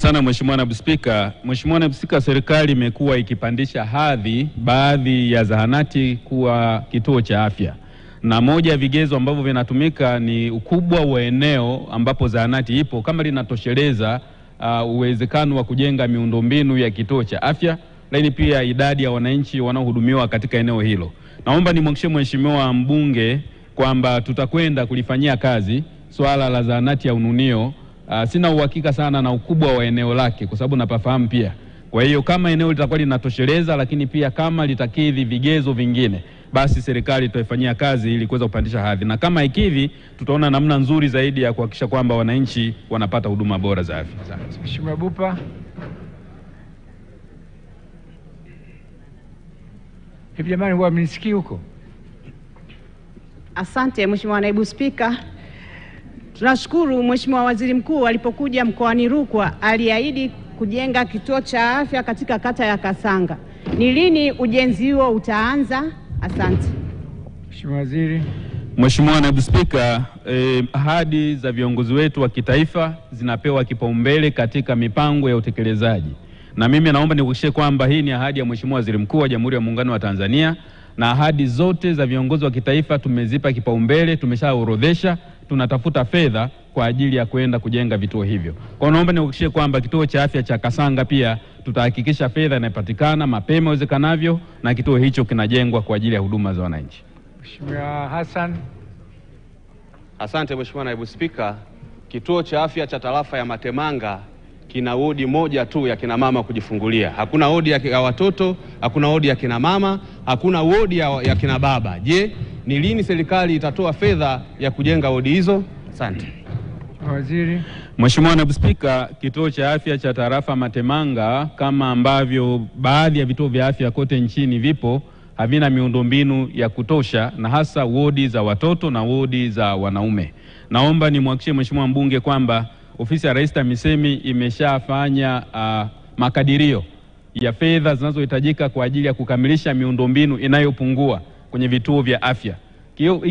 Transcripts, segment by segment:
sana Mheshimiwa Naibu Spika. Mheshimiwa Naibu Spika, serikali imekuwa ikipandisha hadhi baadhi ya zahanati kuwa kituo cha afya. Na moja ya vigezo ambavyo vinatumika ni ukubwa wa eneo ambapo zahanati ipo, kama linatosheleza uwezekano wa kujenga miundombinu ya kituo cha afya, lakini pia idadi ya wananchi wanaohudumiwa katika eneo hilo. Naomba nimhakikishie Mheshimiwa mbunge kwamba tutakwenda kulifanyia kazi swala la zahanati ya Ununio. Sina uhakika sana na ukubwa wa eneo lake kwa sababu napafahamu pia. Kwa hiyo kama eneo litakuwa linatosheleza, lakini pia kama litakidhi vigezo vingine, basi serikali itaifanyia kazi ili kuweza kupandisha hadhi. Na kama ikidhi, tutaona namna nzuri zaidi ya kuhakikisha kwamba wananchi wanapata huduma bora za afya. Mheshimiwa Bupa. Hivi jamani, huwa mnisikii huko? Asante Mheshimiwa Naibu Spika. Tunashukuru Mheshimiwa Waziri Mkuu alipokuja mkoani Rukwa aliahidi kujenga kituo cha afya katika kata ya Kasanga. Ni lini ujenzi huo utaanza? Asante. Mheshimiwa Waziri. Mheshimiwa Naibu Spika, ahadi za viongozi wetu wa kitaifa zinapewa kipaumbele katika mipango ya utekelezaji. Na mimi naomba nikuhakikishie kwamba hii ni ahadi ya Mheshimiwa Waziri Mkuu wa Jamhuri ya Muungano wa Tanzania, na ahadi zote za viongozi wa kitaifa tumezipa kipaumbele, tumeshaorodhesha, tunatafuta fedha kwa ajili ya kwenda kujenga vituo hivyo. Kwa naomba nikuhakikishie kwamba kituo cha afya cha Kasanga pia tutahakikisha fedha inapatikana mapema iwezekanavyo na kituo hicho kinajengwa kwa ajili ya huduma za wananchi. Mheshimiwa Hassan. Asante Mheshimiwa Naibu Spika. Kituo cha afya cha tarafa ya Matemanga kina wodi moja tu ya kina mama kujifungulia. Hakuna wodi ya watoto, hakuna wodi ya kina mama, hakuna wodi ya kina baba. Je, ni lini serikali itatoa fedha ya kujenga wodi hizo? Asante. Waziri. Mheshimiwa Naibu Spika, kituo cha afya cha tarafa Matemanga kama ambavyo baadhi ya vituo vya afya kote nchini vipo, havina miundombinu ya kutosha, na hasa wodi za watoto na wodi za wanaume. Naomba nimhakikishie Mheshimiwa mbunge kwamba Ofisi ya Rais TAMISEMI imeshafanya makadirio ya fedha zinazohitajika kwa ajili ya kukamilisha miundombinu inayopungua kwenye vituo vya afya.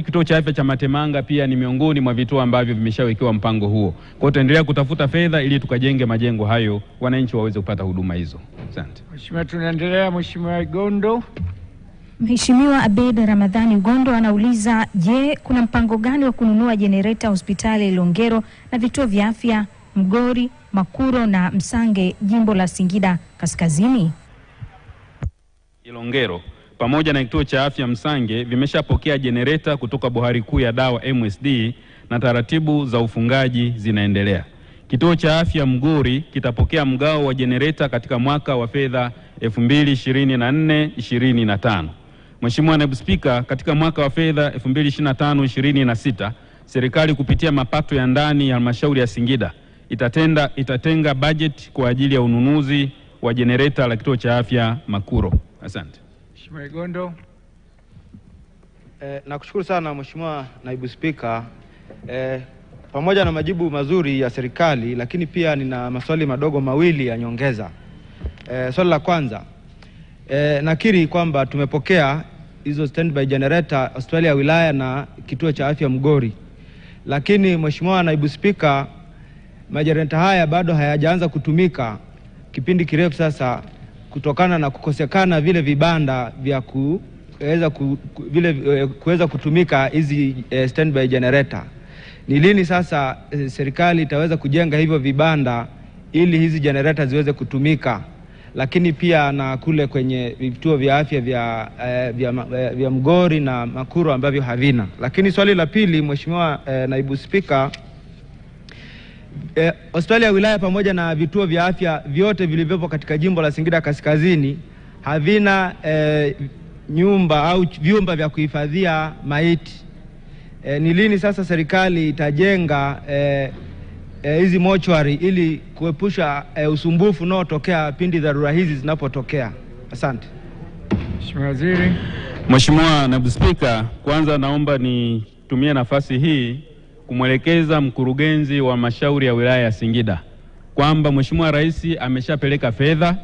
Kituo cha afya cha Matemanga pia ni miongoni mwa vituo ambavyo vimeshawekewa mpango huo. Kwa hiyo tutaendelea kutafuta fedha ili tukajenge majengo hayo, wananchi waweze kupata huduma hizo. Asante. Mheshimiwa, tunaendelea. Mheshimiwa Gondo. Mheshimiwa Abed Ramadhani Gondo anauliza, je, kuna mpango gani wa kununua jenereta hospitali Ilongero na vituo vya afya Mgori, Makuro na Msange, jimbo la Singida Kaskazini? Ilongero pamoja na kituo cha afya Msange vimeshapokea jenereta kutoka Bohari Kuu ya Dawa MSD na taratibu za ufungaji zinaendelea. Kituo cha afya Mgori kitapokea mgao wa jenereta katika mwaka wa fedha 2024-2025. Mheshimiwa Naibu Spika, katika mwaka wa fedha 2025-2026, serikali kupitia mapato ya ndani ya halmashauri ya Singida itatenga budget kwa ajili ya ununuzi wa jenereta la kituo cha afya Makuro. Asante. Mheshimiwa Gondo. Nakushukuru sana Mheshimiwa Naibu Spika. Pamoja na majibu mazuri ya serikali, lakini pia nina maswali madogo mawili ya nyongeza. Swali la kwanza, nakiri kwamba tumepokea hizo standby generator hospitali ya wilaya na kituo cha afya Mgori. Lakini Mheshimiwa Naibu Spika, majenereta haya bado hayajaanza kutumika kipindi kirefu sasa kutokana na kukosekana vile vibanda vya kuweza kutumika hizi standby generator. Ni lini sasa serikali itaweza kujenga hivyo vibanda ili hizi generator ziweze kutumika? Lakini pia na kule kwenye vituo vya afya vya Mgori na Makuro ambavyo havina. Lakini swali la pili, Mheshimiwa Naibu Spika, hospitali ya wilaya pamoja na vituo vya afya vyote vilivyopo katika jimbo la Singida Kaskazini havina nyumba au vyumba vya kuhifadhia maiti. Ni lini sasa serikali itajenga hizi mochwari ili kuepusha usumbufu unaotokea pindi dharura hizi zinapotokea? Asante. Mheshimiwa Waziri. Mheshimiwa Naibu Spika, kwanza naomba nitumie nafasi hii kumwelekeza mkurugenzi wa halmashauri ya wilaya ya Singida kwamba Mheshimiwa Rais ameshapeleka fedha,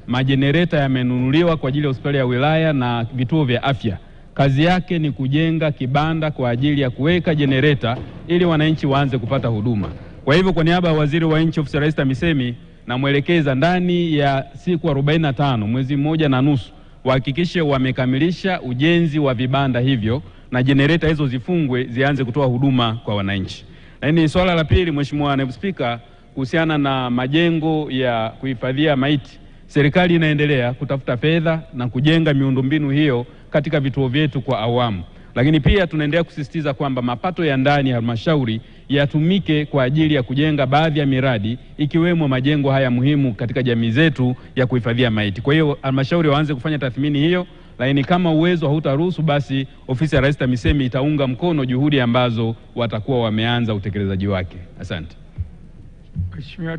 majenereta yamenunuliwa kwa ajili ya hospitali ya wilaya na vituo vya afya. Kazi yake ni kujenga kibanda kwa ajili ya kuweka jenereta ili wananchi waanze kupata huduma. Kwa hivyo kwa niaba ya Waziri wa Nchi Ofisi ya Rais TAMISEMI, namwelekeza ndani ya siku 45, mwezi mmoja na nusu, wahakikishe wamekamilisha ujenzi wa vibanda hivyo na generator hizo zifungwe zianze kutoa huduma kwa wananchi. Lakini swala la pili, Mheshimiwa Naibu Spika, kuhusiana na majengo ya kuhifadhia maiti, serikali inaendelea kutafuta fedha na kujenga miundombinu hiyo katika vituo vyetu kwa awamu. Lakini pia tunaendelea kusisitiza kwamba mapato ya ndani ya halmashauri yatumike kwa ajili ya kujenga baadhi ya miradi ikiwemo majengo haya muhimu katika jamii zetu ya kuhifadhia maiti. Kwa hiyo halmashauri waanze kufanya tathmini hiyo, lakini kama uwezo hautaruhusu basi ofisi ya Rais TAMISEMI itaunga mkono juhudi ambazo watakuwa wameanza utekelezaji wake. Asante. Mheshimiwa,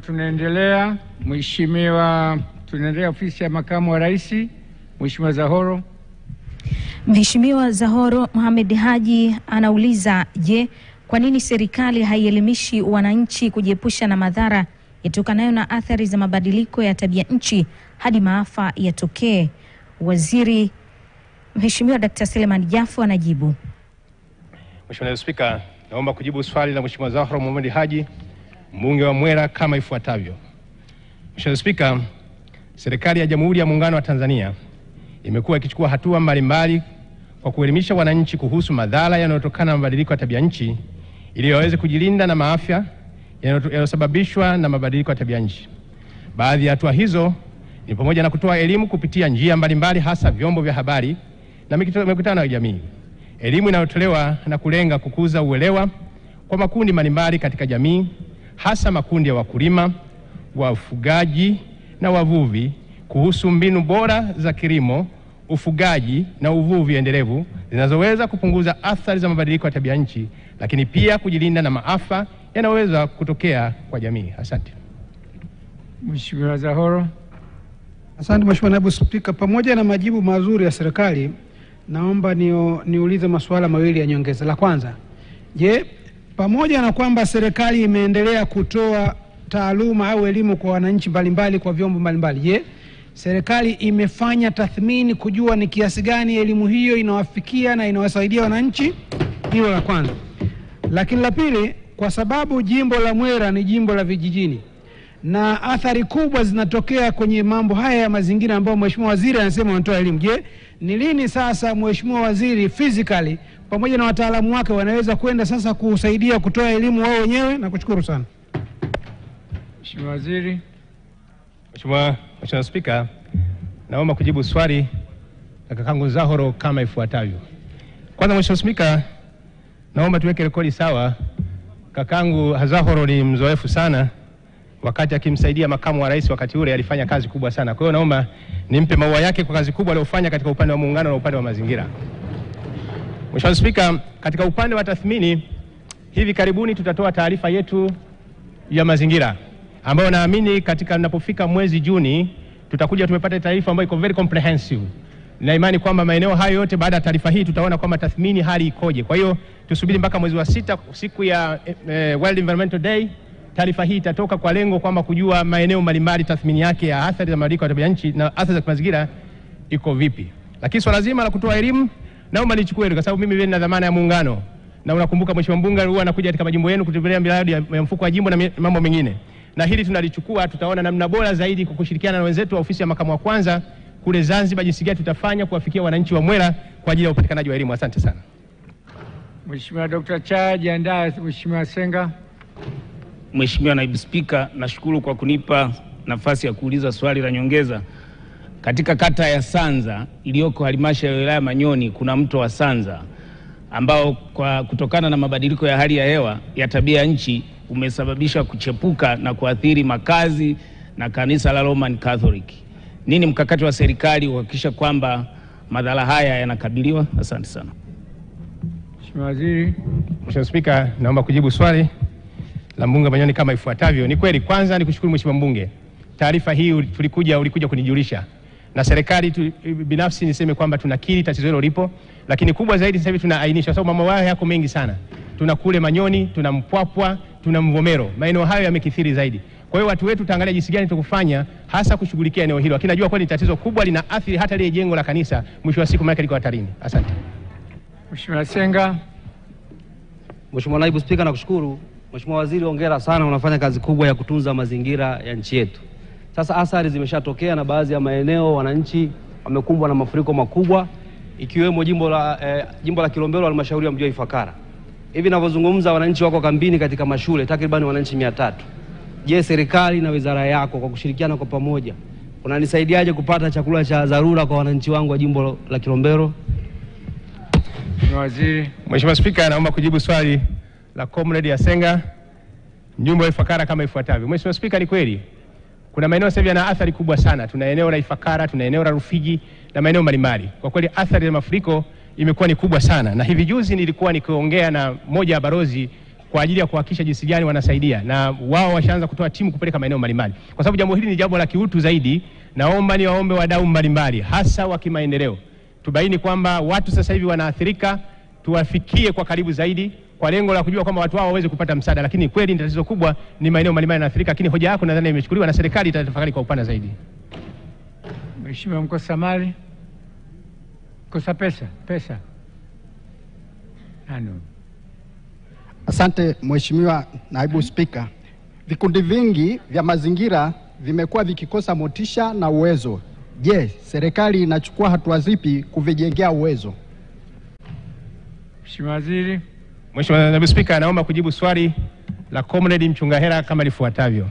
tunaendelea ofisi ya Makamu wa Rais, Mheshimiwa Zahoro. Mheshimiwa Zahoro Mohamed Haji anauliza, je, kwa nini serikali haielimishi wananchi kujiepusha na madhara yatokanayo na athari za mabadiliko ya tabia nchi hadi maafa yatokee? Waziri Mheshimiwa Dr. Selemani Jafo anajibu. Mheshimiwa Naibu Spika, naomba kujibu swali la Mheshimiwa Zahoro Mohamed Haji, mbunge wa Mwera, kama ifuatavyo. Mheshimiwa Naibu Spika, serikali ya Jamhuri ya Muungano wa Tanzania imekuwa ikichukua hatua mbalimbali kwa kuelimisha wananchi kuhusu madhara yanayotokana na mabadiliko ya tabia nchi ili waweze kujilinda na maafa yanayosababishwa na mabadiliko ya tabia nchi. Baadhi ya hatua hizo ni pamoja na kutoa elimu kupitia njia mbalimbali, hasa vyombo vya habari na mikutano ya jamii. Elimu inayotolewa na kulenga kukuza uelewa kwa makundi mbalimbali katika jamii, hasa makundi ya wakulima, wafugaji na wavuvi, kuhusu mbinu bora za kilimo, ufugaji na uvuvi endelevu zinazoweza kupunguza athari za mabadiliko ya tabia nchi, lakini pia kujilinda na maafa yanayoweza kutokea kwa jamii. Asante. Mheshimiwa Zahoro. Asante Mheshimiwa Naibu Spika, pamoja na majibu mazuri ya serikali, naomba niulize masuala mawili ya nyongeza. La kwanza, je, pamoja na kwamba serikali imeendelea kutoa taaluma au elimu kwa wananchi mbalimbali kwa vyombo mbalimbali, je, serikali imefanya tathmini kujua ni kiasi gani elimu hiyo inawafikia na inawasaidia wananchi? Hilo la kwanza. Lakini la pili, kwa sababu jimbo la Mwera ni jimbo la vijijini na athari kubwa zinatokea kwenye mambo haya ya mazingira ambayo Mheshimiwa Waziri anasema wanatoa elimu, je, ni lini sasa Mheshimiwa Waziri physically pamoja na wataalamu wake wanaweza kwenda sasa kusaidia kutoa elimu wao wenyewe? Na kushukuru sana. Mheshimiwa Waziri. Mheshimiwa Spika, naomba kujibu swali la kakangu Zahoro kama ifuatavyo. Kwanza Mheshimiwa Spika, naomba tuweke rekodi sawa. Kakangu Zahoro ni mzoefu sana, wakati akimsaidia makamu wa rais wakati ule alifanya kazi kubwa sana. Kwa hiyo naomba nimpe maua yake kwa kazi kubwa aliyofanya katika upande wa muungano na upande wa mazingira. Mheshimiwa Spika, katika upande wa tathmini, hivi karibuni tutatoa taarifa yetu ya mazingira ambayo naamini katika ninapofika mwezi Juni tutakuja tumepata taarifa ambayo iko very comprehensive. Na imani kwamba maeneo hayo yote baada ya taarifa hii tutaona kwamba tathmini hali ikoje. Kwa hiyo tusubiri mpaka mwezi wa 6, siku ya World Environmental Day, taarifa hii itatoka kwa lengo kwamba kujua maeneo mbalimbali tathmini yake ya athari za mabadiliko ya tabia nchi na athari za mazingira iko vipi. Lakini swala zima la kutoa elimu naomba nichukue kwa sababu mimi nina dhamana ya muungano. Na unakumbuka Mheshimiwa mbunge huwa anakuja katika majimbo yenu kutembelea miradi ya mfuko wa jimbo na mambo mengine. Na hili tunalichukua, tutaona namna bora zaidi kwa kushirikiana na wenzetu wa ofisi ya makamu wa kwanza kule Zanzibar jinsi gani tutafanya kuwafikia wananchi wa Mwera kwa ajili ya upatikanaji wa elimu. Asante sana. Mheshimiwa Dr. Chaji andaa. Mheshimiwa Senga. Mheshimiwa Naibu Spika, nashukuru kwa kunipa nafasi ya kuuliza swali la nyongeza. Katika kata ya Sanza iliyoko halmashauri ya wilaya Manyoni kuna mto wa Sanza ambao kutokana na mabadiliko ya hali ya hewa ya tabia nchi umesababisha kuchepuka na kuathiri makazi na kanisa la Roman Catholic. Nini mkakati wa serikali kuhakikisha kwamba madhara haya yanakabiliwa? Asante sana. Mheshimiwa Waziri. Mheshimiwa Spika, naomba kujibu swali la mbunge Manyoni kama ifuatavyo. Ni kweli, kwanza nikushukuru Mheshimiwa mbunge. Taarifa hii ulikuja kunijulisha. Na serikali binafsi niseme kwamba tunakiri tatizo hilo lipo, lakini kubwa zaidi sasa hivi tunaainisha sababu mambo haya yako mengi sana. Tuna kule Manyoni, tuna Mpwapwa, tuna Mvomero. Maeneo hayo yamekithiri zaidi. Kwa hiyo watu wetu tutaangalia jinsi gani tukufanya hasa kushughulikia eneo hilo. Lakini najua kwani tatizo kubwa lina athiri hata ile jengo la kanisa, mwisho wa siku maana liko hatarini. Asante. Mheshimiwa Senga. Mheshimiwa Naibu Spika, nakushukuru. Mheshimiwa Waziri, hongera sana, unafanya kazi kubwa ya kutunza mazingira ya nchi yetu. Sasa athari zimeshatokea na baadhi ya maeneo wananchi wamekumbwa na mafuriko makubwa, ikiwemo jimbo la Kilombero, halmashauri ya mji wa Ifakara. Hivi ninavyozungumza wananchi wako kambini katika mashule, takriban wananchi 300. Je, serikali na wizara yako kwa kushirikiana kwa pamoja unanisaidiaje kupata chakula cha dharura kwa wananchi wangu wa jimbo la Kilombero? Waziri. Mheshimiwa Spika, naomba kujibu swali la Comrade Yasenga, mjumbe wa Ifakara kama ifuatavyo. Mheshimiwa Spika, ni kweli kuna maeneo sasa yana athari kubwa sana. Tuna eneo la Ifakara, tuna eneo la Rufiji na maeneo mbalimbali. Kwa kweli athari ya mafuriko imekuwa ni kubwa sana, na hivi juzi nilikuwa nikiongea na moja ya barozi kwa ajili ya kuhakikisha jinsi gani wanasaidia, na wao washaanza kutoa timu kupeleka maeneo mbalimbali. Kwa sababu jambo hili ni jambo la kiutu zaidi, naomba niwaombe wadau mbalimbali hasa wa kimaendeleo tubaini kwamba watu sasa hivi wanaathirika, tuwafikie kwa karibu zaidi kwa lengo la kujua kwamba watu hao waweze kupata msaada. Lakini kweli ni tatizo kubwa, ni maeneo mbalimbali yanaathirika, lakini hoja yako nadhani imechukuliwa na serikali itatafakari kwa upana zaidi. Mheshimiwa mkosa mali, kosa pesa. Asante Mheshimiwa Naibu Spika. Vikundi vingi vya mazingira vimekuwa vikikosa motisha na uwezo. Je, serikali inachukua hatua zipi kuvijengea uwezo? Mheshimiwa Waziri. Mheshimiwa Naibu Spika, naomba kujibu swali la Comrade Mchungahera kama lifuatavyo.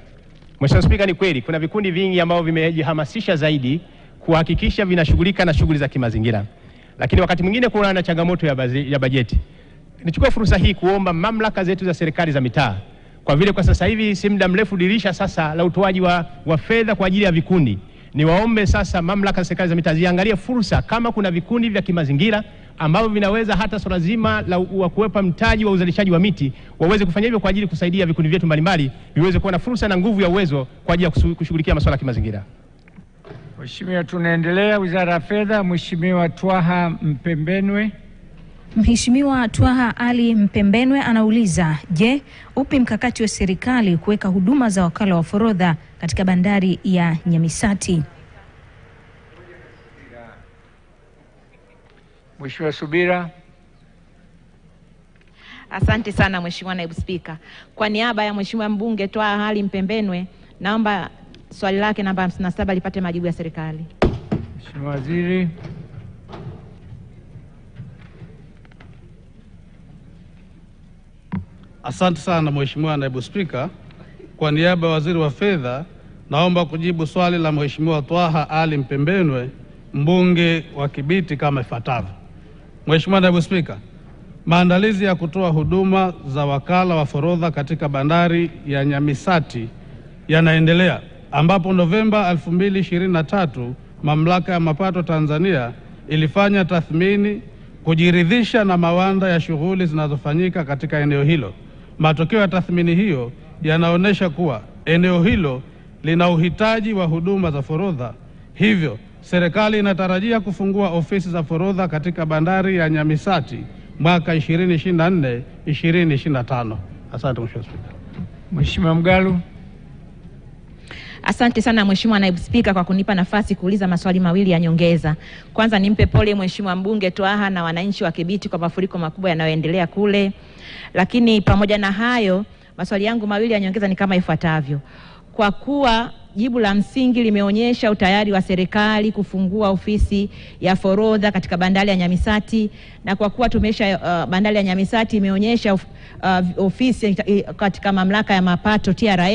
Mheshimiwa Spika, ni kweli kuna vikundi vingi ambao vimejihamasisha zaidi kuhakikisha vinashughulika na shughuli za kimazingira, lakini wakati mwingine kuna na changamoto ya bajeti. Nichukue fursa hii kuomba mamlaka zetu za serikali za mitaa, kwa vile kwa sasa hivi si muda mrefu dirisha sasa la utoaji wa fedha kwa ajili ya vikundi, niwaombe sasa mamlaka za serikali za mitaa ziangalie fursa kama kuna vikundi vya kimazingira ambavyo vinaweza hata swala zima la kuwepa mtaji wa uzalishaji wa miti waweze kufanya hivyo kwa ajili kusaidia vikundi vyetu mbalimbali viweze kuwa na fursa na nguvu ya uwezo kwa ajili ya kushughulikia masuala ya kimazingira. Mheshimiwa, tunaendelea. Wizara ya Fedha, Mheshimiwa Twaha Mpembenwe. Mheshimiwa Twaha Ali Mpembenwe anauliza, je, upi mkakati wa serikali kuweka huduma za wakala wa forodha katika bandari ya Nyamisati? Mheshimiwa Subira. Asante sana Mheshimiwa Naibu Spika. Kwa niaba ya Mheshimiwa mbunge Twaha Ali Mpembenwe, naomba swali lake namba 57 lipate majibu ya serikali. Mheshimiwa Waziri. Asante sana Mheshimiwa Naibu Spika. Kwa niaba ya Waziri wa Fedha, naomba kujibu swali la Mheshimiwa Twaha Ali Mpembenwe, mbunge wa Kibiti kama ifuatavyo. Mheshimiwa Naibu Spika, maandalizi ya kutoa huduma za wakala wa forodha katika bandari ya Nyamisati yanaendelea, ambapo Novemba 2023 Mamlaka ya Mapato Tanzania ilifanya tathmini kujiridhisha na mawanda ya shughuli zinazofanyika katika eneo hilo. Matokeo ya tathmini hiyo yanaonyesha kuwa eneo hilo lina uhitaji wa huduma za forodha. Hivyo serikali inatarajia kufungua ofisi za forodha katika bandari ya Nyamisati mwaka 2024-2025. Asante Mheshimiwa Spika. Mheshimiwa Mgalu. Asante sana Mheshimiwa Naibu Spika kwa kunipa nafasi kuuliza maswali mawili ya nyongeza. Kwanza nimpe pole Mheshimiwa mbunge Twaha na wananchi wa Kibiti kwa mafuriko makubwa yanayoendelea kule. Lakini pamoja na hayo, maswali yangu mawili ya nyongeza ni kama ifuatavyo. Kwa kuwa jibu la msingi limeonyesha utayari wa serikali kufungua ofisi ya forodha katika bandari ya Nyamisati, na kwa kuwa bandari ya Nyamisati imeonyesha ofisi katika mamlaka ya mapato TRA,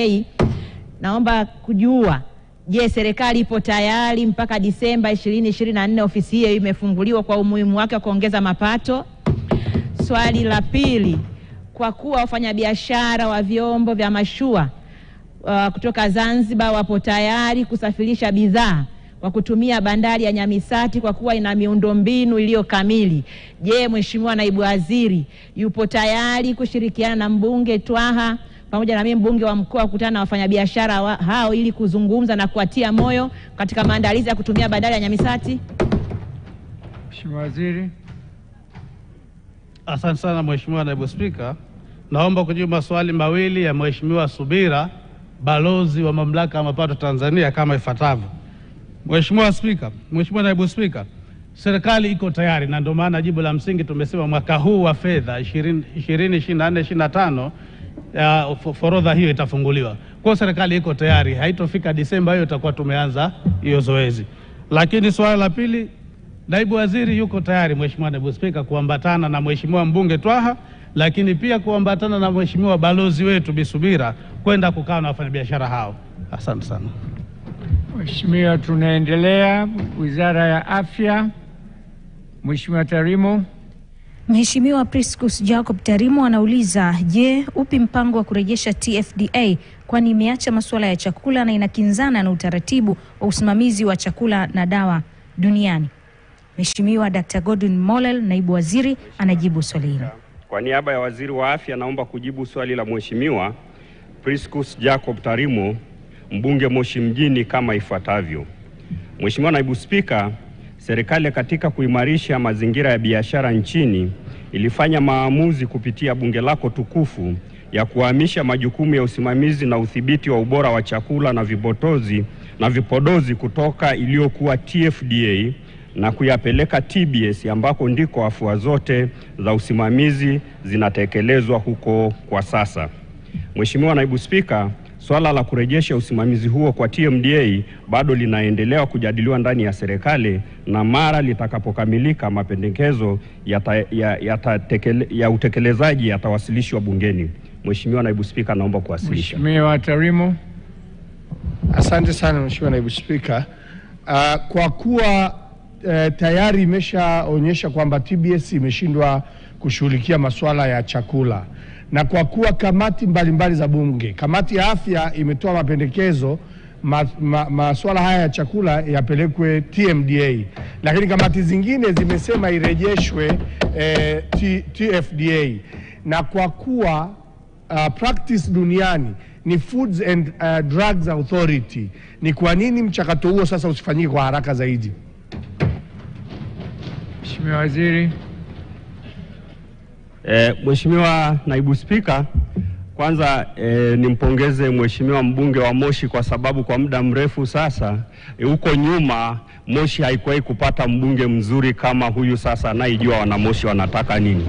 naomba kujua, je, serikali ipo tayari mpaka Disemba 2024 ofisi hiyo imefunguliwa kwa umuhimu wake wa kuongeza mapato? Swali la pili, kwa kuwa wafanyabiashara wa vyombo vya mashua kutoka Zanzibar wapo tayari kusafirisha bidhaa kwa kutumia bandari ya Nyamisati kwa kuwa ina miundombinu iliyo kamili, je, Mheshimiwa Naibu Waziri yupo tayari kushirikiana na mbunge Twaha pamoja na mimi mbunge wa mkoa kukutana na wafanyabiashara hao ili kuzungumza na kuatia moyo katika maandalizi ya kutumia bandari ya Nyamisati? Mheshimiwa Waziri. Asante sana Mheshimiwa Naibu Spika. Naomba kujibu maswali mawili ya Mheshimiwa Subira, balozi wa Mamlaka ya Mapato Tanzania kama ifuatavyo. Mheshimiwa Naibu Spika, serikali iko tayari, na ndio maana jibu la msingi tumesema mwaka huu wa fedha 2024-2025 forodha hiyo itafunguliwa. Kwa serikali iko tayari, haitofika Disemba hiyo itakuwa tumeanza hiyo zoezi. Lakini swala la pili, naibu waziri yuko tayari, Mheshimiwa Naibu Spika, kuambatana na Mheshimiwa mbunge Twaha, lakini pia kuambatana na Mheshimiwa balozi wetu Bisubira kwenda kukaa na wafanyabiashara hao. Asante sana. Mheshimiwa, tunaendelea. Wizara ya Afya, Mheshimiwa Tarimo. Mheshimiwa Priscus Jacob Tarimo anauliza, je, upi mpango wa kurejesha TFDA kwani imeacha masuala ya chakula na inakinzana na utaratibu wa usimamizi wa chakula na dawa duniani? Mheshimiwa Dr. Godwin Mollel, naibu waziri, anajibu swali hilo. Kwa niaba ya waziri wa afya naomba kujibu swali la Mheshimiwa Priscus Jacob Tarimo, mbunge Moshi mjini kama ifuatavyo. Mheshimiwa Naibu Spika, serikali katika kuimarisha mazingira ya biashara nchini ilifanya maamuzi kupitia bunge lako tukufu ya kuhamisha majukumu ya usimamizi na udhibiti wa ubora wa chakula na vipodozi kutoka iliyokuwa TFDA na kuyapeleka TBS ambako ndiko afua zote za usimamizi zinatekelezwa huko kwa sasa. Mheshimiwa Naibu Spika, swala la kurejesha usimamizi huo kwa TMDA bado linaendelea kujadiliwa ndani ya serikali, na mara litakapokamilika mapendekezo ya utekelezaji yatawasilishwa bungeni. Mheshimiwa Naibu Spika, naomba kuwasilisha. Mheshimiwa Tarimo. Asante sana Mheshimiwa Naibu Spika. Kwa kuwa tayari imeshaonyesha kwamba TBS imeshindwa kushughulikia masuala ya chakula, na kwa kuwa kamati mbalimbali za bunge, kamati ya afya imetoa mapendekezo masuala haya ya chakula yapelekwe TMDA, lakini kamati zingine zimesema irejeshwe TFDA, na kwa kuwa practice duniani ni Foods and Drugs Authority, ni kwa nini mchakato huo sasa usifanyike kwa haraka zaidi? Mheshimiwa Waziri. Mheshimiwa Naibu Spika, kwanza nimpongeze Mheshimiwa mbunge wa Moshi kwa sababu kwa muda mrefu sasa huko nyuma Moshi haikuwahi kupata mbunge mzuri kama huyu sasa anayejua wana Moshi wanataka nini.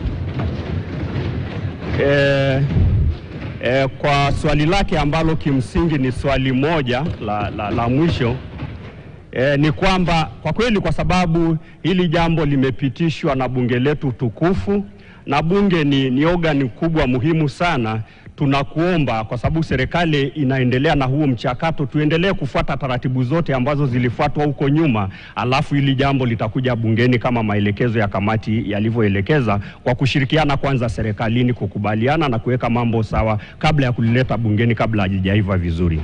Kwa swali lake ambalo kimsingi ni swali moja la mwisho, ni kwamba kwa kweli kwa sababu hili jambo limepitishwa na bunge letu tukufu, na bunge ni organ kubwa muhimu sana, tunakuomba kwa sababu serikali inaendelea na huo mchakato, tuendelee kufuata taratibu zote ambazo zilifuatwa huko nyuma, alafu hili jambo litakuja bungeni kama maelekezo ya kamati yalivyoelekeza, kwa kushirikiana kwanza serikalini kukubaliana na kuweka mambo sawa kabla ya kulileta bungeni kabla hajaiva vizuri.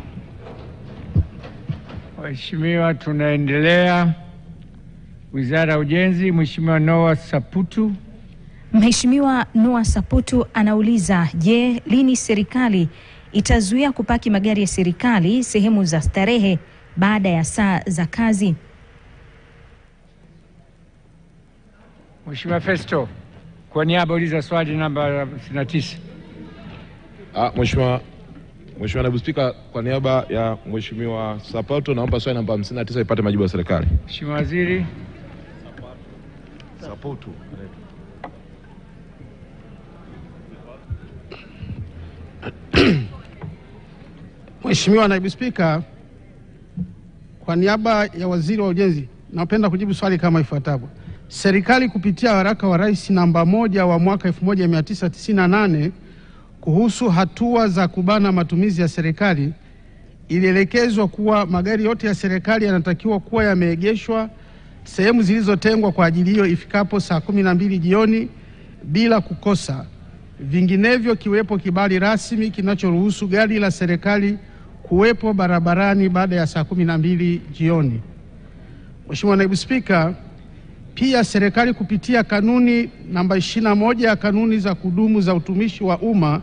Mheshimiwa, tunaendelea. Wizara ya Ujenzi, Mheshimiwa Noah Saputu. Mheshimiwa Noah Saputu anauliza, je, lini serikali itazuia kupaki magari ya serikali sehemu za starehe baada ya saa za kazi? Mheshimiwa Festo, kwa niaba uliza swali namba 69. Mheshimiwa Naibu Spika, kwa niaba ya Mheshimiwa Saputu naomba swali namba 59 ipate majibu ya serikali. Mheshimiwa Waziri. Saputu. Mheshimiwa Naibu Spika, kwa niaba ya Waziri wa Ujenzi napenda kujibu swali kama ifuatavyo. Serikali kupitia waraka wa Rais namba 1 wa mwaka 1998 kuhusu hatua za kubana matumizi ya serikali ilielekezwa kuwa magari yote ya serikali yanatakiwa kuwa yameegeshwa sehemu zilizotengwa kwa ajili hiyo ifikapo saa 12 jioni bila kukosa, vinginevyo kiwepo kibali rasmi kinachoruhusu gari la serikali kuwepo barabarani baada ya saa 12 jioni. Mheshimiwa Naibu Spika, pia serikali kupitia kanuni namba 21 ya kanuni za kudumu za utumishi wa umma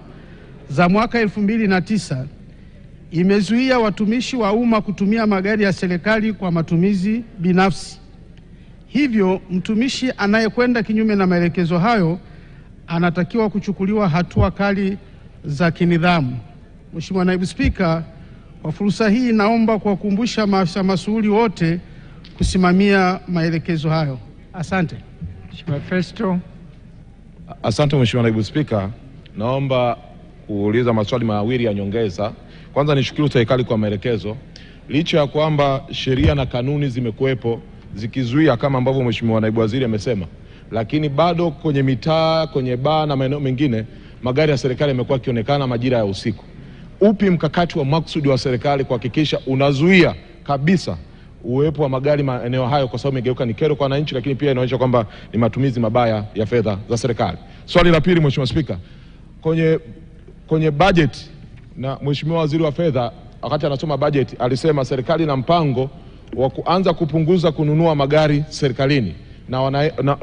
za mwaka 2009 imezuia watumishi wa umma kutumia magari ya serikali kwa matumizi binafsi. Hivyo mtumishi anayekwenda kinyume na maelekezo hayo anatakiwa kuchukuliwa hatua kali za kinidhamu. Mheshimiwa Naibu Spika, kwa fursa hii naomba kuwakumbusha maafisa masuhuli wote kusimamia maelekezo hayo. Asante. Mheshimiwa Festo. Asante Mheshimiwa Naibu Spika, naomba kuuliza maswali mawili ya nyongeza. Kwanza nishukuru serikali kwa maelekezo. Licha ya kwamba sheria na kanuni zimekuwepo zikizuia kama ambavyo Mheshimiwa Naibu Waziri amesema, lakini bado kwenye mitaa, kwenye baa na maeneo mengine magari ya serikali yamekuwa yakionekana majira ya usiku. Upi mkakati wa maksudi wa serikali kuhakikisha unazuia kabisa uwepo wa magari maeneo hayo, kwa sababu imegeuka ni kero kwa wananchi, lakini pia inaonyesha kwamba ni matumizi mabaya ya fedha za serikali? Swali la pili, Mheshimiwa Spika, kwenye budget, na Mheshimiwa Waziri wa Fedha wakati anasoma budget alisema serikali ina mpango wa kuanza kupunguza kununua magari serikalini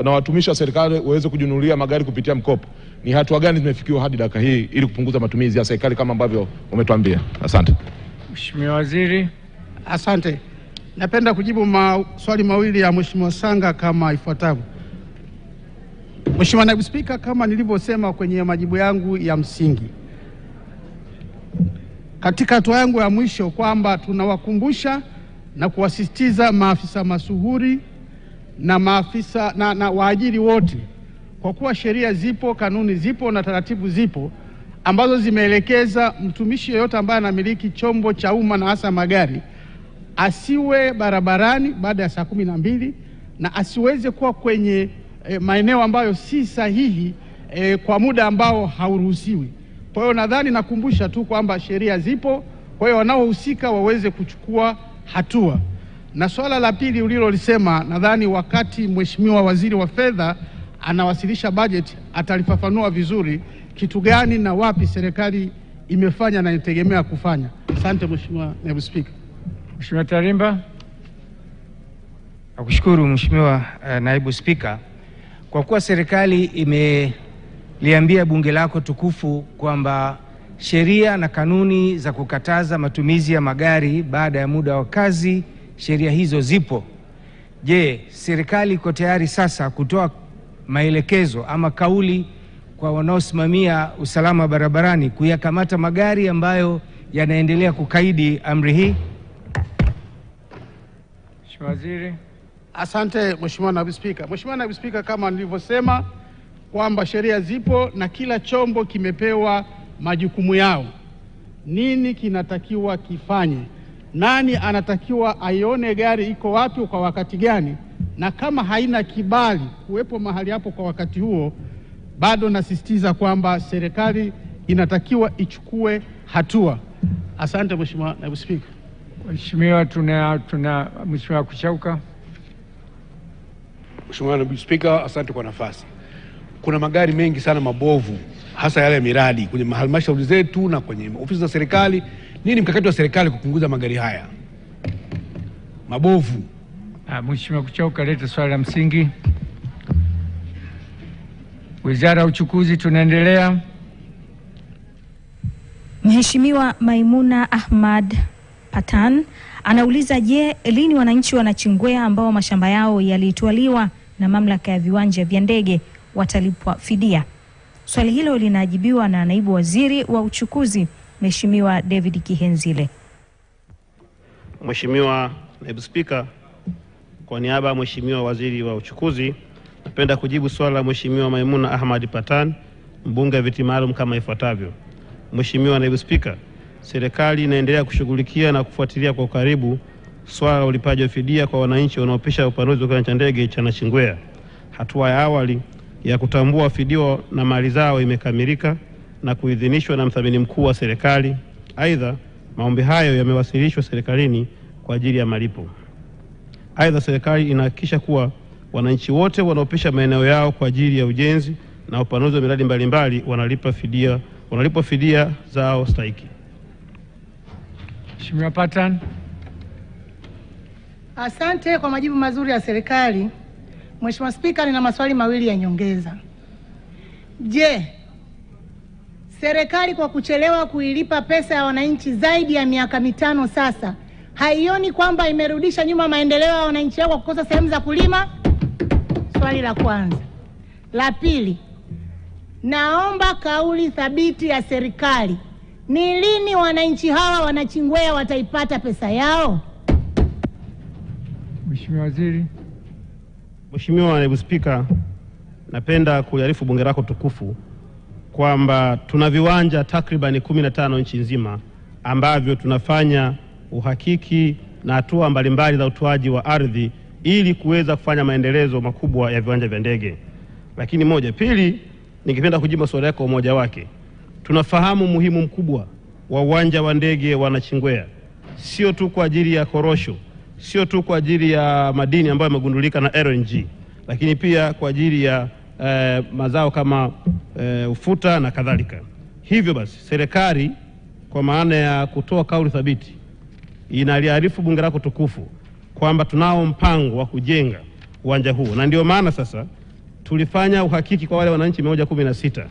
na watumishi wa serikali waweze kujinunulia magari kupitia mkopo. Ni hatua gani zimefikiwa hadi dakika hii ili kupunguza matumizi ya serikali kama ambavyo umetuambia? Asante. Mheshimiwa Waziri. Asante. Napenda kujibu maswali mawili ya Mheshimiwa Sanga kama ifuatavyo. Mheshimiwa Naibu Spika, kama nilivyosema kwenye majibu yangu ya msingi katika hatua yangu ya mwisho kwamba tunawakumbusha na kuwasisitiza maafisa masuhuri na maafisa na waajiri wote, kwa kuwa sheria zipo, kanuni zipo na taratibu zipo ambazo zimeelekeza mtumishi yeyote ambaye anamiliki chombo cha umma na hasa magari asiwe barabarani baada ya saa 12 na asiweze kuwa kwenye maeneo ambayo si sahihi kwa muda ambao hauruhusiwi. Kwa hiyo nadhani nakumbusha tu kwamba sheria zipo, kwa hiyo wanaohusika waweze kuchukua hatua. Na swala la pili ulilolisema, nadhani wakati Mheshimiwa Waziri wa Fedha anawasilisha budget atalifafanua vizuri kitu gani na wapi serikali imefanya na inategemea kufanya. Asante Mheshimiwa Naibu Spika. Mheshimiwa Tarimba. Nakushukuru Mheshimiwa Naibu Spika, kwa kuwa serikali imeliambia bunge lako tukufu kwamba sheria na kanuni za kukataza matumizi ya magari baada ya muda wa kazi, sheria hizo zipo. Je, serikali iko tayari sasa kutoa maelekezo ama kauli kwa wanaosimamia usalama barabarani kuyakamata magari ambayo yanaendelea kukaidi amri hii? Mheshimiwa Waziri. Asante Mheshimiwa Naibu Spika. Mheshimiwa Naibu Spika, kama nilivyosema kwamba sheria zipo na kila chombo kimepewa majukumu yao. Nini kinatakiwa kifanye? Nani anatakiwa aione gari iko wapi kwa wakati gani? Na kama haina kibali kuwepo mahali hapo kwa wakati huo, bado nasisitiza kwamba serikali inatakiwa ichukue hatua. Asante Mheshimiwa Naibu Spika. Mheshimiwa Mheshimiwa Kuchauka. Mheshimiwa Naibu Spika, asante kwa nafasi. Kuna magari mengi sana mabovu, hasa yale ya miradi kwenye halmashauri zetu na kwenye ofisi za serikali. Nini mkakati wa serikali kupunguza magari haya mabovu? Mheshimiwa Kuchauka, leta swali la msingi. Wizara ya Uchukuzi, tunaendelea. Mheshimiwa Maimuna Ahmad Patan anauliza, je, lini wananchi wa Nachingwea ambao mashamba yao yalitwaliwa na mamlaka ya viwanja vya ndege watalipwa fidia? Swali hilo linajibiwa na Naibu Waziri wa Uchukuzi Mheshimiwa David Kihenzile. Mheshimiwa Naibu Spika, kwa niaba ya Mheshimiwa Waziri wa Uchukuzi, napenda kujibu swali la Mheshimiwa Maimuna Ahmad Patan, mbunge wa viti maalum kama ifuatavyo. Mheshimiwa Naibu Spika, serikali inaendelea kushughulikia na kufuatilia kwa karibu swala la ulipaji wa fidia kwa wananchi wanaopisha upanuzi wa kiwanja cha ndege cha Nachingwea. Hatua ya awali ya kutambua fidia na mali zao imekamilika na kuidhinishwa na mdhamini mkuu wa serikali. Aidha, maombi hayo yamewasilishwa serikalini kwa ajili ya malipo. Aidha, serikali inahakikisha kuwa wananchi wote wanaopisha maeneo yao kwa ajili ya ujenzi na upanuzi wa miradi mbalimbali wanalipwa fidia zao stahiki. Mheshimiwa Patan. Asante kwa majibu mazuri ya serikali. Mheshimiwa Spika, nina maswali mawili ya nyongeza. Je, serikali kwa kuchelewa kuilipa pesa ya wananchi zaidi ya miaka 5 sasa, haioni kwamba imerudisha nyuma maendeleo ya wananchi wao kwa kukosa sehemu za kulima? Swali la kwanza. La pili, naomba kauli thabiti ya serikali. Ni lini wananchi hawa wa Nachingwea wataipata pesa yao? Mheshimiwa Waziri. Mheshimiwa Naibu Spika, napenda kuliarifu bunge lako tukufu kwamba tuna viwanja takribani 15 nchi nzima ambavyo tunafanya uhakiki na hatua mbalimbali za utoaji wa ardhi ili kuweza kufanya maendelezo makubwa ya viwanja vya ndege. Lakini moja, pili, ningependa kujibu swali lako moja wake. Tunafahamu muhimu mkubwa wa uwanja wa ndege wa Nachingwea, sio tu kwa ajili ya korosho, sio tu kwa ajili ya madini ambayo yamegundulika na LNG, lakini pia kwa ajili ya mazao kama ufuta na kadhalika. Hivyo basi serikali kwa maana ya kutoa kauli thabiti inaliarifu bunge lako tukufu kwamba tunao mpango wa kujenga uwanja huo, na ndio maana sasa tulifanya uhakiki kwa wale wananchi 116.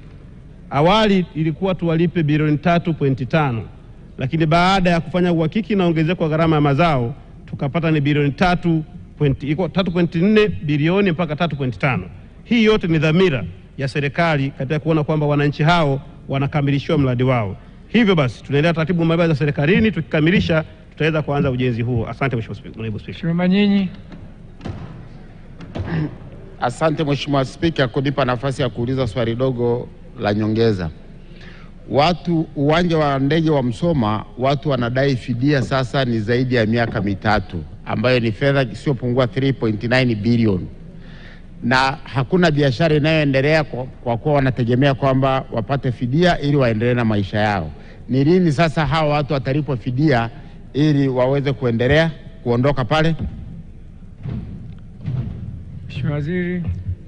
Awali ilikuwa tuwalipe bilioni 3.5, lakini baada ya kufanya uhakiki na ongezeko kwa gharama ya mazao tukapata ni bilioni 3.4 bilioni mpaka 3.5. Hii yote ni dhamira ya serikali katika kuona kwamba wananchi hao wanakamilishiwa mradi wao. Hivyo basi tunaendelea taratibu mbalimbali za serikalini, tukikamilisha tutaweza kuanza ujenzi huo. Asante Mheshimiwa Naibu Spika. Mheshimiwa Nyinyi. Asante Mheshimiwa Spika kunipa nafasi ya kuuliza swali dogo la nyongeza. Uwanja wa ndege wa Msoma watu wanadai fidia sasa ni zaidi ya miaka 3 ambayo ni fedha isiyopungua 3.9 bilioni. Na hakuna biashara inayoendelea kwa kuwa wanategemea kwamba wapate fidia ili waendelee na maisha yao. Ni lini sasa hawa watu watalipwa fidia ili waweze kuendelea kuondoka pale? Mheshimiwa Waziri.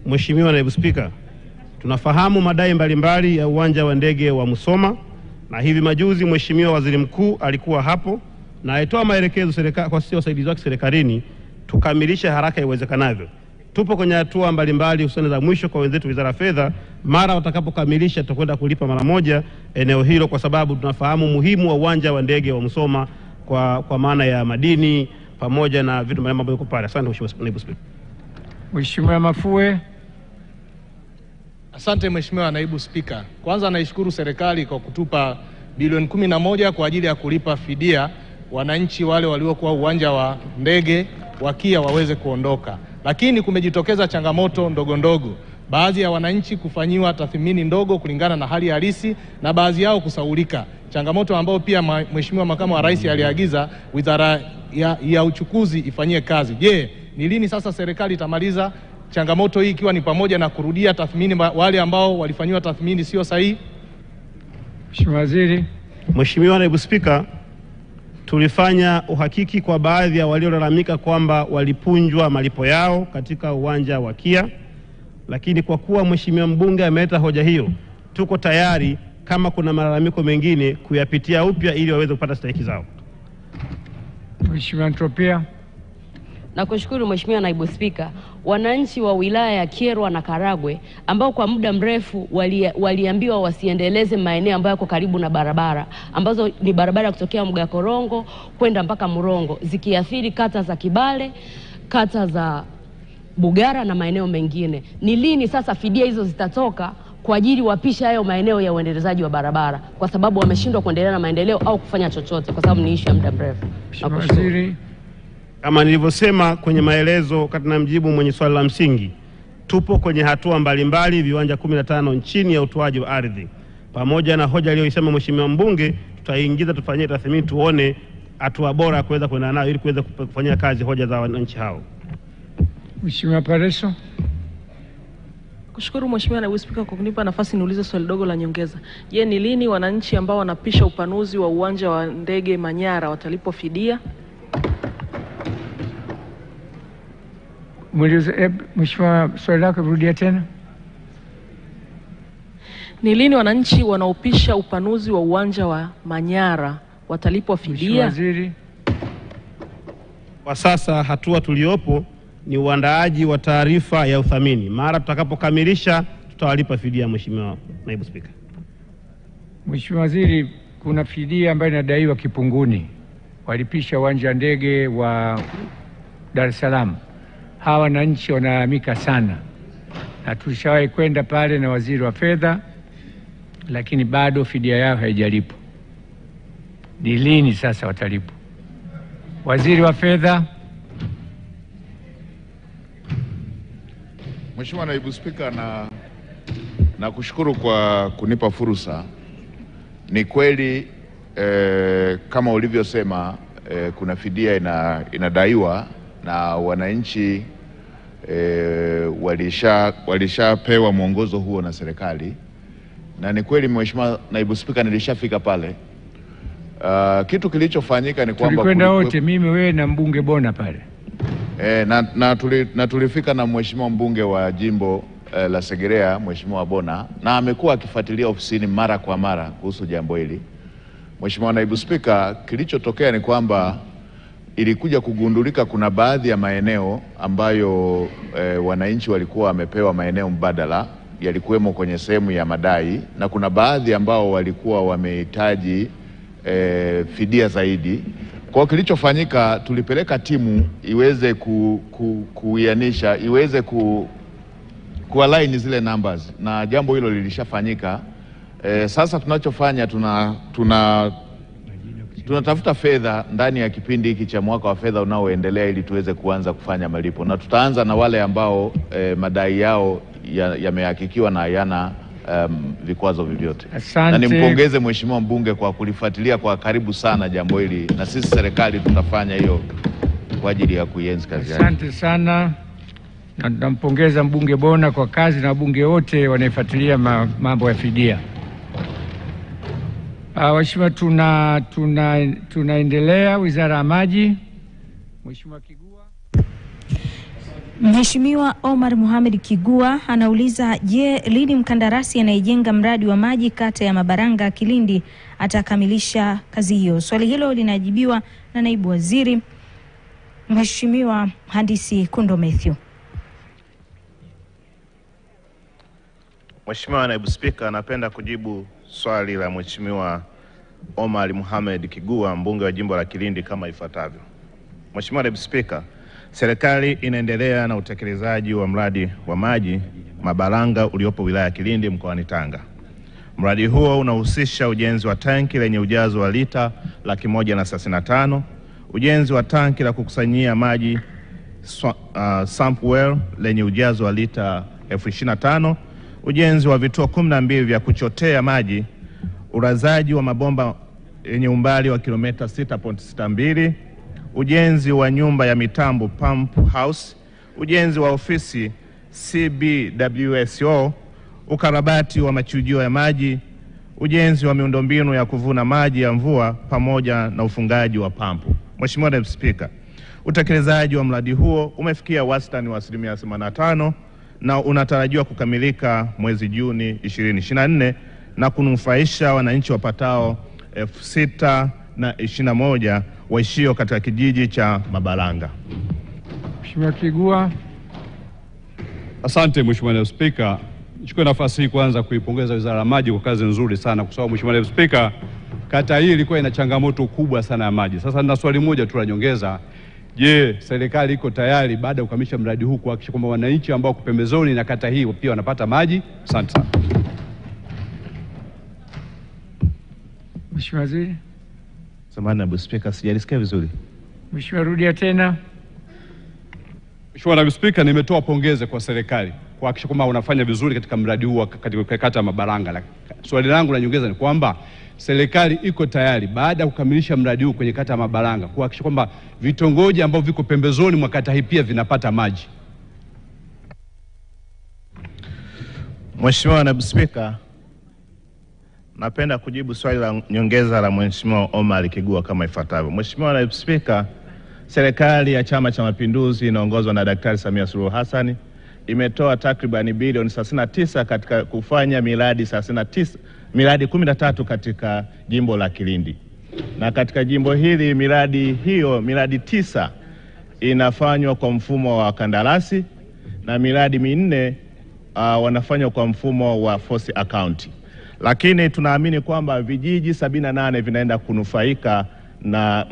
Mheshimiwa Naibu Spika, tunafahamu madai mbalimbali ya uwanja wa ndege wa Musoma, na hivi majuzi Mheshimiwa Waziri Mkuu alikuwa hapo na alitoa maelekezo kwa sisi wasaidizi wake serikalini tukamilishe haraka iwezekanavyo. Tupo kwenye hatua mbalimbali hususan za mwisho kwa wenzetu Wizara ya Fedha. Mara watakapokamilisha tutakwenda kulipa mara moja eneo hilo, kwa sababu tunafahamu muhimu wa uwanja wa ndege wa Musoma kwa maana ya madini pamoja na vitu mbalimbali ambavyo pale. Asante Mheshimiwa Naibu Spika. Mheshimiwa Mafue. Asante Mheshimiwa Naibu Spika. Kwanza naishukuru serikali kwa kutupa bilioni 11 kwa ajili ya kulipa fidia wananchi wale waliokuwa uwanja wa ndege wakia waweze kuondoka. Lakini kumejitokeza changamoto ndogo ndogo. Baadhi ya wananchi kufanyiwa tathmini ndogo kulingana na hali halisi na baadhi yao kusaulika. Changamoto ambao pia Mheshimiwa Makamu wa Rais aliagiza Wizara ya Uchukuzi ifanyie kazi. Je, ni lini sasa serikali itamaliza changamoto hii, ikiwa ni pamoja na kurudia tathmini wale ambao walifanyiwa tathmini sio sahihi? Mheshimiwa Waziri. Mheshimiwa Naibu Spika, tulifanya uhakiki kwa baadhi ya waliolalamika kwamba walipunjwa malipo yao katika uwanja wa KIA, lakini kwa kuwa Mheshimiwa mbunge ameleta hoja hiyo, tuko tayari kama kuna malalamiko mengine kuyapitia upya ili waweze kupata stahiki zao. Mheshimiwa Ntropia. Nakushukuru Mheshimiwa Naibu Spika. Wananchi wa wilaya ya Kyerwa na Karagwe ambao kwa muda mrefu waliambiwa wasiendeleze maeneo ambayo yako karibu na barabara ambazo ni barabara kutokea Mgakorongo kwenda mpaka Murongo, zikiathiri kata za Kibale, kata za Bugara na maeneo mengine. Ni lini sasa fidia hizo zitatoka kwa ajili wapisha hayo maeneo ya uendelezaji wa barabara, kwa sababu wameshindwa kuendelea na maendeleo au kufanya chochote kwa sababu ni issue ya muda mrefu? Waziri. Kama nilivyosema kwenye maelezo kati na mjibu mwenye swali la msingi, tupo kwenye hatua mbalimbali, viwanja 15 nchini ya utoaji wa ardhi. Pamoja na hoja aliyosema Mheshimiwa mbunge, tutaingiza tufanyie tathmini tuone hatua bora kuweza kuenda nayo ili kuweza kufanyia kazi hoja za wananchi hao. Mheshimiwa Pareso. Kushukuru Mheshimiwa Naibu Spika kwa kunipa nafasi niulize swali dogo la nyongeza. Je, ni lini wananchi ambao wanapisha upanuzi wa uwanja wa ndege Manyara watalipwa fidia? Mheshimiwa, swali lako rudia tena. Ni lini wananchi wanaopisha upanuzi wa uwanja wa Manyara watalipwa fidia? Mheshimiwa Waziri. Kwa sasa hatua tuliopo ni uandaaji wa taarifa ya uthamini. Mara tutakapokamilisha tutawalipa fidia Mheshimiwa Naibu Spika. Mheshimiwa Waziri, kuna fidia ambayo inadaiwa Kipunguni. Walipisha uwanja wa ndege wa Dar es Salaam. Hawa wananchi wanalalamika sana, na tulishawahi kwenda pale na Waziri wa Fedha, lakini bado fidia yao haijalipwa. Ni lini sasa watalipwa? Waziri wa Fedha. Mheshimiwa Naibu Spika, Nakushukuru kwa kunipa fursa. Ni kweli kama ulivyosema, kuna fidia inadaiwa na wananchi walishapewa mwongozo huo na serikali, na ni kweli Mheshimiwa Naibu Spika, nilishafika pale. Kitu kilichofanyika ni kwamba tulikwenda wote, mimi, wewe na mbunge Bona pale. Na tulifika na Mheshimiwa mbunge wa jimbo la Segerea, Mheshimiwa Bona, na amekuwa akifuatilia ofisini mara kwa mara kuhusu jambo hili. Mheshimiwa Naibu Spika, kilichotokea ni kwamba ilikuja kugundulika kuna baadhi ya maeneo ambayo wananchi walikuwa wamepewa maeneo mbadala, yalikuwemo kwenye sehemu ya madai, na kuna baadhi ambao walikuwa wamehitaji fidia zaidi. Kwa kilichofanyika, tulipeleka timu iweze kuianisha, iweze kualign zile numbers, na jambo hilo lilishafanyika. Sasa tunachofanya tunatafuta fedha ndani ya kipindi hiki cha mwaka wa fedha unaoendelea ili tuweze kuanza kufanya malipo, na tutaanza na wale ambao madai yao yamehakikiwa na hayana vikwazo vyovyote. Na nimpongeze Mheshimiwa mbunge kwa kulifuatilia kwa karibu sana jambo hili, na sisi serikali tutafanya hiyo kwa ajili ya kuienzi kazi yake. Asante sana, na nampongeza mbunge Bona kwa kazi na wabunge wote wanaefuatilia mambo ya fidia. Waheshimiwa, tunaendelea Wizara ya Maji. Mheshimiwa Kigua. Mheshimiwa Omar Mohamed Kigua anauliza, je, lini mkandarasi anayejenga mradi wa maji kata ya Mabaranga Kilindi atakamilisha kazi hiyo? Swali hilo linajibiwa na Naibu Waziri Mheshimiwa Mhandisi Kundo Mathew. Mheshimiwa Naibu Spika, napenda kujibu swali la Mheshimiwa Omar Mohamed Kigua, mbunge wa jimbo la Kilindi kama ifuatavyo. Mheshimiwa Naibu Spika, serikali inaendelea na utekelezaji wa mradi wa maji Mabaranga uliopo wilaya ya Kilindi mkoani Tanga. Mradi huo unahusisha ujenzi wa tanki lenye ujazo wa lita 135, ujenzi wa tanki la kukusanyia maji sump well lenye ujazo wa lita 25,000, ujenzi wa vituo 12 vya kuchotea maji, urazaji wa mabomba yenye umbali wa kilomita 6.62, ujenzi wa nyumba ya mitambo pump house, ujenzi wa ofisi CBWSO, ukarabati wa machujio ya maji, ujenzi wa miundombinu ya kuvuna maji ya mvua pamoja na ufungaji wa pampu. Mheshimiwa Naibu Spika, utekelezaji wa mradi huo umefikia wastani wa 85% na unatarajiwa kukamilika mwezi Juni 2024 na kunufaisha wananchi wapatao 6,021 waishio katika kijiji cha Mabaranga. Mheshimiwa Kigua. Asante Mheshimiwa Naibu Spika. Nichukue nafasi hii kwanza kuipongeza Wizara ya Maji kwa kazi nzuri sana, kwa sababu Mheshimiwa Naibu Spika, kata hii ilikuwa ina changamoto kubwa sana ya maji. Sasa nina swali moja tu la nyongeza. Je, serikali iko tayari baada ya kukamilisha mradi huu kuhakikisha kwamba wananchi ambao wako pembezoni na kata hii pia wanapata maji? Asante sana. Mheshimiwa Waziri. Samahani Naibu Spika, sijalisikia vizuri. Mheshimiwa, rudia tena. Mheshimiwa Naibu Spika, nimetoa pongeze kwa serikali kuhakikisha kwamba unafanya vizuri katika mradi huu katika kata ya Mabaranga. Swali langu la nyongeza ni kwamba serikali iko tayari baada ya kukamilisha mradi huu kwenye kata ya Mabaranga kuhakikisha kwamba vitongoji ambavyo viko pembezoni mwa kata hii pia vinapata maji? Mheshimiwa Naibu Spika, napenda kujibu swali la nyongeza la Mheshimiwa Omar Kigua kama ifuatavyo. Mheshimiwa Naibu Spika, serikali ya Chama cha Mapinduzi inaongozwa na Daktari Samia Suluhu Hassan imetoa takriban bilioni 39 katika kufanya miradi 13 katika jimbo la Kilindi. Na katika jimbo hili miradi 9 inafanywa kwa mfumo wa kandarasi na miradi 4 wanafanywa kwa mfumo wa force account. Lakini tunaamini kwamba vijiji 78 vinaenda kunufaika na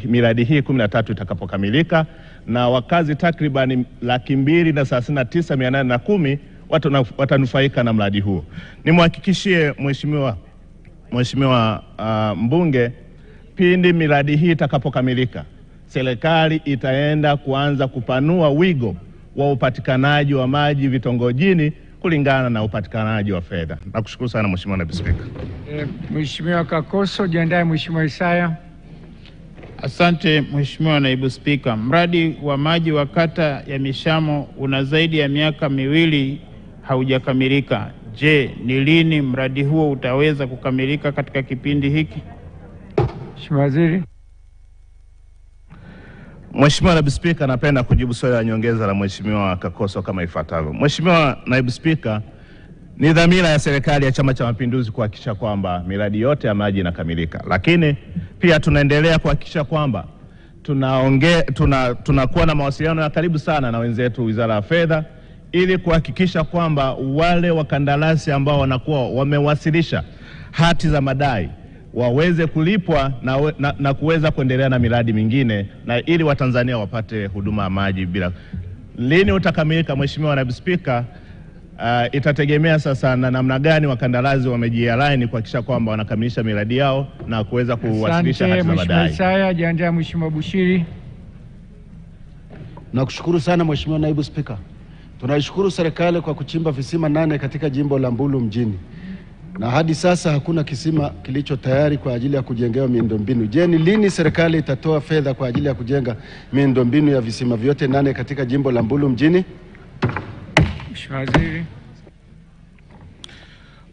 miradi hii 13 itakapokamilika, na wakazi takriban 239,810 watanufaika na mradi huo. Nimhakikishie Mheshimiwa mbunge, pindi miradi hii itakapokamilika, serikali itaenda kuanza kupanua wigo wa upatikanaji wa maji vitongojini kulingana na upatikanaji wa fedha. Nakushukuru sana Mheshimiwa Naibu Spika. Mheshimiwa Kakoso, jiandae Mheshimiwa Isaya. Asante Mheshimiwa Naibu Spika. Mradi wa maji wa kata ya Mishamo una zaidi ya miaka miwili haujakamilika. Je, ni lini mradi huo utaweza kukamilika katika kipindi hiki? Mheshimiwa Waziri. Mheshimiwa Naibu Spika, napenda kujibu swali la nyongeza la Mheshimiwa Kakoso kama ifuatavyo. Mheshimiwa Naibu Spika, ni dhamira ya serikali ya Chama cha Mapinduzi kuhakikisha kwamba miradi yote ya maji inakamilika. Lakini pia tunaendelea kuhakikisha kwamba tunakuwa na mawasiliano ya karibu sana na wenzetu Wizara ya Fedha ili kuhakikisha kwamba wale wakandarasi ambao wanakuwa wamewasilisha hati za madai waweze kulipwa na kuweza kuendelea na miradi mingine, na ili Watanzania wapate huduma ya maji bila. Lini utakamilika Mheshimiwa Naibu Spika? Itategemea sasa na namna gani wakandarasi wamejialign kuhakikisha kwamba wanakamilisha miradi yao na kuweza kuwasilisha hati za madai. Mheshimiwa Isaya, jiandae Mheshimiwa Bushiri. Nakushukuru sana Mheshimiwa Naibu Spika. Tunaishukuru serikali kwa kuchimba visima 8 katika jimbo la Mbulu mjini. Na hadi sasa hakuna kisima kilicho tayari kwa ajili ya kujengewa miundombinu. Je, ni lini serikali itatoa fedha kwa ajili ya kujenga miundombinu ya visima vyote 8 katika jimbo la Mbulu mjini? Mheshimiwa Waziri.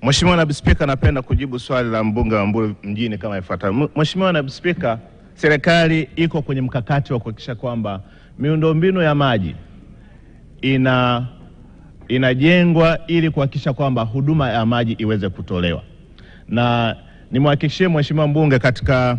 Mheshimiwa Naibu Spika, napenda kujibu swali la mbunge wa Mbulu mjini kama ifuatavyo. Mheshimiwa Naibu Spika, serikali iko kwenye mkakati wa kuhakikisha kwamba miundombinu ya maji inajengwa ili kuhakikisha kwamba huduma ya maji iweze kutolewa. Na nimhakikishie Mheshimiwa mbunge katika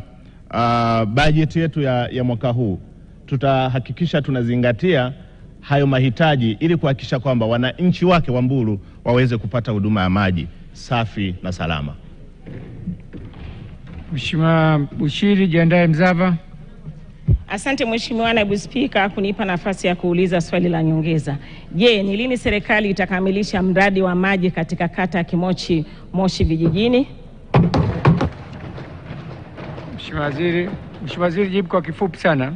bajeti yetu ya mwaka huu tutahakikisha tunazingatia hayo mahitaji ili kuhakikisha kwamba wananchi wake wa Mbulu waweze kupata huduma ya maji safi na salama. Mheshimiwa Bushiri, jiandae Mzava. Asante Mheshimiwa Naibu Spika kunipa nafasi ya kuuliza swali la nyongeza. Je, ni lini serikali itakamilisha mradi wa maji katika kata ya Kimochi Moshi vijijini? Mheshimiwa Waziri, jibu kwa kifupi sana.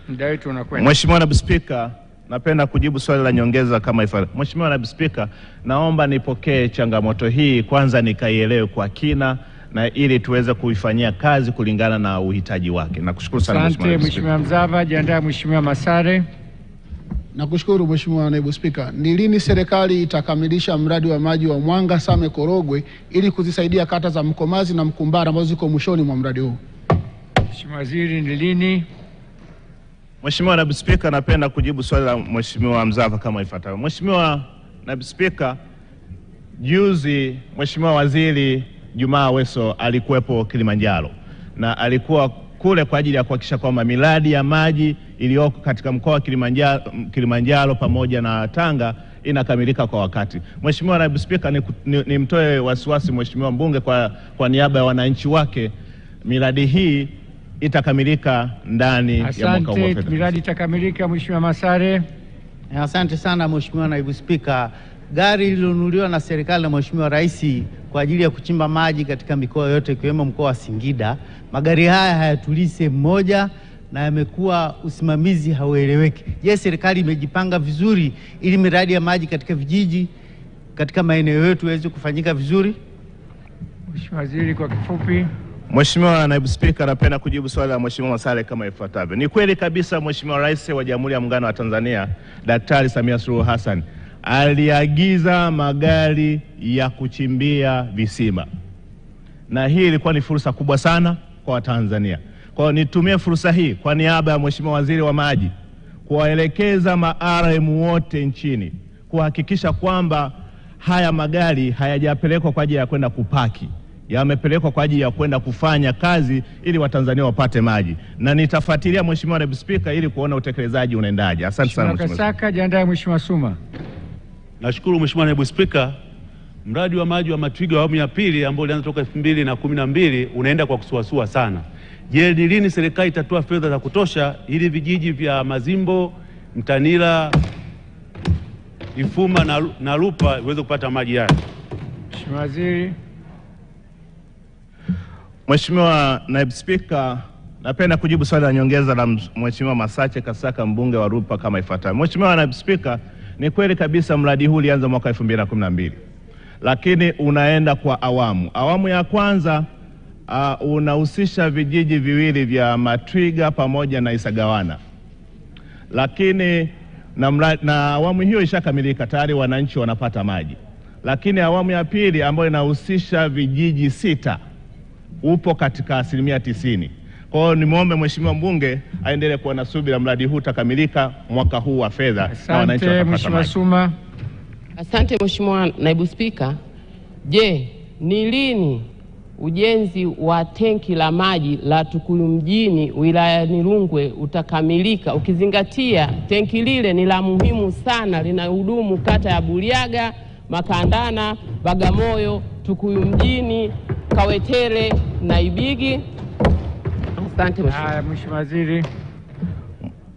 Muda wetu unakwenda. Mheshimiwa Naibu Spika, napenda kujibu swali la nyongeza kama ifuatavyo. Mheshimiwa Naibu Spika, naomba nipokee changamoto hii kwanza nikaielewe kwa kina na ili tuweze kuifanyia kazi kulingana na uhitaji wake. Nakushukuru sana Mheshimiwa Naibu Spika. Mheshimiwa Mzava, jiandae Mheshimiwa Masare. Nakushukuru Mheshimiwa Naibu Spika. Ni lini serikali itakamilisha mradi wa maji wa Mwanga Same Korogwe ili kuzisaidia kata za Mkomazi na Mkumbara ambazo ziko mwishoni mwa mradi huu? Mheshimiwa Waziri, ni lini? Mheshimiwa Naibu Spika, napenda kujibu swali la Mheshimiwa Mzava kama ifuatavyo. Mheshimiwa Naibu Spika, juzi Mheshimiwa Waziri Jumaa Aweso alikuwepo Kilimanjaro na alikuwa kule kwa ajili ya kuhakikisha kwamba miradi ya maji iliyoko katika mkoa wa Kilimanjaro pamoja na Tanga inakamilika kwa wakati. Mheshimiwa Naibu Spika, nimtoe wasiwasi Mheshimiwa mbunge kwa niaba ya wananchi wake, miradi hii itakamilika ndani ya mwaka huu wa fedha. Miradi itakamilika. Mheshimiwa Masare. Asante sana Mheshimiwa Naibu Spika. Gari lilonunuliwa na serikali na Mheshimiwa Rais kwa ajili ya kuchimba maji katika mikoa yote ikiwemo mkoa wa Singida. Magari haya hayatulii sehemu moja na yamekuwa usimamizi haueleweki. Je, serikali imejipanga vizuri ili miradi ya maji katika vijiji katika maeneo yetu iweze kufanyika vizuri? Mheshimiwa Waziri, kwa kifupi. Mheshimiwa Naibu Spika, napenda kujibu swali la Mheshimiwa Masare kama ifuatavyo. Ni kweli kabisa Mheshimiwa Rais wa Jamhuri ya Muungano wa Tanzania Daktari Samia Suluhu Hassan aliagiza magari ya kuchimbia visima, na hii ilikuwa ni fursa kubwa sana kwa Watanzania. Kwa hiyo nitumie fursa hii kwa niaba ya Mheshimiwa Waziri wa Maji kuwaelekeza ma-RM wote nchini kuhakikisha kwamba haya magari hayajapelekwa kwa ajili ya kwenda kupaki, yamepelekwa kwa ajili ya kwenda kufanya kazi ili Watanzania wapate maji, na nitafuatilia Mheshimiwa Naibu Spika ili kuona utekelezaji unaendaje. Asante sana Mheshimiwa Kasaka, jiandae Mheshimiwa Suma. Nashukuru Mheshimiwa Naibu Spika. Mradi wa maji wa Matukio awamu ya pili ambao ulianza toka 2012 unaenda kwa kusuasua sana. Je, ni lini serikali itatoa fedha za kutosha ili vijiji vya Mazimbo, Mtanila, Ifuma na Lupa iweze kupata maji haya? Mheshimiwa Waziri. Mheshimiwa Naibu Spika, napenda kujibu swali la nyongeza la Mheshimiwa Masache Kasaka mbunge wa Lupa kama ifuatavyo. Mheshimiwa Naibu Spika, Ni kweli kabisa mradi huu ulianza mwaka 2012. Lakini unaenda kwa awamu. Awamu ya kwanza unahusisha vijiji viwili vya Matwiga pamoja na Isagawana. Lakini na awamu hiyo ishakamilika tayari, wananchi wanapata maji. Lakini awamu ya pili ambayo inahusisha vijiji 6 upo katika 90%. Kwa hiyo nimuombe Mheshimiwa mbunge aendelee kuwa na subira, mradi huu utakamilika mwaka huu wa fedha na wananchi watapata maji. Suma. Asante Mheshimiwa Naibu Spika. Je, ni lini ujenzi wa tenki la maji la Tukuyu mjini wilayani Rungwe utakamilika, ukizingatia tenki lile ni la muhimu sana, linahudumu kata ya Buliaga, Makandana, Bagamoyo, Tukuyu mjini, Kawetere na Ibigi? Asante Mheshimiwa Waziri.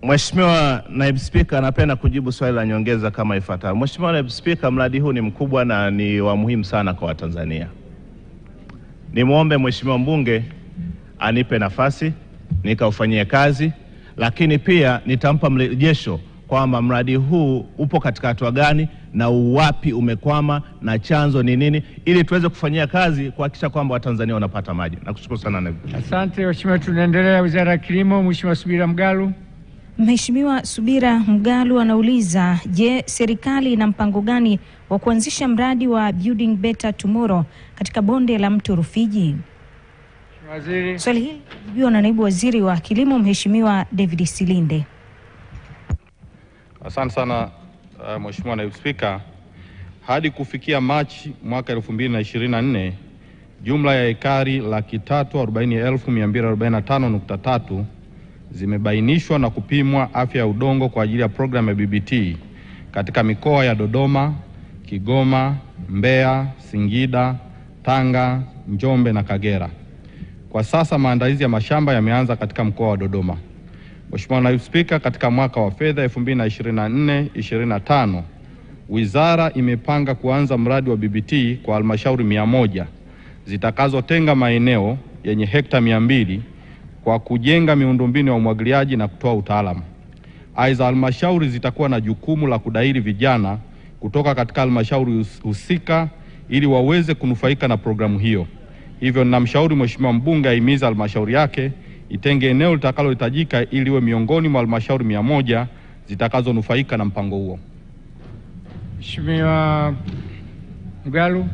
Mheshimiwa Naibu Spika, napenda kujibu swali la nyongeza kama ifuatavyo. Mheshimiwa Naibu Spika, mradi huu ni mkubwa na ni wa muhimu sana kwa Watanzania. Nimuombe Mheshimiwa mbunge anipe nafasi nikaufanyie kazi, lakini pia nitampa mrejesho kwamba mradi huu upo katika hatua gani na uwapi umekwama na chanzo ni nini, ili tuweze kufanyia kazi kuhakikisha kwamba Watanzania wanapata maji. Nakushukuru sana naibu. Asante Mheshimiwa. Tunaendelea Wizara ya Kilimo. Mheshimiwa Subira Mgalu. Mheshimiwa Subira Mgalu anauliza, je, serikali ina mpango gani wa kuanzisha mradi wa Building Better Tomorrow katika bonde la mto Rufiji? Waziri. Swali hili lijibiwa na Naibu Waziri wa Kilimo Mheshimiwa David Silinde. Asante sana Mheshimiwa Naibu Spika. Hadi kufikia Machi mwaka 2024, jumla ya ekari 340,245.3 zimebainishwa na kupimwa afya ya udongo kwa ajili ya programu ya BBT katika mikoa ya Dodoma, Kigoma, Mbeya, Singida, Tanga, Njombe na Kagera. Kwa sasa maandalizi ya mashamba yameanza katika mkoa wa Dodoma. Mheshimiwa Naibu Spika, katika mwaka wa fedha 2024-2025, wizara imepanga kuanza mradi wa BBT kwa halmashauri 100 zitakazotenga maeneo yenye hekta 200 kwa kujenga miundombinu ya umwagiliaji na kutoa utaalamu. Aidha, halmashauri zitakuwa na jukumu la kudairi vijana kutoka katika halmashauri husika ili waweze kunufaika na programu hiyo. Hivyo ninamshauri Mheshimiwa mbunge ahimiza halmashauri yake itenge eneo litakalohitajika ili iwe miongoni mwa halmashauri 100 zitakazonufaika na mpango huo. Mheshimiwa Mgalu.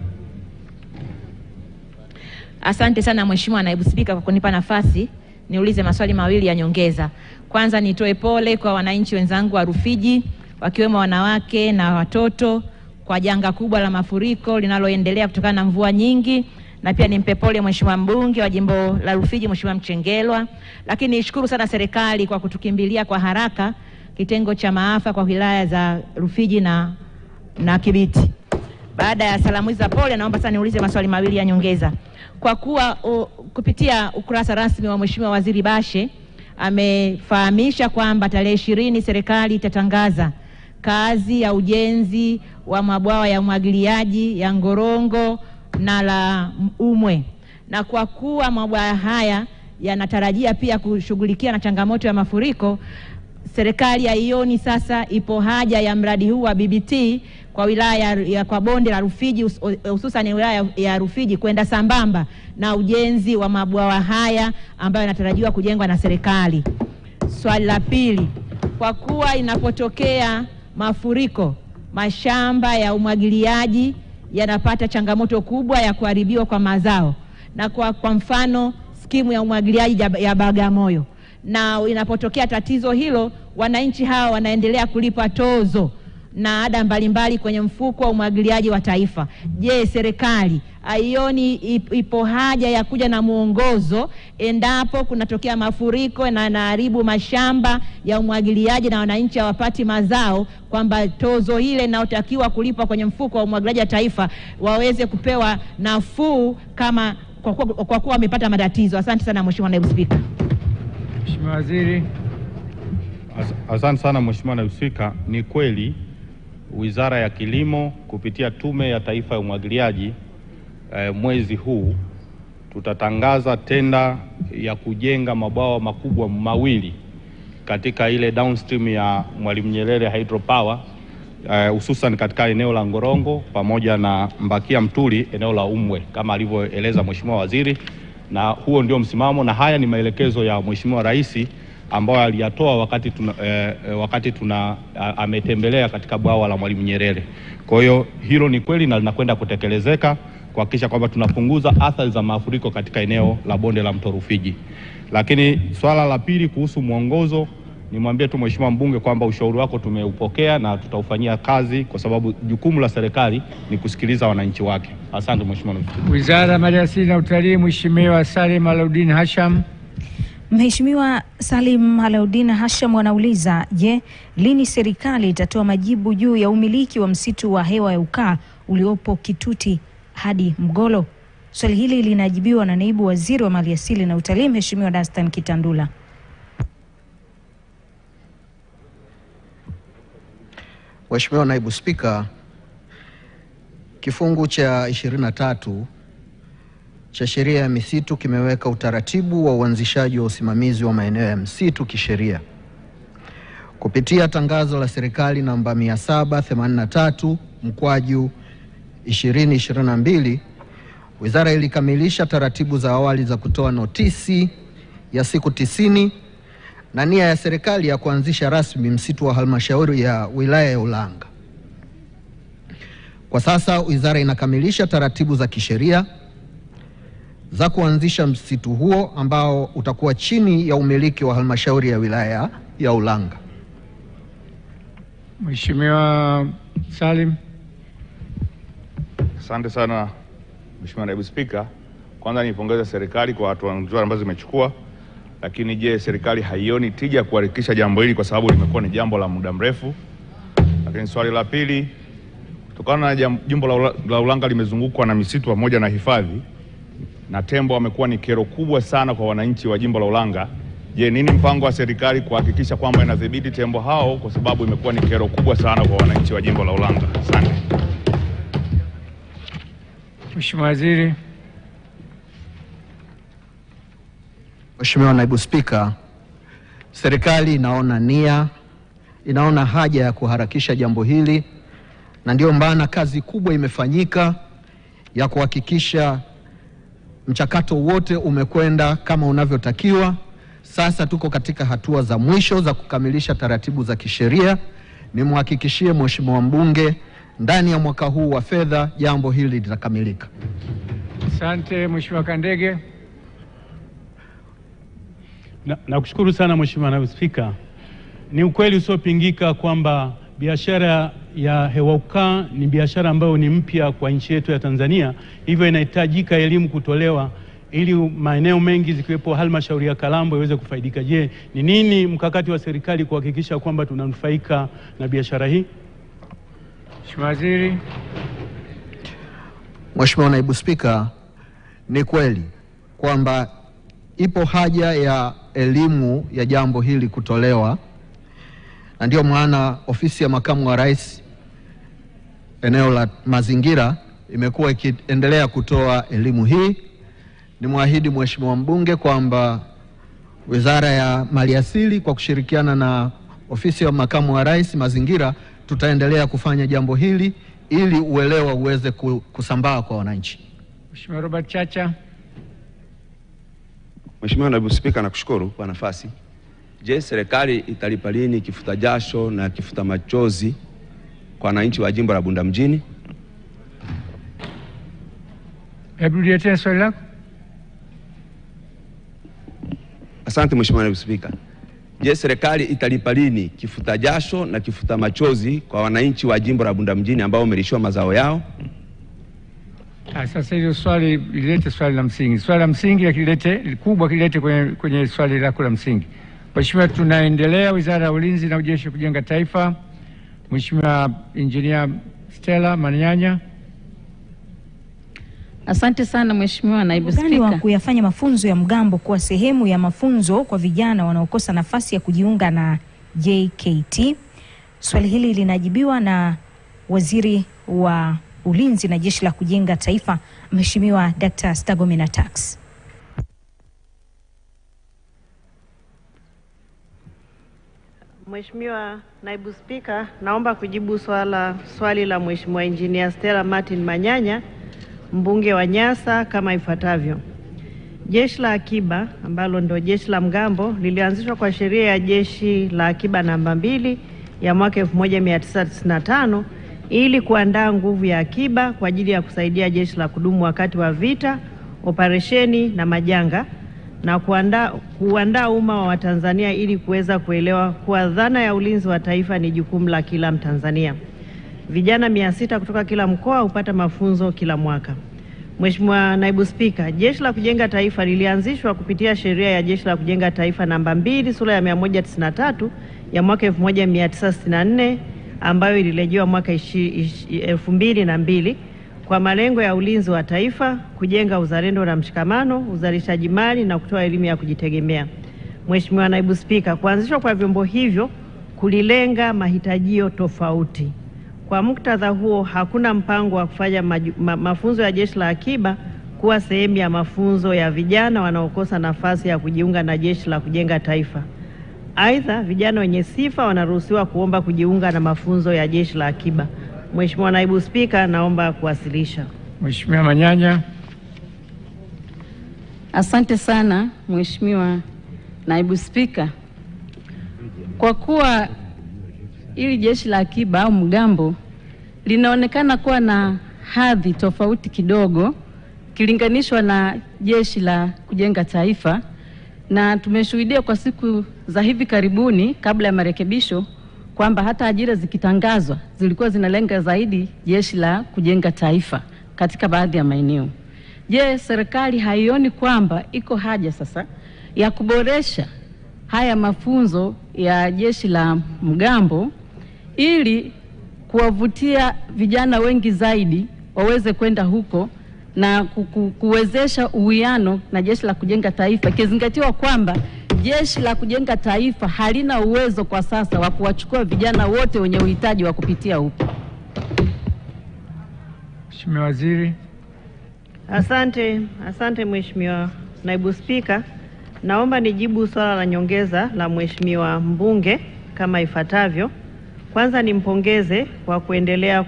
Asante sana Mheshimiwa Naibu Spika kwa kunipa nafasi niulize maswali mawili ya nyongeza. Kwanza nitoe pole kwa wananchi wenzangu wa Rufiji, wakiwemo wanawake na watoto, kwa janga kubwa la mafuriko linaloendelea kutokana na mvua nyingi, na pia nimpe pole Mheshimiwa mbunge wa jimbo la Rufiji Mheshimiwa Mchengelwa. Lakini nishukuru sana serikali kwa kutukimbilia kwa haraka kitengo cha maafa kwa wilaya za Rufiji na Kibiti. Baada ya salamu za pole, naomba sasa niulize maswali mawili ya nyongeza. Kwa kuwa kupitia ukurasa rasmi wa Mheshimiwa Waziri Bashe amefahamisha kwamba tarehe 20 serikali itatangaza kazi ya ujenzi wa mabwawa ya umwagiliaji ya Ngorongo na la Umwe, na kwa kuwa mabwawa haya yanatarajia pia kushughulikia na changamoto ya mafuriko, serikali haioni sasa ipo haja ya mradi huu wa BBT kwa wilaya ya kwa bonde la Rufiji, hususan wilaya ya Rufiji, kwenda sambamba na ujenzi wa mabwawa haya ambayo yanatarajiwa kujengwa na serikali. Swali la pili, kwa kuwa inapotokea mafuriko mashamba ya umwagiliaji yanapata changamoto kubwa ya kuharibiwa kwa mazao, na kwa mfano skimu ya umwagiliaji ya Bagamoyo, na inapotokea tatizo hilo wananchi hawa wanaendelea kulipa tozo na ada mbalimbali kwenye mfuko wa umwagiliaji wa taifa. Je, serikali haioni ipo haja ya kuja na muongozo endapo kunatokea mafuriko na yanaharibu mashamba ya umwagiliaji na wananchi hawapati mazao, kwamba tozo ile inayotakiwa kulipa kwenye mfuko wa umwagiliaji wa taifa waweze kupewa nafuu kama kwa kuwa wamepata matatizo? Asante sana Mheshimiwa Naibu Spika. Mheshimiwa Waziri. Asante sana Mheshimiwa Naibu Spika. Ni kweli Wizara ya Kilimo kupitia Tume ya Taifa ya Umwagiliaji mwezi huu tutatangaza tenda ya kujenga mabwawa makubwa mawili katika ile downstream ya Mwalimu Nyerere hydropower hususan katika eneo la Ngorongo pamoja na Mbakia Mtuli, eneo la Umwe kama alivyoeleza Mheshimiwa Waziri, na huo ndio msimamo, na haya ni maelekezo ya Mheshimiwa Rais ambao aliyatoa wakati ametembelea katika bwawa la Mwalimu Nyerere. Kwa hiyo hilo ni kweli na linakwenda kutekelezeka kuhakikisha kwamba tunapunguza athari za mafuriko katika eneo la bonde la Mto Rufiji. Lakini swala la pili kuhusu mwongozo, nimwambie tu Mheshimiwa mbunge kwamba ushauri wako tumeupokea na tutaufanyia kazi kwa sababu jukumu la serikali ni kusikiliza wananchi wake. Asante Mheshimiwa Mwenyekiti. Wizara ya Maliasili na Utalii, Mheshimiwa Salim Alaudin Hasham. Mheshimiwa Salim Alaudin Hasham anauliza, je, lini serikali itatoa majibu juu ya umiliki wa msitu wa hewa ya ukaa uliopo Kituti hadi Mgolo? Swali hili linajibiwa na naibu waziri wa Maliasili na Utalii, Mheshimiwa Dastan Kitandula. Mheshimiwa Naibu Spika, kifungu cha 23 cha sheria ya misitu kimeweka utaratibu wa uanzishaji wa usimamizi wa maeneo ya msitu kisheria. Kupitia tangazo la serikali namba 783/2022, wizara ilikamilisha taratibu za awali za kutoa notisi ya siku 90 na nia ya serikali ya kuanzisha rasmi msitu wa halmashauri ya wilaya ya Ulanga. Kwa sasa wizara inakamilisha taratibu za kisheria za kuanzisha msitu huo ambao utakuwa chini ya umiliki wa halmashauri ya wilaya ya Ulanga. Mheshimiwa Salim. Asante sana Mheshimiwa Naibu Spika. Kwanza nipongeze serikali kwa hatua nzuri ambazo zimechukua, lakini je, serikali haioni tija kuharakisha jambo hili kwa sababu limekuwa ni jambo la muda mrefu? Lakini swali la pili, kutokana na jimbo la Ulanga limezungukwa na misitu pamoja na hifadhi na tembo wamekuwa ni kero kubwa sana kwa wananchi wa jimbo la Ulanga. Je, nini mpango wa serikali kuhakikisha kwamba inadhibiti tembo hao kwa sababu imekuwa ni kero kubwa sana kwa wananchi wa jimbo la Ulanga? Asante. Mheshimiwa Waziri. Mheshimiwa Naibu Spika, serikali inaona haja ya kuharakisha jambo hili, na ndio maana kazi kubwa imefanyika ya kuhakikisha mchakato wote umekwenda kama unavyotakiwa. Sasa tuko katika hatua za mwisho za kukamilisha taratibu za kisheria. Nimhakikishie Mheshimiwa mbunge ndani ya mwaka huu wa fedha jambo hili litakamilika. Asante Mheshimiwa Kandege. Nakushukuru sana Mheshimiwa Naibu Spika. Ni ukweli usiopingika kwamba biashara ya hewa ukaa ni biashara ambayo ni mpya kwa nchi yetu ya Tanzania, hivyo inahitajika elimu kutolewa ili maeneo mengi zikiwepo halmashauri ya Kalambo iweze kufaidika. Je, ni nini mkakati wa serikali kuhakikisha kwamba tunanufaika na biashara hii? Mheshimiwa Waziri. Mheshimiwa Naibu Spika, ni kweli kwamba ipo haja ya elimu ya jambo hili kutolewa, na ndio maana ofisi ya Makamu wa Rais eneo la mazingira imekuwa ikiendelea kutoa elimu hii. Nimwahidi Mheshimiwa mbunge kwamba Wizara ya Maliasili kwa kushirikiana na ofisi ya Makamu wa Rais mazingira tutaendelea kufanya jambo hili ili uelewa uweze kusambaa kwa wananchi. Mheshimiwa Robert Chacha. Mheshimiwa Naibu Spika, nakushukuru kwa nafasi. Je, serikali italipa lini kifuta jasho na kifuta machozi kwa wananchi wa jimbo la Bunda mjini? Hebu niletee swali lako. Asante Mheshimiwa Naibu Spika. Je, serikali italipa lini kifuta jasho na kifuta machozi kwa wananchi wa jimbo la Bunda mjini ambao wamelishiwa mazao yao? Sasa hilo swali lilete swali la msingi. Swali la msingi kilete kwenye swali lako la msingi. Mheshimiwa, tunaendelea Wizara ya Ulinzi na Ujeshi Kujenga Taifa. Mheshimiwa Engineer Stella Manyanya. Asante sana Mheshimiwa Naibu Spika. Wa kuyafanya mafunzo ya mgambo kuwa sehemu ya mafunzo kwa vijana wanaokosa nafasi ya kujiunga na JKT. Swali hili linajibiwa na Waziri wa Ulinzi na Jeshi la Kujenga Taifa, Mheshimiwa Dr. Stagomena Tax. Mheshimiwa Naibu Spika, naomba kujibu swali la Mheshimiwa Engineer Stella Martin Manyanya, mbunge wa Nyasa kama ifuatavyo. Jeshi la Akiba ambalo ndio jeshi la mgambo lilianzishwa kwa sheria ya jeshi la akiba namba 2 ya mwaka 1995 ili kuandaa nguvu ya akiba kwa ajili ya kusaidia jeshi la kudumu wakati wa vita, operesheni na majanga, na kuandaa umma wa Tanzania ili kuweza kuelewa kuwa dhana ya ulinzi wa taifa ni jukumu la kila Mtanzania. Vijana 600 kutoka kila mkoa hupata mafunzo kila mwaka. Mheshimiwa Naibu Spika, Jeshi la Kujenga Taifa lilianzishwa kupitia sheria ya Jeshi la Kujenga Taifa namba 2 sura ya 193 ya mwaka 1964 ambayo ilirejewa mwaka 2002 kwa malengo ya ulinzi wa taifa, kujenga uzalendo na mshikamano, uzalishaji mali na kutoa elimu ya kujitegemea. Mheshimiwa Naibu Spika, kuanzishwa kwa vyombo hivyo kulilenga mahitajio tofauti. Kwa muktadha huo, hakuna mpango wa kufanya mafunzo ya Jeshi la Akiba kuwa sehemu ya mafunzo ya vijana wanaokosa nafasi ya kujiunga na Jeshi la Kujenga Taifa. Aidha, vijana wenye sifa wanaruhusiwa kuomba kujiunga na mafunzo ya Jeshi la Akiba. Mheshimiwa Naibu Spika, naomba kuwasilisha. Mheshimiwa Manyanya. Asante sana Mheshimiwa Naibu Spika. Kwa kuwa ili jeshi la akiba au mgambo linaonekana kuwa na hadhi tofauti kidogo kilinganishwa na jeshi la kujenga taifa, na tumeshuhudia kwa siku za hivi karibuni kabla ya marekebisho kwamba hata ajira zikitangazwa zilikuwa zinalenga zaidi jeshi la kujenga taifa katika baadhi ya maeneo. Je, serikali haioni kwamba iko haja sasa ya kuboresha haya mafunzo ya jeshi la mgambo ili kuwavutia vijana wengi zaidi waweze kwenda huko na kuwezesha uwiano na jeshi la kujenga taifa, ikizingatiwa kwamba jeshi la kujenga taifa halina uwezo kwa sasa wa kuwachukua vijana wote wenye uhitaji wa kupitia huko? Mheshimiwa Waziri. Asante Mheshimiwa Naibu Spika. Naomba nijibu swala la nyongeza la Mheshimiwa mbunge kama ifuatavyo. Kwanza nimpongeze kwa kuendelea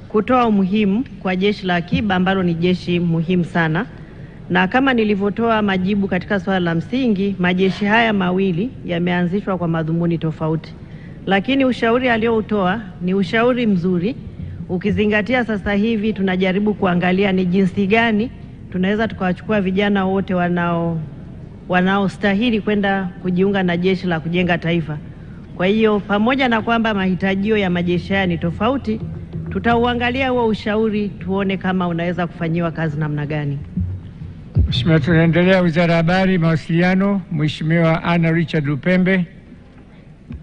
kutoa umuhimu kwa jeshi la akiba ambalo ni jeshi muhimu sana. Na kama nilivyotoa majibu katika swala la msingi, majeshi haya mawili yameanzishwa kwa madhumuni tofauti. Lakini ushauri aliyoutoa ni ushauri mzuri, ukizingatia sasa hivi tunajaribu kuangalia ni jinsi gani tunaweza tukawachukua vijana wote wanaostahili kwenda kujiunga na jeshi la kujenga taifa. Kwa hiyo pamoja na kwamba mahitajio ya majeshi haya ni tofauti, tutauangalia huo ushauri tuone kama unaweza kufanyiwa kazi namna gani. Mheshimiwa, tunaendelea Wizara ya Habari, Mawasiliano. Mheshimiwa Anna Richard Lupembe.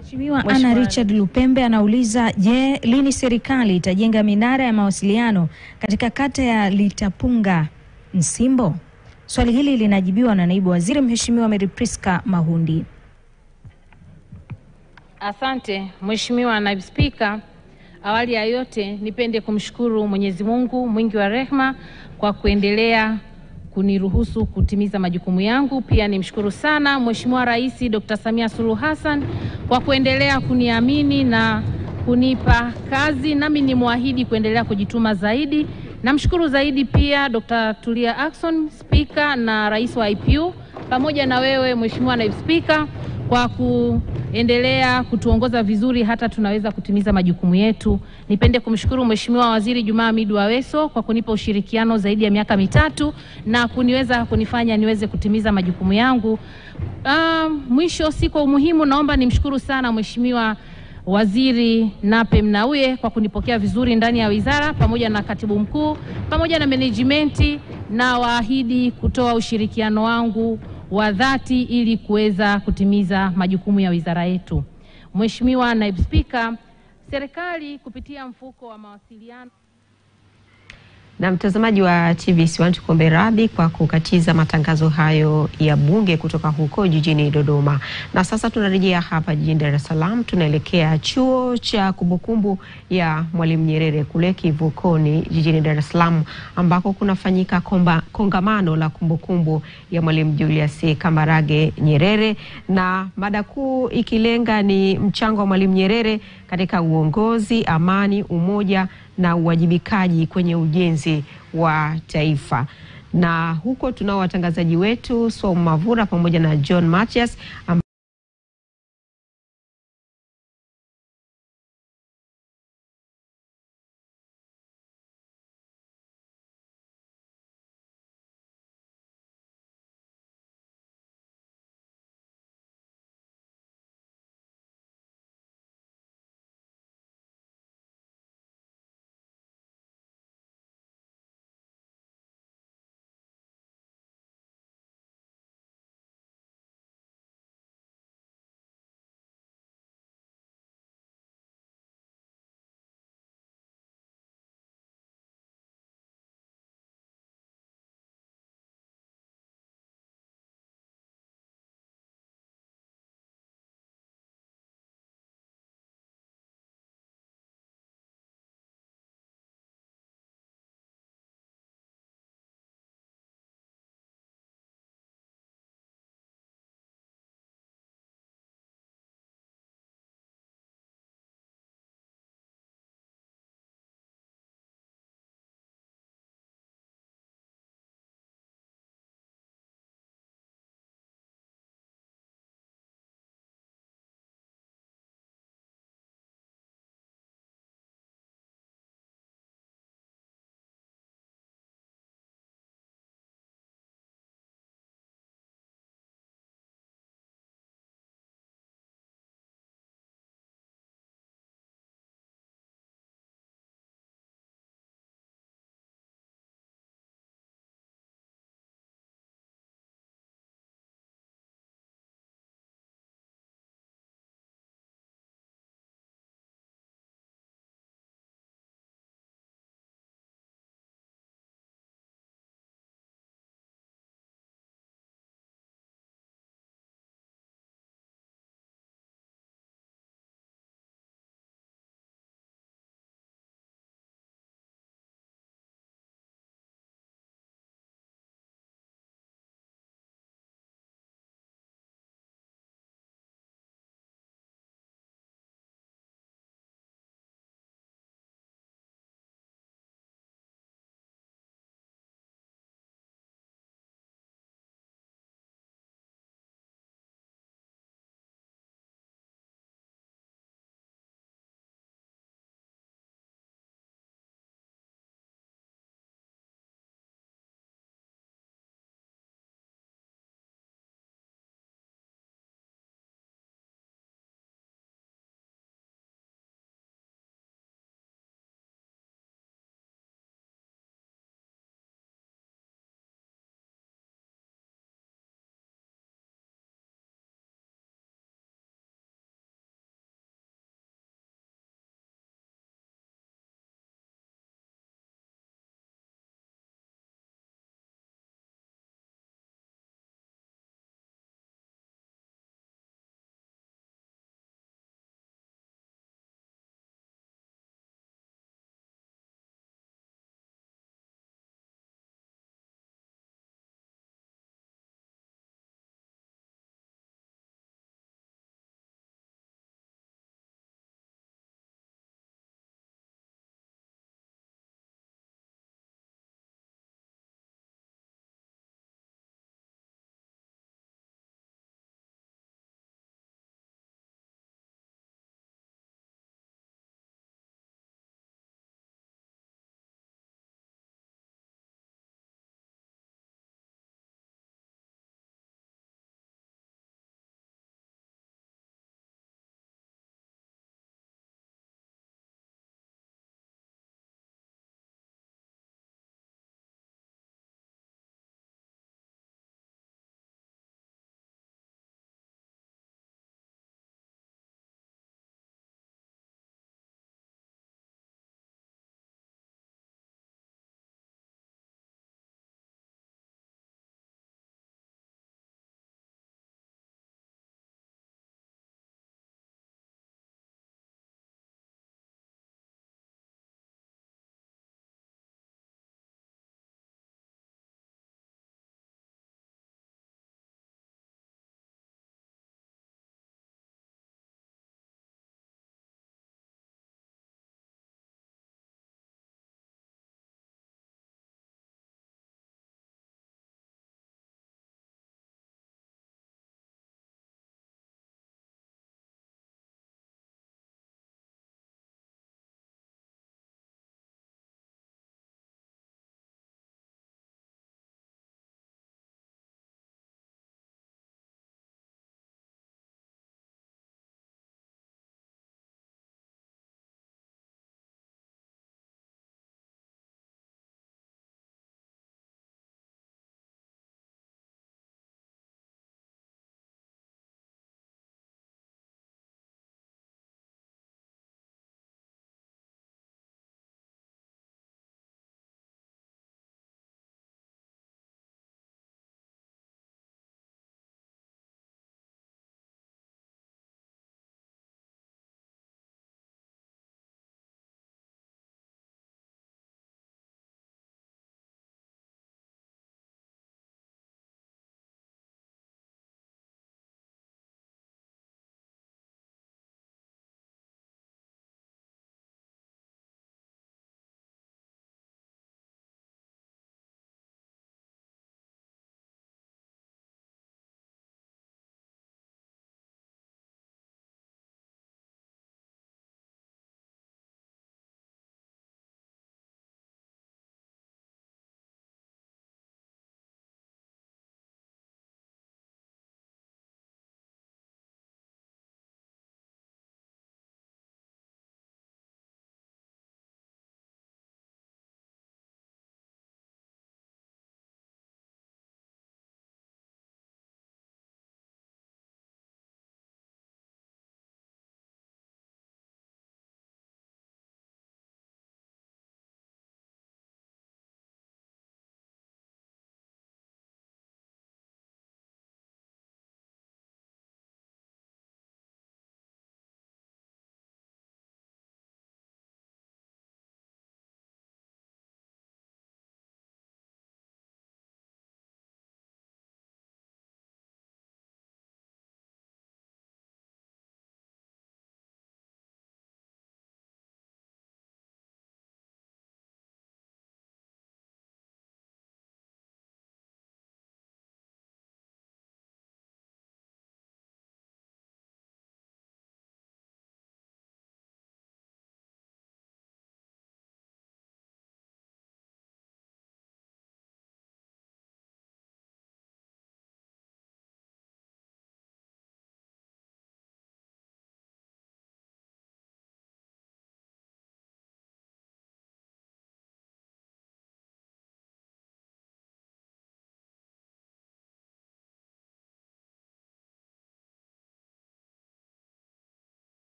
Mheshimiwa Anna Richard Lupembe anauliza, je, lini serikali itajenga minara ya mawasiliano katika kata ya Litapunga Nsimbo? Swali hili linajibiwa na Naibu Waziri Mheshimiwa Mary Priska Mahundi. Asante Mheshimiwa Naibu Spika. Awali ya yote nipende kumshukuru Mwenyezi Mungu mwingi wa rehema kwa kuendelea kuniruhusu kutimiza majukumu yangu. Pia nimshukuru sana Mheshimiwa Rais Dr. Samia Suluhu Hassan kwa kuendelea kuniamini na kunipa kazi, nami nimwahidi kuendelea kujituma zaidi. Namshukuru zaidi pia Dr. Tulia Ackson, Spika na Rais wa IPU, pamoja na wewe Mheshimiwa Naibu Spika kwa kuendelea kutuongoza vizuri hata tunaweza kutimiza majukumu yetu. Nipende kumshukuru Mheshimiwa Waziri Jumaa Midu Aweso kwa kunipa ushirikiano zaidi ya miaka 3 na kunifanya niweze kutimiza majukumu yangu. Mwisho si kwa umuhimu, naomba nimshukuru sana Mheshimiwa Waziri Nape Mnauye kwa kunipokea vizuri ndani ya wizara pamoja na Katibu Mkuu pamoja na management, na waahidi kutoa ushirikiano wangu wa dhati ili kuweza kutimiza majukumu ya wizara yetu. Mheshimiwa Naibu Spika, serikali kupitia mfuko wa mawasiliano. Na mtazamaji wa TVC1, tukuombe radhi kwa kukatiza matangazo hayo ya bunge kutoka huko jijini Dodoma. Na sasa tunarejea hapa jijini Dar es Salaam, tunaelekea chuo cha kumbukumbu ya Mwalimu Nyerere kule Kivukoni jijini Dar es Salaam, ambako kunafanyika kongamano la kumbukumbu ya Mwalimu Julius Kambarage Nyerere, na mada kuu ikilenga ni mchango wa Mwalimu Nyerere katika uongozi, amani, umoja na uwajibikaji kwenye ujenzi wa taifa. Na huko tunao watangazaji wetu Mavura pamoja na John Matias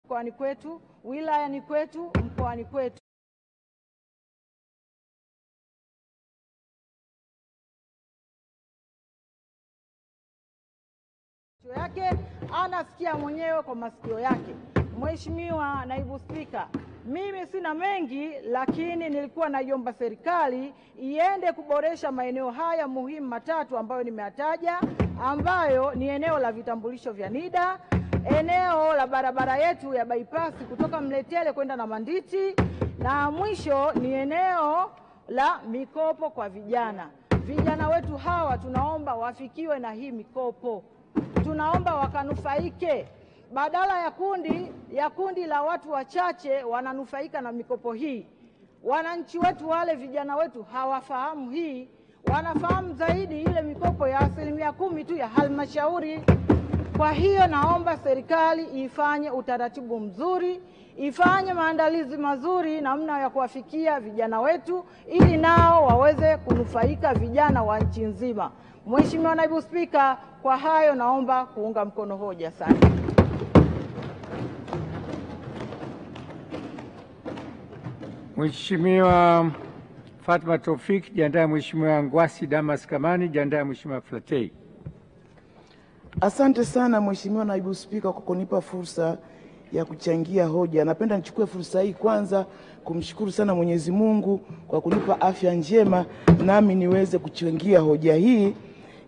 mkoani kwetu, wilayani kwetu, mkoani kwetu. Yake anasikia mwenyewe kwa masikio yake. Mheshimiwa Naibu Spika, mimi sina mengi, lakini nilikuwa naiomba serikali iende kuboresha maeneo haya muhimu matatu ambayo nimeyataja, ambayo ni eneo la vitambulisho vya NIDA, eneo la barabara yetu ya bypass kutoka Mletele kwenda na Manditi, na mwisho ni eneo la mikopo kwa vijana. Vijana wetu hawa tunaomba wafikiwe na hii mikopo. Tunaomba wakanufaike, badala ya kundi la watu wachache wananufaika na mikopo hii. Wananchi wetu wale, vijana wetu hawafahamu hii, wanafahamu zaidi ile mikopo ya 10% tu ya halmashauri. Kwa hiyo naomba serikali ifanye utaratibu mzuri, ifanye maandalizi mazuri namna ya kuwafikia vijana wetu ili nao waweze kunufaika, vijana wa nchi nzima. Mheshimiwa Naibu Spika, kwa hayo naomba kuunga mkono hoja sana. Mheshimiwa Fatma Taufik, jiandae. Mheshimiwa Ngwasi Damas Kamani, jiandae. Mheshimiwa Flatei. Asante sana Mheshimiwa Naibu Spika kwa kunipa fursa ya kuchangia hoja. Napenda nichukue fursa hii kwanza kumshukuru sana Mwenyezi Mungu kwa kunipa afya njema nami niweze kuchangia hoja hii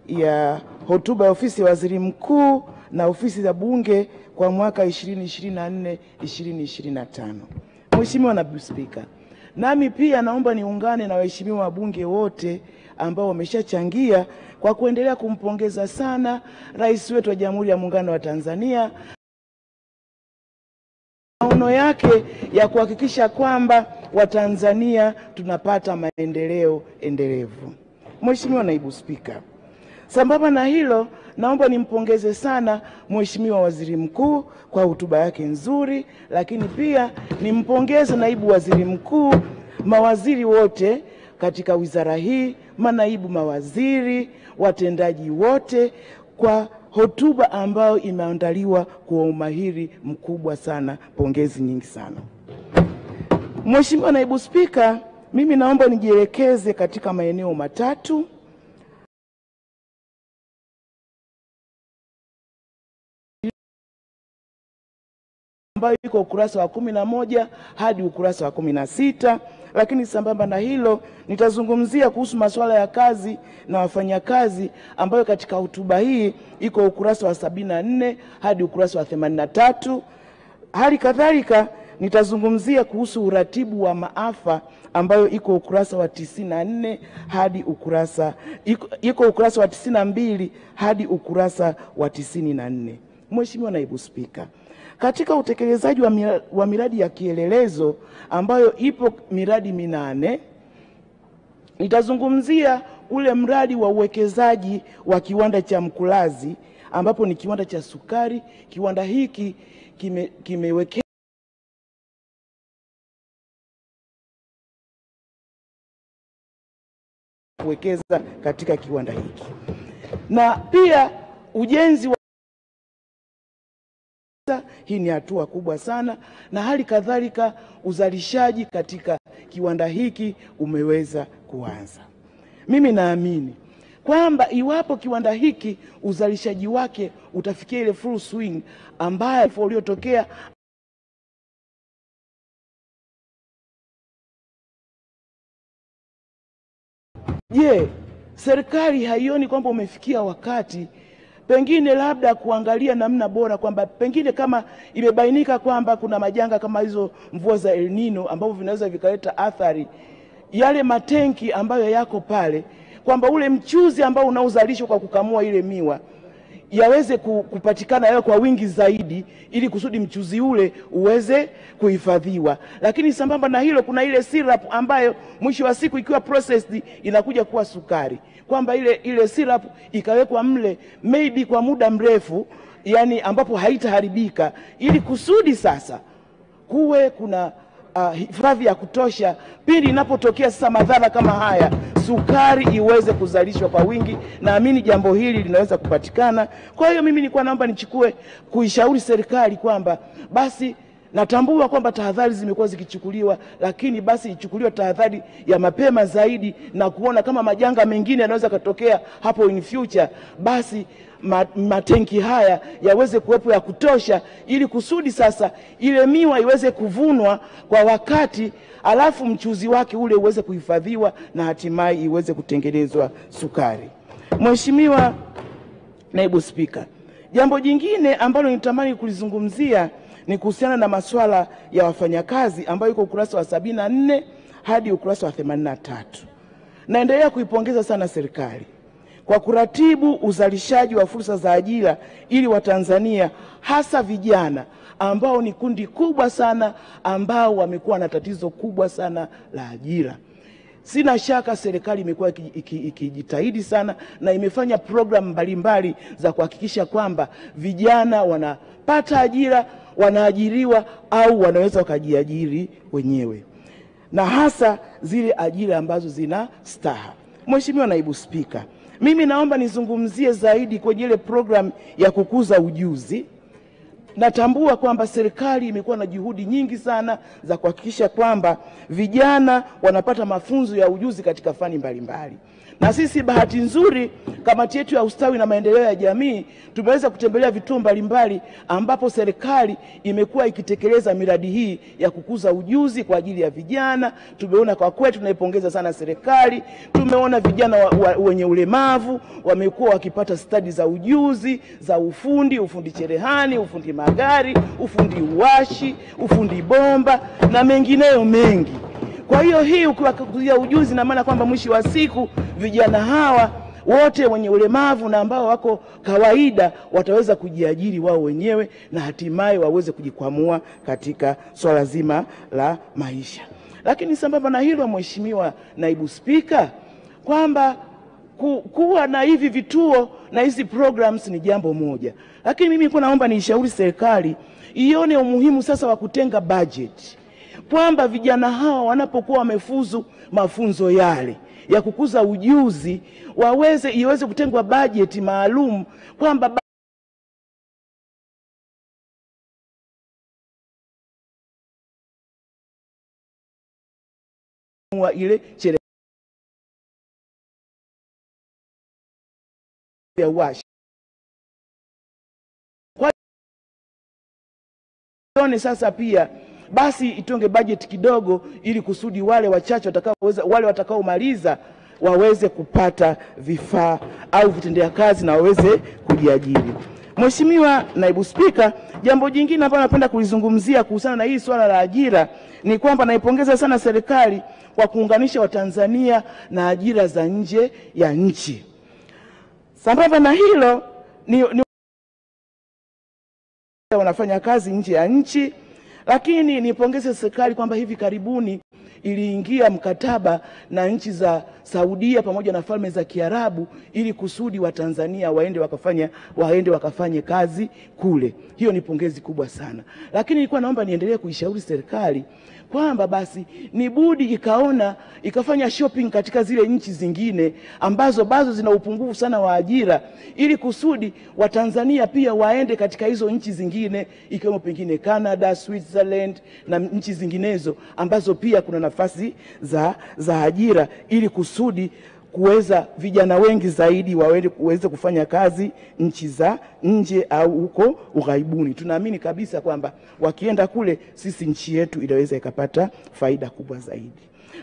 ya hotuba ya ofisi ya Waziri Mkuu na ofisi za Bunge kwa mwaka 2024-2025. Mheshimiwa Naibu Spika, nami pia naomba niungane na waheshimiwa wabunge wote ambao wameshachangia kwa kuendelea kumpongeza sana Rais wetu wa Jamhuri ya Muungano wa Tanzania maono yake ya kuhakikisha kwamba Watanzania tunapata maendeleo endelevu. Mheshimiwa Naibu Spika, sambamba na hilo naomba nimpongeze sana Mheshimiwa Waziri Mkuu kwa hotuba yake nzuri, lakini pia nimpongeze Naibu Waziri Mkuu, mawaziri wote katika wizara hii, manaibu mawaziri, watendaji wote kwa hotuba ambayo imeandaliwa kwa umahiri mkubwa sana. Pongezi nyingi sana. Mheshimiwa Naibu Spika, mimi naomba nijielekeze katika maeneo matatu. Ambayo iko ukurasa wa 11 hadi ukurasa wa 16, lakini sambamba na hilo nitazungumzia kuhusu masuala ya kazi na wafanyakazi ambayo katika hotuba hii iko ukurasa wa 74 hadi ukurasa wa 83. Hali kadhalika nitazungumzia kuhusu uratibu wa maafa ambayo iko ukurasa wa 94 hadi ukurasa iko ukurasa wa 92 hadi ukurasa wa 94. Mheshimiwa Naibu Spika, katika utekelezaji wa miradi ya kielelezo ambayo ipo miradi 8, nitazungumzia ule mradi wa uwekezaji wa kiwanda cha Mkulazi ambapo ni kiwanda cha sukari. Kiwanda hiki kimewekeza kuwekeza katika kiwanda hiki, na pia ujenzi wa hii ni hatua kubwa sana, na hali kadhalika uzalishaji katika kiwanda hiki umeweza kuanza. Mimi naamini kwamba iwapo kiwanda hiki uzalishaji wake utafikia ile full swing ambayo uliotokea je, serikali haioni kwamba umefikia wakati pengine labda kuangalia namna bora kwamba pengine kama imebainika kwamba kuna majanga kama hizo mvua za El Nino ambavyo vinaweza vikaleta athari, yale matenki ambayo yako pale, kwamba ule mchuzi ambao unaozalishwa kwa kukamua ile miwa yaweze kupatikana yao kwa wingi zaidi ili kusudi mchuzi ule uweze kuhifadhiwa. Lakini sambamba na hilo kuna ile syrup ambayo mwisho wa siku ikiwa processed inakuja kuwa sukari, kwamba ile syrup ikawekwa mle maybe kwa muda mrefu, yani ambapo haitaharibika, ili kusudi sasa kuwe kuna hifadhi ya kutosha pindi inapotokea sasa madhara kama haya, sukari iweze kuzalishwa kwa wingi. Naamini jambo hili linaweza kupatikana. Kwa hiyo mimi nilikuwa naomba nichukue kuishauri serikali kwamba basi Natambua kwamba tahadhari zimekuwa zikichukuliwa, lakini basi ichukuliwe tahadhari ya mapema zaidi na kuona kama majanga mengine yanaweza kutokea hapo in future, basi matenki haya yaweze kuwepo ya kutosha, ili kusudi sasa ile miwa iweze kuvunwa kwa wakati, alafu mchuzi wake ule uweze kuhifadhiwa na hatimaye iweze kutengenezwa sukari. Mheshimiwa Naibu Spika, jambo jingine ambalo nitamani kulizungumzia ni kuhusiana na masuala ya wafanyakazi ambayo iko ukurasa wa 74 hadi ukurasa wa 83. Naendelea kuipongeza sana serikali kwa kuratibu uzalishaji wa fursa za ajira ili Watanzania hasa vijana ambao ni kundi kubwa sana ambao wamekuwa na tatizo kubwa sana la ajira. Sina shaka serikali imekuwa ikijitahidi sana na imefanya programu mbalimbali za kuhakikisha kwamba vijana wanapata ajira, wanaajiriwa au wanaweza wakajiajiri wenyewe, na hasa zile ajira ambazo zina staha. Mheshimiwa Naibu Spika, mimi naomba nizungumzie zaidi kwenye ile program ya kukuza ujuzi. Natambua kwamba serikali imekuwa na juhudi nyingi sana za kuhakikisha kwamba vijana wanapata mafunzo ya ujuzi katika fani mbalimbali. Na sisi bahati nzuri, kamati yetu ya ustawi na maendeleo ya jamii tumeweza kutembelea vituo mbalimbali ambapo serikali imekuwa ikitekeleza miradi hii ya kukuza ujuzi kwa ajili ya vijana. Tumeona kwa kweli, tunaipongeza sana serikali. Tumeona vijana wenye ulemavu wamekuwa wakipata stadi za ujuzi za ufundi, ufundi cherehani, ufundi magari, ufundi uwashi, ufundi bomba na mengineyo mengi. Kwa hiyo hii ukiwakuzia ujuzi na maana kwamba mwisho wa siku vijana hawa wote wenye ulemavu na ambao wako kawaida wataweza kujiajiri wao wenyewe na hatimaye waweze kujikwamua katika swala zima la maisha. Lakini sambamba na hilo, Mheshimiwa Naibu Spika, kwamba kuwa na hivi vituo na hizi programs ni jambo moja, lakini mimi naomba niishauri serikali ione umuhimu sasa wa kutenga budget, kwamba vijana hawa wanapokuwa wamefuzu mafunzo yale ya kukuza ujuzi iweze kutengwa bajeti maalum, kwamba ile chere ya wash kwa hiyo sasa pia basi itonge budget kidogo ili kusudi wale wachache watakaomaliza waweze kupata vifaa au vitendea kazi na waweze kujiajiri. Mheshimiwa Naibu Spika, jambo jingine ambalo napenda kulizungumzia kuhusiana na hii swala la ajira ni kwamba naipongeza sana serikali kwa kuunganisha Watanzania na ajira za nje ya nchi. Sambamba na hilo ni wanafanya kazi nje ya nchi, lakini nipongeze serikali kwamba hivi karibuni iliingia mkataba na nchi za Saudia pamoja na Falme za Kiarabu ili kusudi wa Tanzania waende wakafanye kazi kule. Hiyo ni pongezi kubwa sana. Lakini nilikuwa naomba niendelee kuishauri serikali kwamba basi ni budi ikafanya shopping katika zile nchi zingine ambazo bazo zina upungufu sana wa ajira, ili kusudi wa Tanzania pia waende katika hizo nchi zingine ikiwemo pengine Canada, Switzerland na nchi zinginezo ambazo pia kuna nafasi za ajira, ili kusudi kuweza vijana wengi zaidi waweze kufanya kazi nchi za nje au huko ughaibuni. Tunaamini kabisa kwamba wakienda kule, sisi nchi yetu inaweza ikapata faida kubwa zaidi.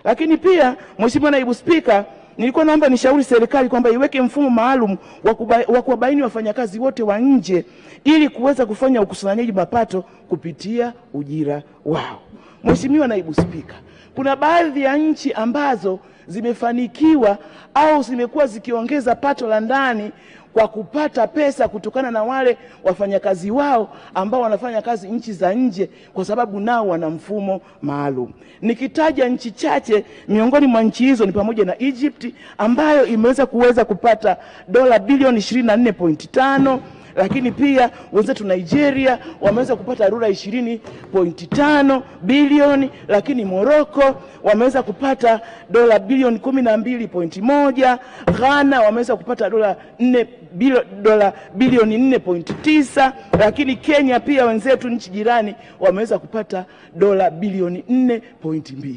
Lakini pia, Mheshimiwa Naibu Spika, nilikuwa naomba nishauri serikali kwamba iweke mfumo maalum wa kuwabaini wafanyakazi wote wa nje ili kuweza kufanya ukusanyaji mapato kupitia ujira wao. Mheshimiwa Naibu Spika, kuna baadhi ya nchi ambazo zimefanikiwa au zimekuwa zikiongeza pato la ndani kwa kupata pesa kutokana na wale wafanyakazi wao ambao wanafanya kazi nchi za nje, kwa sababu nao wana mfumo maalum. Nikitaja nchi chache miongoni mwa nchi hizo ni pamoja na Egypt ambayo imeweza kupata dola bilioni 24.5, lakini pia wenzetu Nigeria wameweza kupata dola 20.5 bilioni, lakini Morocco wameweza kupata dola bilioni 12.1, Ghana wameweza kupata dola dola bilioni 4.9, lakini Kenya pia wenzetu nchi jirani wameweza kupata dola bilioni 4.2.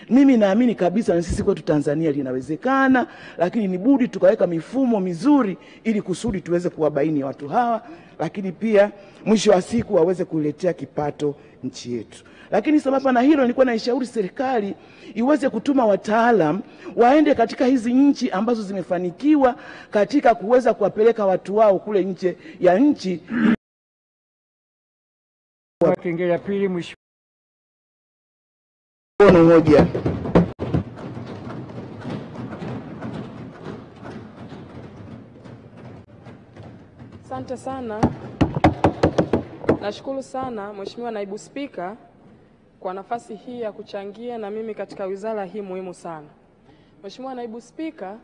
Mimi naamini kabisa na sisi kwetu Tanzania linawezekana, lakini ni budi tukaweka mifumo mizuri ili kusudi tuweze kuwabaini watu hawa, lakini pia mwisho wa siku waweze kuletea kipato nchi yetu. Lakini sambamba na hilo, nilikuwa naishauri serikali iweze kutuma wataalam waende katika hizi nchi ambazo zimefanikiwa katika kuweza kuwapeleka watu wao kule nje ya nchi. Kengele ya pili mwisho. Moja. Asante sana. Nashukuru sana Mheshimiwa Naibu Spika kwa nafasi hii ya kuchangia na mimi katika wizara hii muhimu sana. Mheshimiwa Naibu Spika,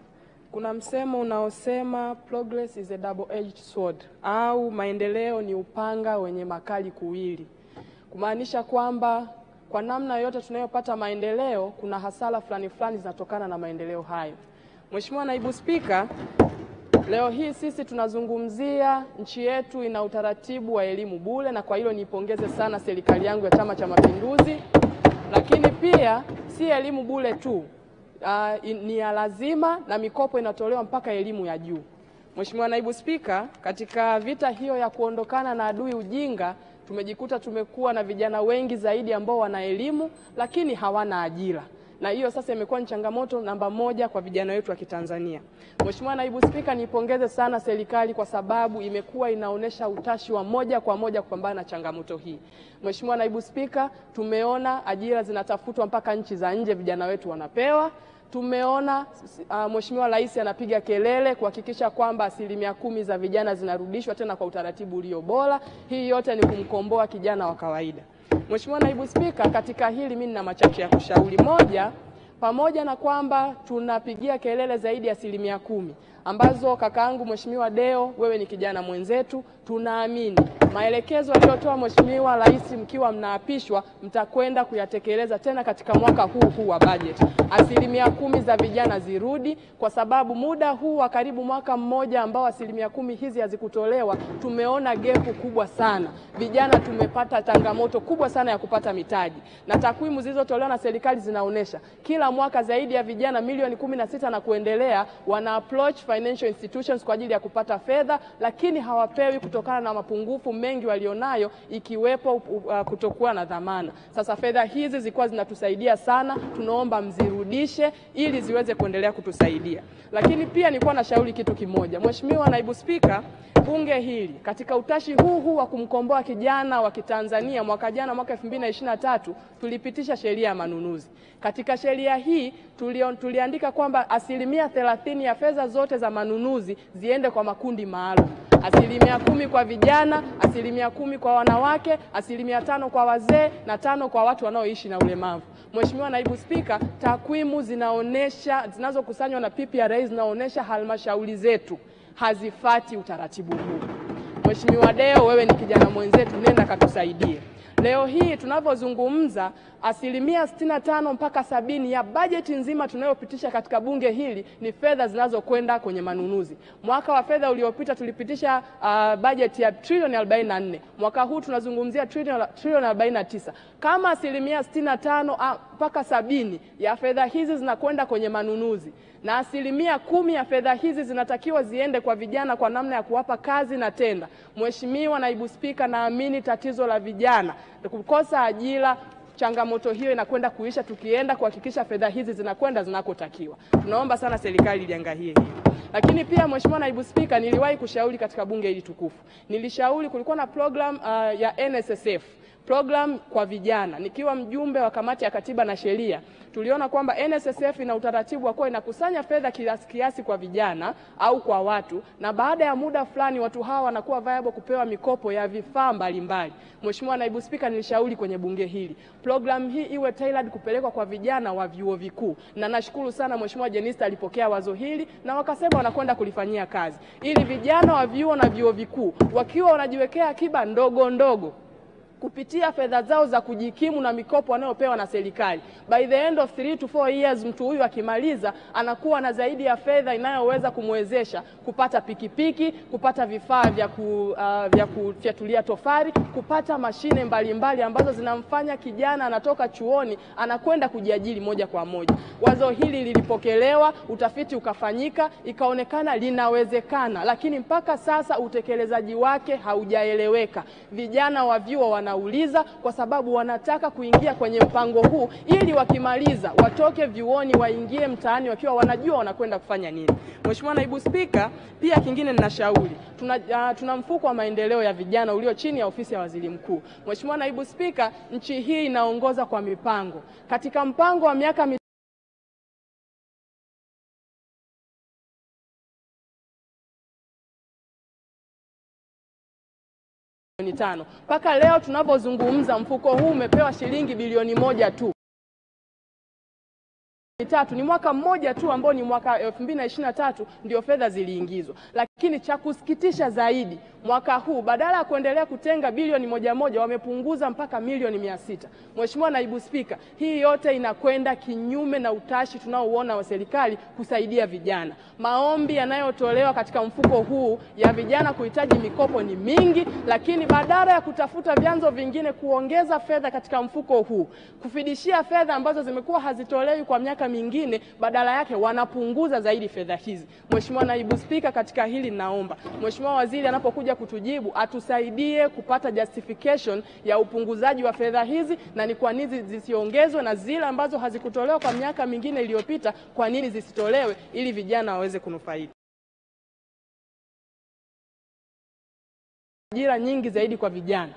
kuna msemo unaosema progress is a double-edged sword, au maendeleo ni upanga wenye makali kuwili. Kumaanisha kwamba kwa namna yote tunayopata maendeleo, kuna hasara fulani zinatokana na maendeleo hayo. Mheshimiwa Naibu Spika, leo hii sisi tunazungumzia nchi yetu ina utaratibu wa elimu bure, na kwa hilo niipongeze sana serikali yangu ya Chama cha Mapinduzi. Lakini pia si elimu bure tu, ni ya lazima na mikopo inatolewa mpaka elimu ya juu. Mheshimiwa Naibu Spika, katika vita hiyo ya kuondokana na adui ujinga, tumejikuta tumekuwa na vijana wengi zaidi ambao wana elimu lakini hawana ajira. Na hiyo sasa imekuwa ni changamoto namba moja kwa vijana wetu wa Kitanzania. Mheshimiwa Naibu Spika, nipongeze sana serikali kwa sababu imekuwa inaonesha utashi wa moja kwa moja kupambana na changamoto hii. Mheshimiwa Naibu Spika, tumeona ajira zinatafutwa mpaka nchi za nje, vijana wetu wanapewa. Tumeona Mheshimiwa Rais anapiga kelele kuhakikisha kwamba 10% za vijana zinarudishwa tena kwa utaratibu ulio bora. Hii yote ni kumkomboa kijana wa kawaida. Mheshimiwa Naibu Spika, katika hili mimi nina machache ya kushauri. Moja, pamoja na kwamba tunapigia kelele zaidi ya 10% ambazo kakaangu Mheshimiwa Deo, wewe ni kijana mwenzetu, tunaamini maelekezo aliyotoa Mheshimiwa Rais mkiwa mnaapishwa mtakwenda kuyatekeleza tena katika mwaka huu wa budget. 10% za vijana zirudi, kwa sababu muda huu wa karibu mwaka mmoja ambao 10% hizi hazikutolewa, tumeona gepu kubwa sana. Vijana tumepata changamoto kubwa sana ya kupata mitaji. Na takwimu zilizotolewa na serikali zinaonesha kila mwaka zaidi ya vijana milioni 16 na kuendelea wana approach financial institutions kwa ajili ya kupata fedha, lakini hawapewi kutokana na mapungufu mengi walionayo, ikiwepo kutokuwa na dhamana. Sasa fedha hizi zilikuwa zinatusaidia sana, tunaomba mzirudishe ili ziweze kuendelea kutusaidia. Lakini pia nilikuwa na shauri kitu kimoja. Mheshimiwa Naibu Spika, bunge hili katika utashi huu wa kumkomboa kijana wa Kitanzania, mwaka jana mwaka 2023 tulipitisha sheria ya manunuzi. Katika sheria hii tuliandika kwamba 30% ya fedha zote za manunuzi ziende kwa makundi maalum. 10% kwa vijana, 10% kwa wanawake, 5% kwa wazee na 5% kwa watu wanaoishi na ulemavu. Mheshimiwa Naibu Spika, takwimu zinazokusanywa na PPRA zinaonesha halmashauri zetu hazifati utaratibu huu. Mheshimiwa Deo, wewe ni kijana mwenzetu, nenda katusaidie. Leo hii tunavyozungumza 65% mpaka 70% ya bajeti nzima tunayopitisha katika bunge hili ni fedha zinazokwenda kwenye manunuzi. Mwaka wa fedha uliopita tulipitisha bajeti ya trilioni 44. Mwaka huu tunazungumzia trilioni 49. Kama 65% mpaka 70% ya fedha hizi zinakwenda kwenye manunuzi, na 10% ya fedha hizi zinatakiwa ziende kwa vijana kwa namna ya kuwapa kazi na tenda. Mheshimiwa Naibu Spika, naamini tatizo la vijana kukosa ajira, changamoto hiyo inakwenda kuisha tukienda kuhakikisha fedha hizi zinakwenda zinakotakiwa. Tunaomba sana serikali iliangalie hili. Lakini pia Mheshimiwa Naibu Spika, niliwahi kushauri katika bunge hili tukufu. Nilishauri kulikuwa na program ya NSSF, program kwa vijana. Nikiwa mjumbe wa kamati ya katiba na sheria, tuliona kwamba NSSF ina utaratibu wa kuwa inakusanya fedha kiasi kwa vijana au kwa watu, na baada ya muda fulani watu hawa wanakuwa viable kupewa mikopo ya vifaa mbalimbali. Mheshimiwa Naibu Spika, nilishauri kwenye bunge hili program hii iwe tailored kupelekwa kwa vijana wa vyuo vikuu, na nashukuru sana Mheshimiwa Jenista alipokea wazo hili na wakasema wanakwenda kulifanyia kazi, ili vijana wa vyuo na vyuo vikuu wakiwa wanajiwekea akiba ndogo ndogo kupitia fedha zao za kujikimu na mikopo wanayopewa na serikali. By the end of 3 to 4 years, mtu huyu akimaliza anakuwa na zaidi ya fedha inayoweza kumwezesha kupata pikipiki, kupata vifaa vya kufyatulia tofali, kupata mashine mbalimbali ambazo zinamfanya kijana anatoka chuoni anakwenda kujiajiri moja kwa moja. Wazo hili lilipokelewa, utafiti ukafanyika, ikaonekana linawezekana, lakini mpaka sasa utekelezaji wake haujaeleweka. Vijana wa vyuo wanauliza kwa sababu wanataka kuingia kwenye mpango huu ili wakimaliza watoke vyuoni waingie mtaani wakiwa wanajua wanakwenda kufanya nini. Mheshimiwa Naibu Spika, pia kingine ninashauri, tuna mfuko wa maendeleo ya vijana ulio chini ya ofisi ya Waziri Mkuu. Mheshimiwa Naibu Spika, nchi hii inaongoza kwa mipango. Katika mpango wa miaka mitano, mpaka leo tunapozungumza mfuko huu umepewa shilingi bilioni 1 tu. Ni mwaka mmoja tu ambao ni mwaka 2023 ndio fedha ziliingizwa. Lakini cha kusikitisha zaidi, mwaka huu badala ya kuendelea kutenga bilioni 1 wamepunguza mpaka milioni 600. Mheshimiwa Naibu Spika, hii yote inakwenda kinyume na utashi tunaouona wa serikali kusaidia vijana. Maombi yanayotolewa katika mfuko huu ya vijana kuhitaji mikopo ni mingi, lakini badala ya kutafuta vyanzo vingine kuongeza fedha katika mfuko huu, kufidishia fedha ambazo zimekuwa hazitolewi kwa miaka mingine, badala yake wanapunguza zaidi fedha hizi. Mheshimiwa Naibu Spika, katika hili naomba Mheshimiwa Waziri anapokuja kutujibu atusaidie kupata justification ya upunguzaji wa fedha hizi, na ni kwa nini zisiongezwe, na zile ambazo hazikutolewa kwa miaka mingine iliyopita kwa nini zisitolewe ili vijana waweze kunufaika. Ajira nyingi zaidi kwa vijana.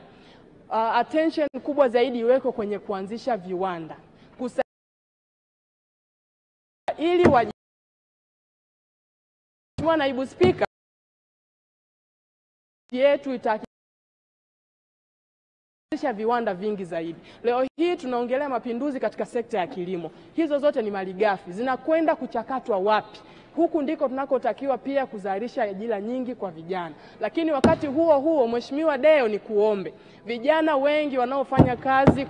Attention kubwa zaidi iweko kwenye kuanzisha viwanda. Ili Mheshimiwa Naibu Spika, yetu itahakikisha viwanda vingi zaidi. Leo hii tunaongelea mapinduzi katika sekta ya kilimo. Hizo zote ni malighafi, zinakwenda kuchakatwa wapi? Huku ndiko tunakotakiwa pia kuzalisha ajira nyingi kwa vijana. Lakini wakati huo huo, Mheshimiwa Deo, ni kuombe vijana wengi wanaofanya kazi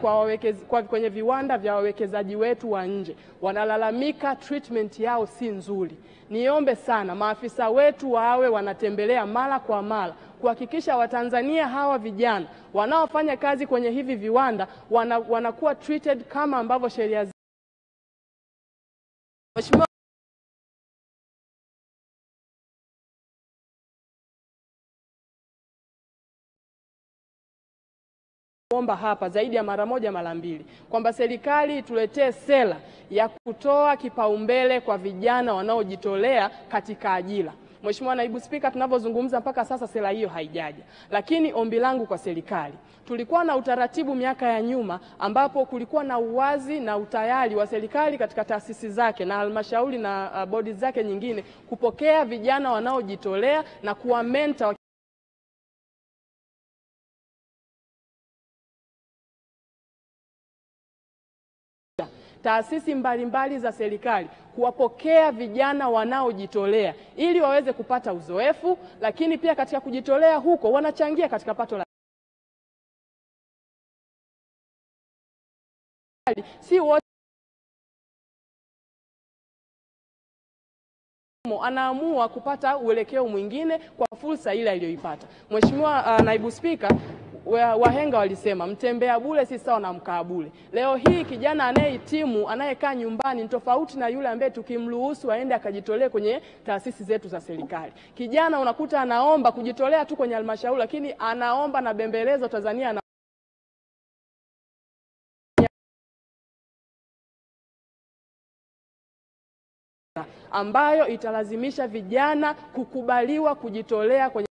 kwenye viwanda vya wawekezaji wetu wa nje wanalalamika treatment yao si nzuri. Niombe sana maafisa wetu wawe wanatembelea mara kwa mara kuhakikisha Watanzania hawa vijana wanaofanya kazi kwenye hivi viwanda wanakuwa treated kama ambavyo sheria. Mheshimiwa omba hapa zaidi ya mara moja mara mbili kwamba serikali ituletee sera ya kutoa kipaumbele kwa vijana wanaojitolea katika ajira. Mheshimiwa Naibu Spika, tunapozungumza mpaka sasa sera hiyo haijaja. Lakini ombi langu kwa serikali, tulikuwa na utaratibu miaka ya nyuma ambapo kulikuwa na uwazi na utayari wa serikali katika taasisi zake na halmashauri na bodi zake nyingine kupokea vijana wanaojitolea na kuwa mentor taasisi mbalimbali za serikali kuwapokea vijana wanaojitolea ili waweze kupata uzoefu, lakini pia katika kujitolea huko wanachangia katika pato la si wote anaamua kupata uelekeo mwingine kwa fursa ile aliyoipata. Mheshimiwa Naibu Spika, wahenga walisema mtembea bure si sawa na mkaa bure. Leo hii kijana anayehitimu anayekaa nyumbani ni tofauti na yule ambaye tukimruhusu aende akajitolee kwenye taasisi zetu za serikali. Kijana unakuta anaomba kujitolea tu kwenye halmashauri, lakini anaomba na bembelezo Tanzania na ambayo italazimisha vijana kukubaliwa kujitolea kwenye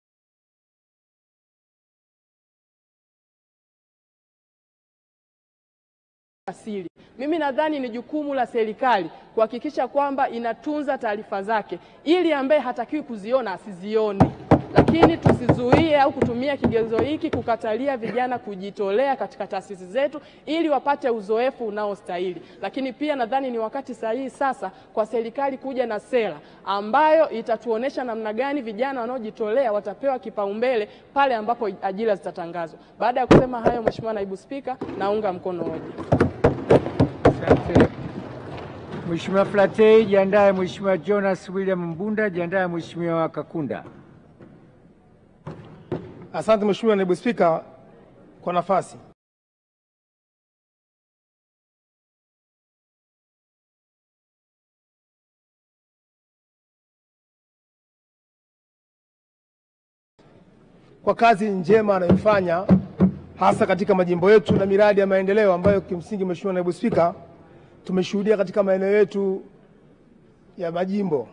asili. Mimi nadhani ni jukumu la serikali kuhakikisha kwamba inatunza taarifa zake ili ambaye hatakiwi kuziona asizione. lakini tusizuie au kutumia kigezo hiki kukatalia vijana kujitolea katika taasisi zetu ili wapate uzoefu unaostahili. Lakini pia nadhani ni wakati sahihi sasa kwa serikali kuja na sera ambayo itatuonesha namna gani vijana wanaojitolea watapewa kipaumbele pale ambapo ajira zitatangazwa. Baada ya kusema hayo, Mheshimiwa Naibu Spika, naunga mkono hoja. Asante. Mheshimiwa Flatei, jiandae. Mheshimiwa Jonas William Mbunda, jiandae. Mheshimiwa Kakunda. Asante Mheshimiwa Naibu Spika kwa nafasi. Kwa kazi njema anayofanya hasa katika majimbo yetu na miradi ya maendeleo ambayo kimsingi Mheshimiwa Naibu Spika tumeshuhudia katika maeneo yetu ya majimbo.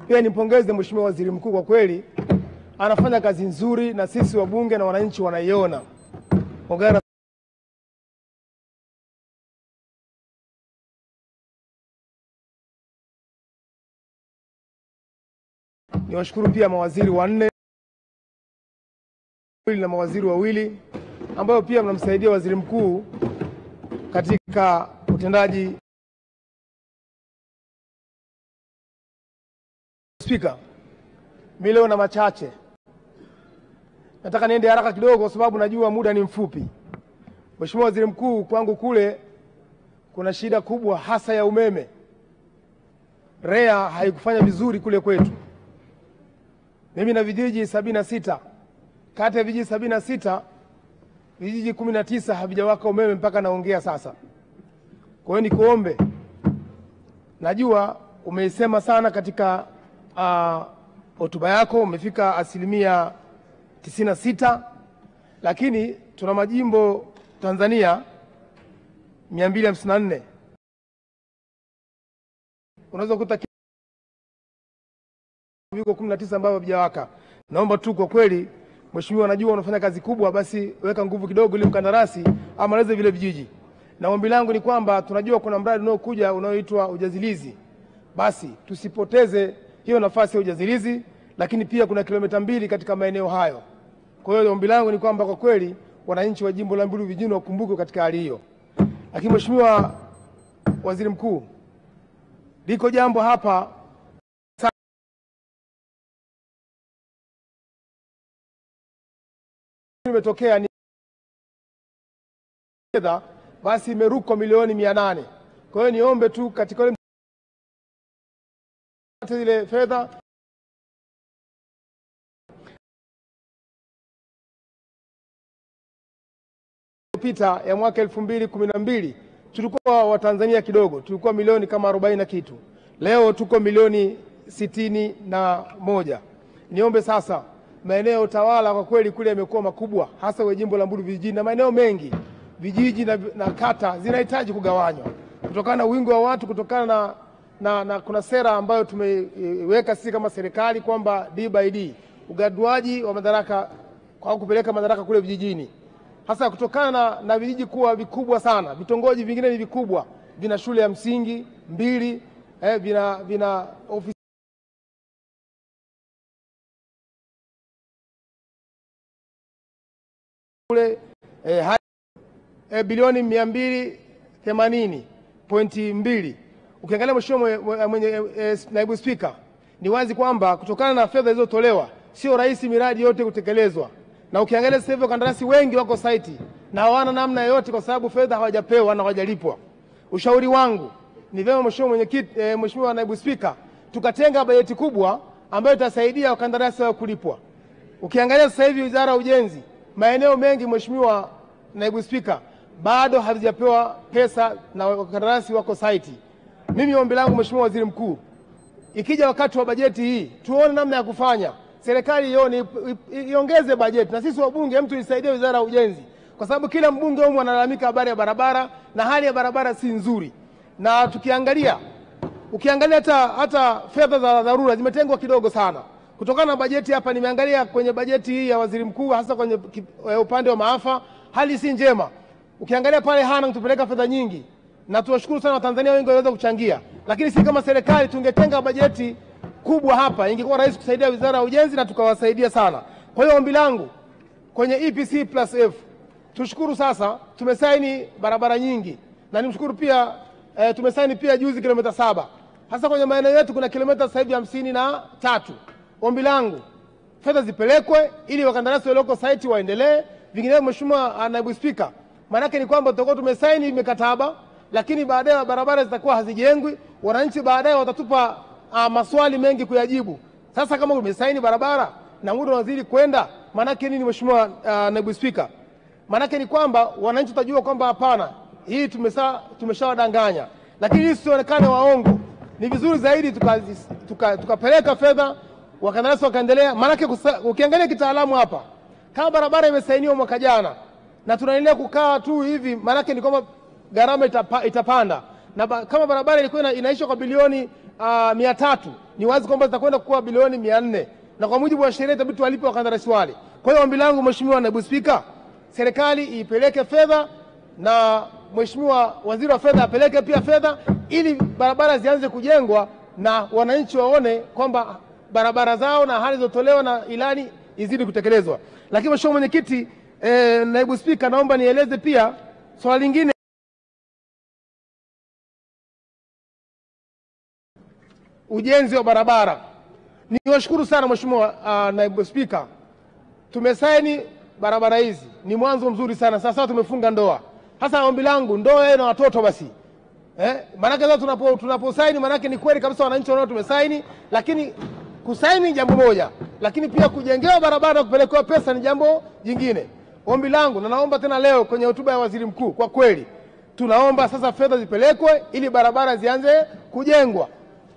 Pia nimpongeze Mheshimiwa Waziri Mkuu, kwa kweli anafanya kazi nzuri na sisi wabunge na wananchi wanaiona. Hongera. Niwashukuru pia mawaziri wanne na mawaziri wawili ambao pia mnamsaidia Waziri Mkuu katika utendaji. Spika, mimi leo na machache nataka niende haraka kidogo kwa sababu najua muda ni mfupi. Mheshimiwa Waziri Mkuu, kwangu kule kuna shida kubwa hasa ya umeme. REA haikufanya vizuri kule kwetu. Mimi na vijiji 76. Kati ya vijiji 76, vijiji 19 havijawaka umeme mpaka naongea sasa. Kwa hiyo nikuombe, najua umeisema sana katika hotuba yako, umefika 96%, lakini tuna majimbo Tanzania 254. Unaweza kukuta viko 19 ambavyo havijawaka. Naomba tu kwa kweli Mheshimiwa, najua unafanya kazi kubwa, basi weka nguvu kidogo ili mkandarasi amalize vile vijiji. Na ombi langu ni kwamba tunajua kuna mradi unaokuja unaoitwa ujazilizi. Basi tusipoteze hiyo nafasi ya ujazilizi, lakini pia kuna kilomita 2 katika maeneo hayo. Kwa hiyo ombi langu ni kwamba kwa kweli wananchi wa jimbo la Mbulu vijijini wakumbuke katika hali hiyo. Lakini Mheshimiwa Waziri Mkuu, liko jambo hapa imetokea ni fedha, basi imeruka milioni 800. Kwa hiyo niombe tu katika ile fedha pita ya mwaka 2012 tulikuwa Watanzania kidogo, tulikuwa milioni kama 40 na kitu. Leo tuko milioni 61. Niombe sasa, maeneo utawala kwa kweli kule yamekuwa makubwa, hasa wa jimbo la Mbulu vijijini na maeneo mengi vijiji na kata zinahitaji kugawanywa kutokana na wingi wa watu, kutokana na kuna sera ambayo tumeweka sisi kama serikali kwamba D/D, ugaduaji wa madaraka kwa kupeleka madaraka kule vijijini, hasa kutokana na vijiji kuwa vikubwa sana. Vitongoji vingine ni vikubwa, vina shule ya msingi 2, vina ofisi kule bilioni 280.2. Ukiangalia Mheshimiwa Naibu Spika, ni wazi kwamba kutokana na fedha zilizotolewa sio rahisi miradi yote kutekelezwa. Na ukiangalia sasa hivi wakandarasi wengi wako site na hawana namna yote kwa sababu fedha hawajapewa na hawajalipwa. Ushauri wangu ni vyema Mheshimiwa Naibu Spika, tukatenga bajeti kubwa ambayo itasaidia wakandarasi wao kulipwa. Ukiangalia sasa hivi Wizara ya Ujenzi, maeneo mengi Mheshimiwa Naibu Spika bado hazijapewa pesa na wakandarasi wako site. Mimi ombi langu Mheshimiwa Waziri Mkuu, ikija wakati wa bajeti hii tuone namna ya kufanya. Serikali iongeze bajeti, na sisi wabunge mtu isaidie Wizara ya Ujenzi, kwa sababu kila mbunge humu analalamika habari ya barabara na hali ya barabara si nzuri. Na ukiangalia hata fedha za dharura zimetengwa kidogo sana. Kutokana na bajeti hapa, nimeangalia kwenye bajeti hii ya Waziri Mkuu, hasa kwenye upande wa maafa, hali si njema. Ukiangalia pale Hanang tupeleka fedha nyingi, na tuwashukuru sana Watanzania wengi waliweza kuchangia, lakini si kama serikali tungetenga bajeti kubwa hapa, ingekuwa rahisi kusaidia Wizara ya Ujenzi na tukawasaidia sana. Kwa hiyo ombi langu kwenye EPC+F, tushukuru sasa tumesaini barabara nyingi, na nimshukuru pia tumesaini pia juzi kilomita 7. Hasa kwenye maeneo yetu kuna kilomita sasa hivi 53. Ombi langu fedha zipelekwe ili wakandarasi walioko site waendelee. Vinginevyo Mheshimiwa Naibu Spika, maana ni kwamba tutakuwa tumesaini mikataba lakini baadaye barabara zitakuwa hazijengwi, wananchi baadaye watatupa maswali mengi kuyajibu. Sasa kama umesaini barabara na muda unazidi kwenda, maana nini Mheshimiwa Naibu Spika? Maana ni kwamba wananchi watajua kwamba hapana, hii tumeshawadanganya. Lakini hii sionekane waongo. Ni vizuri zaidi tukapeleka fedha wakandarasi wakaendelea. Maana ukiangalia kitaalamu hapa, kama barabara imesainiwa mwaka jana na tunaendelea kukaa tu hivi, maana ni kwamba gharama itapanda. Na kama barabara ilikuwa inaisha kwa bilioni 300, ni wazi kwamba zitakwenda kuwa bilioni 400. Na kwa mujibu wa sheria itabidi walipe wakandarasi wale. Kwa hiyo ombi langu Mheshimiwa Naibu Spika, serikali ipeleke fedha na Mheshimiwa Waziri wa Fedha apeleke pia fedha ili barabara zianze kujengwa na wananchi waone kwamba barabara zao na hali zilizotolewa na ilani izidi kutekelezwa. Lakini Mheshimiwa Mwenyekiti, Naibu Spika, naomba nieleze pia swali lingine. Ujenzi wa barabara. Niwashukuru sana Mheshimiwa Naibu Spika. Tumesaini barabara hizi. Ni mwanzo mzuri sana. Sasa tumefunga ndoa. Hasa ombi langu ndoa na watoto basi. Maana sasa tunaposaini maana ni kweli kabisa wananchi wanao tumesaini, lakini kusaini jambo moja, lakini pia kujengewa barabara na kupelekewa pesa ni jambo jingine. Ombi langu na naomba tena leo kwenye hotuba ya Waziri Mkuu, kwa kweli tunaomba sasa fedha zipelekwe ili barabara zianze kujengwa.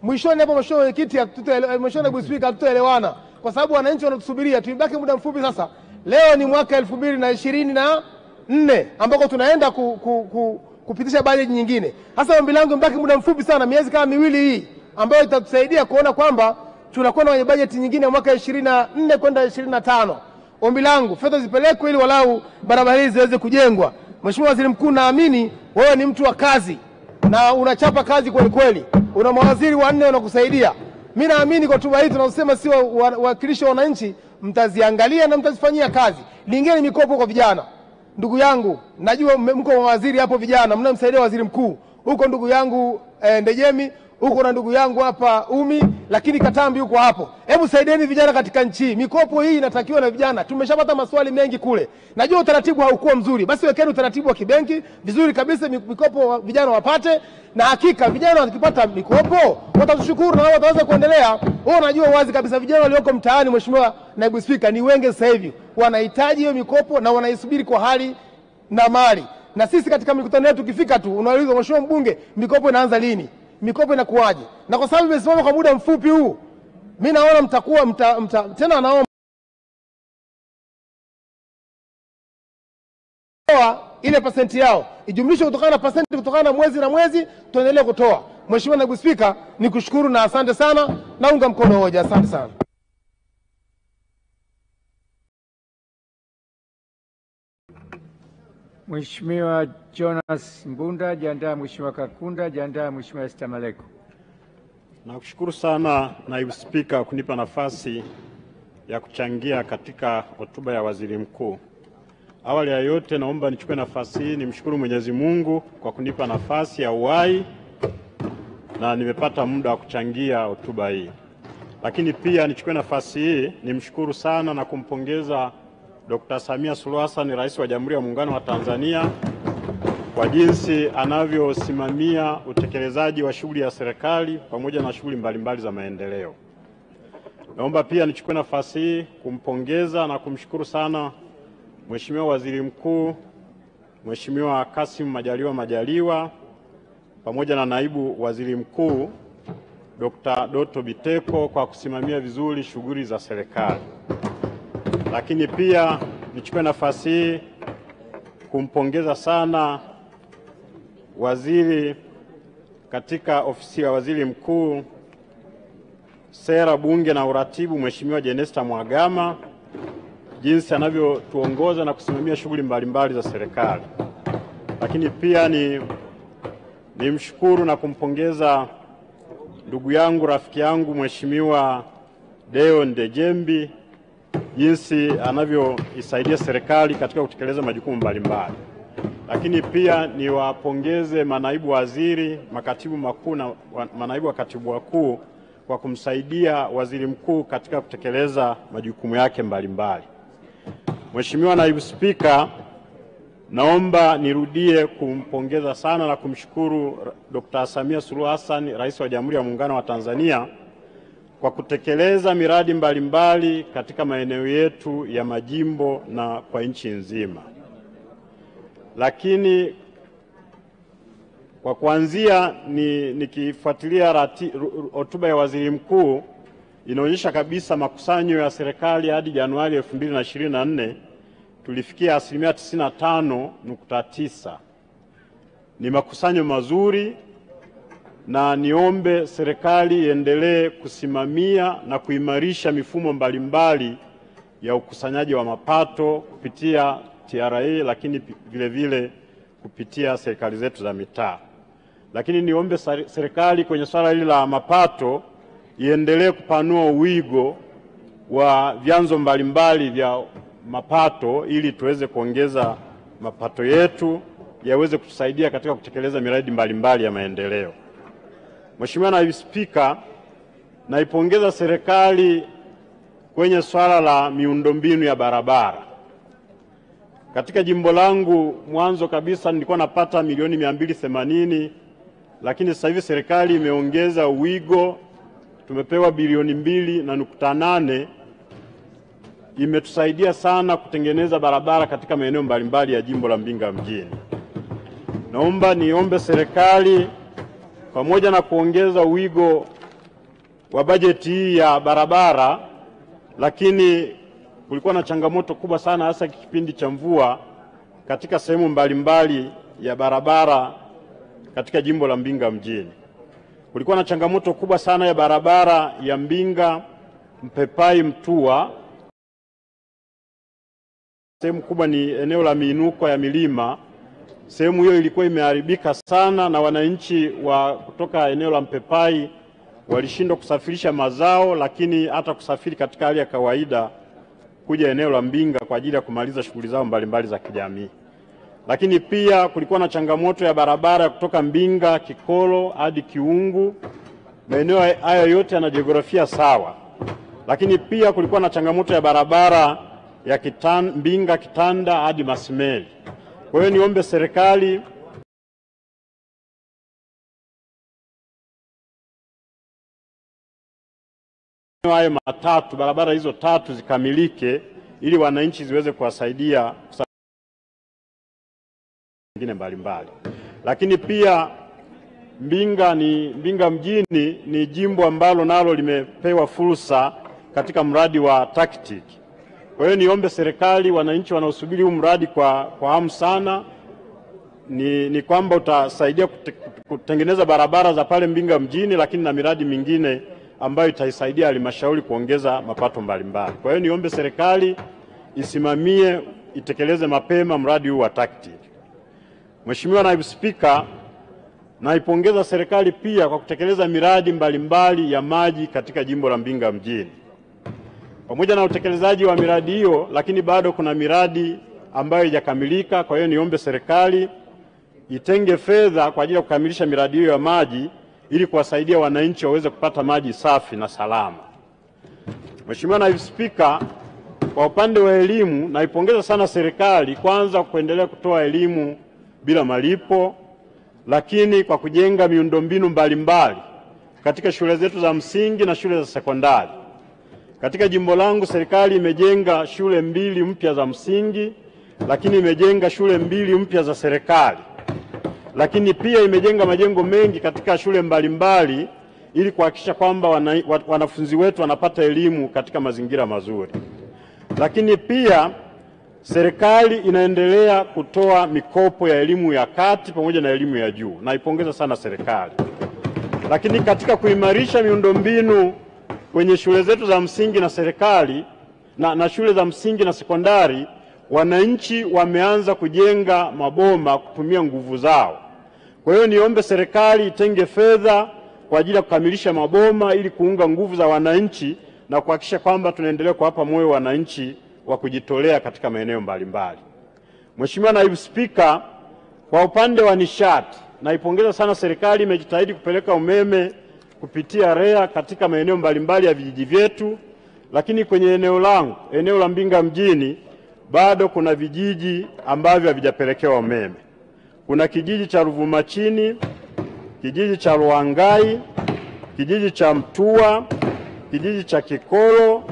Mwishoni hapo Mheshimiwa Mwenyekiti, Mheshimiwa Naibu Spika, tutaelewana kwa sababu wananchi wanatusubiria. Tuibaki muda mfupi sasa. Leo ni mwaka 2024 ambako tunaenda kupitisha bajeti nyingine. Hasa ombi langu mbaki muda mfupi sana, miezi kama miwili hii, ambayo itatusaidia kuona kwamba tunakwenda kwenye bajeti nyingine ya mwaka 24 kwenda 25. Ombi langu fedha zipelekwe ili walau barabara hizi ziweze kujengwa. Mheshimiwa Waziri Mkuu, naamini wewe ni mtu wa kazi na unachapa kazi kweli kweli. Una mawaziri 4 wanakusaidia. Mimi naamini kwa hotuba hii tunasema si wawakilishi wa wananchi, mtaziangalia na mtazifanyia kazi. Lingine ni mikopo kwa vijana. Ndugu yangu, najua mko mawaziri hapo vijana, mnamsaidia Waziri Mkuu. Huko ndugu yangu Ndejemi, huko na ndugu yangu hapa Umi, lakini Katambi huko hapo. Hebu saidieni vijana katika nchi. Mikopo hii inatakiwa na vijana. Tumeshapata maswali mengi kule. Najua utaratibu haukuwa mzuri. Basi wekeni utaratibu wa kibenki vizuri kabisa, mikopo vijana wapate, na hakika vijana wakipata mikopo watatushukuru na wao wataweza kuendelea. Wewe unajua wazi kabisa vijana walioko mtaani, Mheshimiwa Naibu Spika, ni wengi sasa hivi. Wanahitaji hiyo mikopo na wanaisubiri kwa hali na mali. Na sisi katika mikutano yetu tukifika tu unauliza Mheshimiwa Mbunge, mikopo inaanza lini? Mikopo inakuaje? Na kwa sababu imesimama kwa muda mfupi huu, mimi naona mtakuwa tena naomba ile pasenti yao ijumlishe kutokana na pasenti kutokana na mwezi na mwezi, tuendelee kutoa. Mheshimiwa Naibu Spika, nikushukuru na asante sana, naunga mkono hoja. Asante sana. Mheshimiwa Jonas Mbunda, jiandaa Mheshimiwa Kakunda, jiandaa Mheshimiwa Esther Maleko. Nakushukuru sana Naibu Spika kunipa nafasi ya kuchangia katika hotuba ya Waziri Mkuu. Awali ya yote naomba nichukue nafasi hii nimshukuru Mwenyezi Mungu kwa kunipa nafasi ya uhai na nimepata muda wa kuchangia hotuba hii. Lakini pia nichukue nafasi hii nimshukuru sana na kumpongeza Dr. Samia Suluhu Hassan, Rais wa Jamhuri ya Muungano wa Tanzania, kwa jinsi anavyosimamia utekelezaji wa shughuli ya serikali pamoja na shughuli mbalimbali za maendeleo. Naomba pia nichukue nafasi hii kumpongeza na kumshukuru sana Mheshimiwa Waziri Mkuu, Mheshimiwa Kassim Majaliwa pamoja na Naibu Waziri Mkuu Dr. Doto Biteko kwa kusimamia vizuri shughuli za serikali. Lakini pia nichukue nafasi hii kumpongeza sana waziri katika ofisi ya Waziri Mkuu, Sera, Bunge na Uratibu, Mheshimiwa Jenista Mhagama, jinsi anavyotuongoza na kusimamia shughuli mbalimbali za serikali. Lakini pia nimshukuru na kumpongeza ndugu yangu, rafiki yangu Mheshimiwa Deo Ndejembi jinsi anavyoisaidia serikali katika kutekeleza majukumu mbalimbali. Lakini pia niwapongeze manaibu waziri, makatibu makuu na manaibu wa katibu wakuu kwa kumsaidia waziri mkuu katika kutekeleza majukumu yake mbalimbali. Mheshimiwa Naibu Spika, naomba nirudie kumpongeza sana na kumshukuru Dr. Samia Suluhu Hassan, Rais wa Jamhuri ya Muungano wa Tanzania, kwa kutekeleza miradi mbalimbali katika maeneo yetu ya majimbo na kwa nchi nzima. Lakini kwa kuanzia nikifuatilia hotuba ya waziri mkuu inaonyesha kabisa makusanyo ya serikali hadi Januari 2024 tulifikia 95.9%. Ni makusanyo mazuri, na niombe serikali iendelee kusimamia na kuimarisha mifumo mbalimbali ya ukusanyaji wa mapato kupitia TRA, lakini vile vile kupitia serikali zetu za mitaa. Lakini niombe serikali kwenye swala hili la mapato iendelee kupanua uwigo wa vyanzo mbalimbali vya mapato ili tuweze kuongeza mapato yetu yaweze kutusaidia katika kutekeleza miradi mbalimbali ya maendeleo. Mheshimiwa Naibu Spika, naipongeza serikali kwenye swala la miundombinu ya barabara. Katika jimbo langu mwanzo kabisa nilikuwa napata milioni 280, lakini sasa hivi serikali imeongeza uwigo, tumepewa bilioni 2.8. Imetusaidia sana kutengeneza barabara katika maeneo mbalimbali ya jimbo la Mbinga mjini. Naomba niombe serikali pamoja na kuongeza uwigo wa bajeti hii ya barabara, lakini kulikuwa na changamoto kubwa sana hasa kipindi cha mvua katika sehemu mbalimbali ya barabara katika jimbo la Mbinga mjini. Kulikuwa na changamoto kubwa sana ya barabara ya Mbinga Mpepai Mtua. Sehemu kubwa ni eneo la miinuko ya milima. Sehemu hiyo ilikuwa imeharibika sana na wananchi wa kutoka eneo la Mpepai walishindwa kusafirisha mazao, lakini hata kusafiri katika hali ya kawaida kuja eneo la Mbinga kwa ajili ya kumaliza shughuli zao mbalimbali za kijamii. Lakini pia kulikuwa na changamoto ya barabara kutoka Mbinga Kikolo hadi Kiungu. Maeneo haya yote yana jiografia sawa. Lakini pia kulikuwa na changamoto ya barabara ya Mbinga Kitanda hadi Masimeli. Kwa hiyo niombe serikali hayo matatu, barabara hizo tatu zikamilike ili wananchi ziweze kuwasaidia nyingine mbalimbali. Lakini pia Mbinga mjini ni jimbo ambalo nalo limepewa fursa katika mradi wa TACTIC. Kwa hiyo niombe serikali, wananchi wanaosubiri huu mradi kwa hamu sana, ni kwamba utasaidia kutengeneza barabara za pale Mbinga mjini, lakini na miradi mingine ambayo itaisaidia halmashauri kuongeza mapato mbalimbali. Kwa hiyo niombe serikali isimamie, itekeleze mapema mradi huu wa TACTIC. Mheshimiwa Naibu Spika, naipongeza serikali pia kwa kutekeleza miradi mbalimbali ya maji katika jimbo la Mbinga mjini. Pamoja na utekelezaji wa miradi hiyo, lakini bado kuna miradi ambayo haijakamilika. Kwa hiyo niombe serikali itenge fedha kwa ajili ya kukamilisha miradi hiyo ya maji ili kuwasaidia wananchi waweze kupata maji safi na salama. Mheshimiwa Naibu Spika, kwa upande wa elimu naipongeza sana serikali kwanza kuendelea kutoa elimu bila malipo, lakini kwa kujenga miundombinu mbalimbali katika shule zetu za msingi na shule za sekondari. Katika jimbo langu serikali imejenga shule 2 mpya za msingi, lakini imejenga shule 2 mpya za serikali. Lakini pia imejenga majengo mengi katika shule mbalimbali ili kuhakikisha kwamba wanafunzi wetu wanapata elimu katika mazingira mazuri. Lakini pia serikali inaendelea kutoa mikopo ya elimu ya kati pamoja na elimu ya juu. Naipongeza sana serikali. Lakini katika kuimarisha miundombinu kwenye shule zetu za msingi na serikali na shule za msingi na sekondari, wananchi wameanza kujenga maboma kutumia nguvu zao. Kwa hiyo niombe serikali itenge fedha kwa ajili ya kukamilisha maboma ili kuunga nguvu za wananchi na kuhakikisha kwamba tunaendelea kuwapa moyo wananchi wa kujitolea katika maeneo mbalimbali. Mheshimiwa Naibu Spika, kwa upande wa nishati, naipongeza sana serikali imejitahidi kupeleka umeme kupitia REA katika maeneo mbalimbali ya vijiji vyetu, lakini kwenye eneo langu, eneo la Mbinga mjini, bado kuna vijiji ambavyo havijapelekewa umeme. Kuna kijiji cha Ruvuma chini, kijiji cha Ruangai, kijiji cha Mtua, kijiji cha Kikolo,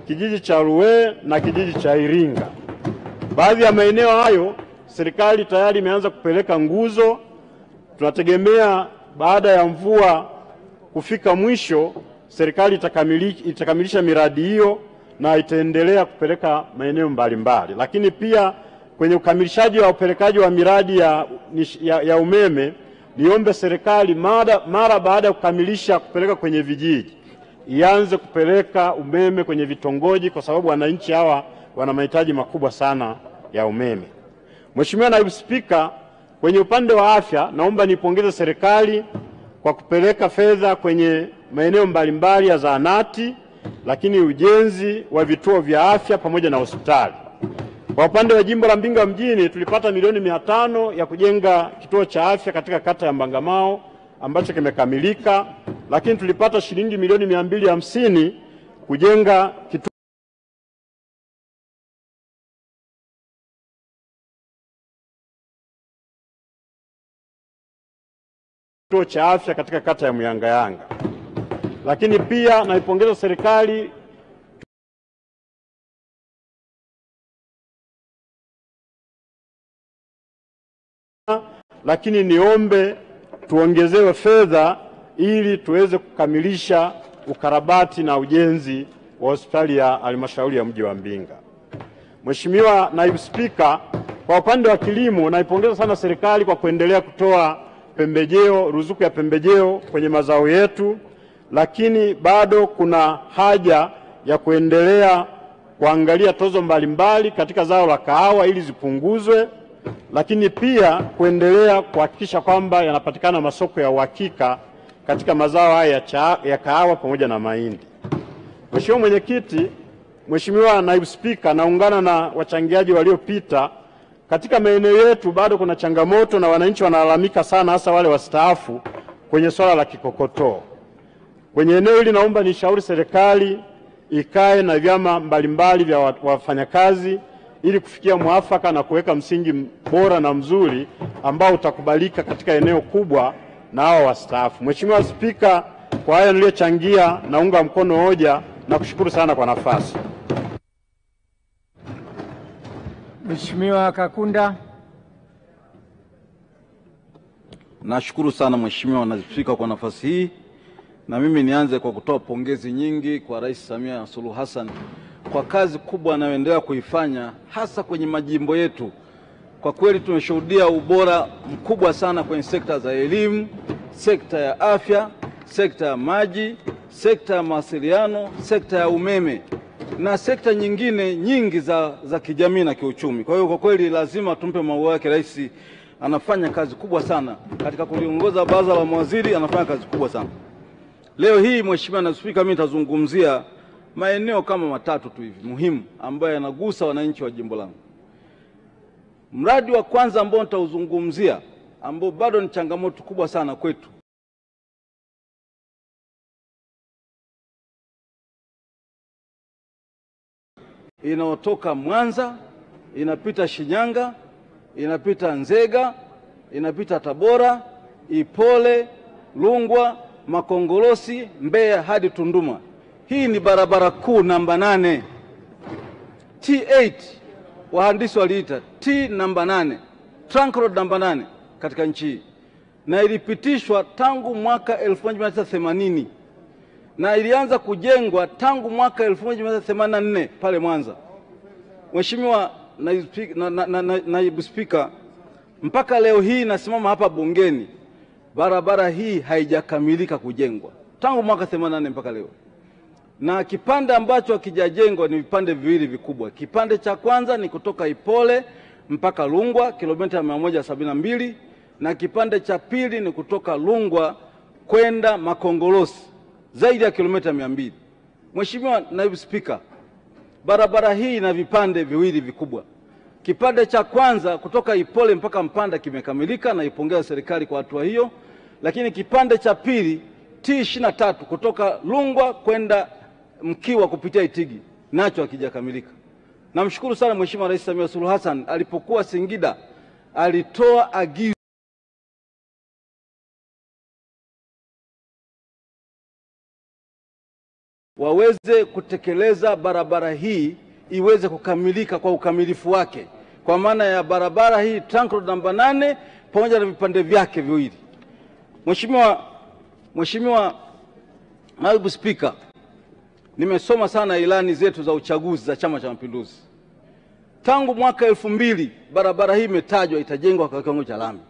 kijiji cha Ruwe na kijiji cha Iringa. Baadhi ya maeneo hayo serikali tayari imeanza kupeleka nguzo. Tunategemea baada ya mvua kufika mwisho, serikali itakamilisha miradi hiyo na itaendelea kupeleka maeneo mbalimbali. Lakini pia kwenye ukamilishaji wa upelekaji wa miradi ya umeme, niombe serikali mara baada ya kukamilisha kupeleka kwenye vijiji, ianze kupeleka umeme kwenye vitongoji, kwa sababu wananchi hawa wana mahitaji makubwa sana ya umeme. Mheshimiwa Naibu Spika, kwenye upande wa afya, naomba nipongeze serikali kwa kupeleka fedha kwenye maeneo mbalimbali ya zahanati, lakini ujenzi wa vituo vya afya pamoja na hospitali. Kwa upande wa jimbo la Mbinga mjini, tulipata milioni 500 ya kujenga kituo cha afya katika kata ya Mbangamao ambacho kimekamilika, lakini tulipata shilingi milioni 250 kujenga kituo cha afya katika kata ya Muyangayanga. Lakini pia naipongeza serikali lakini niombe tuongezewe fedha ili tuweze kukamilisha ukarabati na ujenzi wa hospitali ya halmashauri ya mji wa Mbinga. Mheshimiwa Naibu Spika, kwa upande wa kilimo, naipongeza sana serikali kwa kuendelea kutoa pembejeo, ruzuku ya pembejeo kwenye mazao yetu, lakini bado kuna haja ya kuendelea kuangalia tozo mbalimbali katika zao la kahawa ili zipunguzwe, lakini pia kuendelea kuhakikisha kwamba yanapatikana masoko ya uhakika katika mazao haya ya kahawa pamoja na mahindi. Mheshimiwa Mwenyekiti, Mheshimiwa Naibu Spika, naungana na wachangiaji waliopita. Katika maeneo yetu bado kuna changamoto na wananchi wanalalamika sana, hasa wale wastaafu, kwenye swala la kikokotoo. Kwenye eneo hili naomba nishauri serikali ikae na vyama mbalimbali vya wafanyakazi ili kufikia mwafaka na kuweka msingi bora na mzuri ambao utakubalika katika eneo kubwa na hao wastaafu. Mheshimiwa Spika, kwa haya niliyochangia naunga mkono hoja na kushukuru sana kwa nafasi. Mheshimiwa Kakunda. Nashukuru sana Mheshimiwa Naibu Spika kwa nafasi hii, na mimi nianze kwa kutoa pongezi nyingi kwa Rais Samia Suluhu Hassan kwa kazi kubwa anayoendelea kuifanya hasa kwenye majimbo yetu. Kwa kweli tumeshuhudia ubora mkubwa sana kwenye sekta za elimu, sekta ya afya, sekta ya maji, sekta ya mawasiliano, sekta ya umeme na sekta nyingine nyingi za kijamii na kiuchumi. Kwa hiyo kwa kweli lazima tumpe maua yake. Rais anafanya kazi kubwa sana katika kuliongoza baraza la mawaziri, anafanya kazi kubwa sana. Leo hii Mheshimiwa Naibu Spika, mimi nitazungumzia maeneo kama matatu tu hivi muhimu ambayo yanagusa wananchi wa jimbo langu. Mradi wa kwanza ambao nitauzungumzia, ambao bado ni changamoto kubwa sana kwetu, inaotoka Mwanza, inapita Shinyanga, inapita Nzega, inapita Tabora, Ipole, Rungwa, Makongolosi, Mbeya hadi Tunduma. Hii ni barabara kuu namba 8. T8 wahandisi waliita T namba 8, trunk road namba 8 katika nchi hii, na ilipitishwa tangu mwaka 1980 na ilianza kujengwa tangu mwaka 1984 pale Mwanza. Mheshimiwa Naibu Spika, mpaka leo hii nasimama hapa bungeni, barabara hii haijakamilika kujengwa tangu mwaka 84 mpaka leo. Na kipande ambacho hakijajengwa ni vipande viwili vikubwa. Kipande cha kwanza ni kutoka Ipole mpaka Rungwa kilomita 172, na kipande cha pili ni kutoka Rungwa kwenda Makongolosi zaidi ya kilomita 200. Mheshimiwa Naibu Spika, barabara hii ina vipande viwili vikubwa. Kipande cha kwanza kutoka Ipole mpaka Mpanda kimekamilika na ipongeza serikali kwa hatua hiyo, lakini kipande cha pili T23 kutoka Lungwa kwenda Mkiwa kupitia Itigi nacho hakijakamilika. Namshukuru sana Mheshimiwa Rais Samia Suluhu Hassan alipokuwa Singida alitoa agizo waweze kutekeleza barabara hii iweze kukamilika kwa ukamilifu wake, kwa maana ya barabara hii trunk road namba 8 pamoja na vipande vyake viwili. Mheshimiwa Naibu Spika, nimesoma sana ilani zetu za uchaguzi za Chama cha Mapinduzi. Tangu mwaka 2000 barabara hii imetajwa itajengwa kwa kiwango cha lami.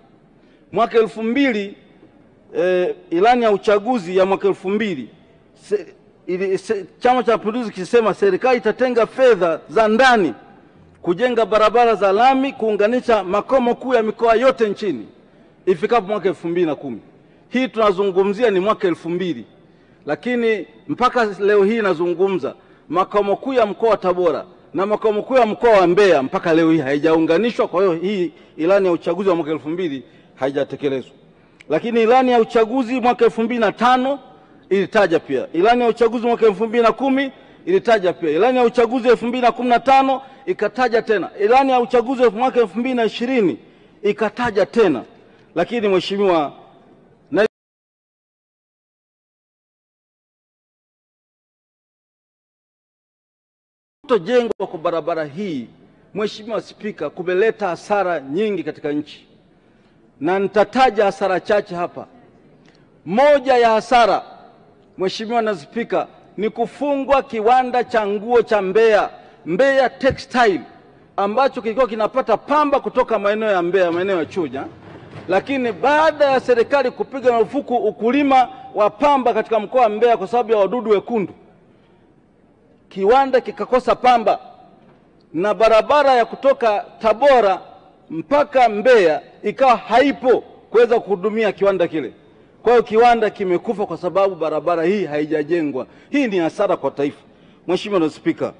Mwaka 2000 ilani ya uchaguzi ya mwaka 2000 Chama cha Mapinduzi kisema serikali itatenga fedha za ndani kujenga barabara za lami kuunganisha makao makuu ya mikoa yote nchini ifikapo mwaka 2010. Hii tunazungumzia ni mwaka 2000, lakini mpaka leo hii nazungumza makao makuu ya mkoa wa Tabora na makao makuu ya mkoa wa Mbeya mpaka leo hii haijaunganishwa. Kwa hiyo hii ilani ya uchaguzi wa mwaka 2000 haijatekelezwa. Lakini ilani ya uchaguzi mwaka 2005 ilitaja pia, ilani ya uchaguzi mwaka 2010 ilitaja pia, ilani ya uchaguzi 2015 ikataja tena, ilani ya uchaguzi mwaka 2020 ikataja tena. Lakini Mheshimiwa kutojengwa kwa barabara hii, Mheshimiwa Spika, kumeleta hasara nyingi katika nchi, na nitataja hasara chache hapa. Moja ya hasara, Mheshimiwa Naibu Spika, ni kufungwa kiwanda cha nguo cha Mbeya Textile ambacho kilikuwa kinapata pamba kutoka maeneo ya Mbeya, maeneo ya Chunya. Lakini baada ya serikali kupiga marufuku ukulima wa pamba katika mkoa wa Mbeya kwa sababu ya wadudu wekundu, kiwanda kikakosa pamba na barabara ya kutoka Tabora mpaka Mbeya ikawa haipo kuweza kuhudumia kiwanda kile. Kwa hiyo kiwanda kimekufa kwa sababu barabara hii haijajengwa. Hii ni hasara kwa taifa, Mheshimiwa Naibu Spika.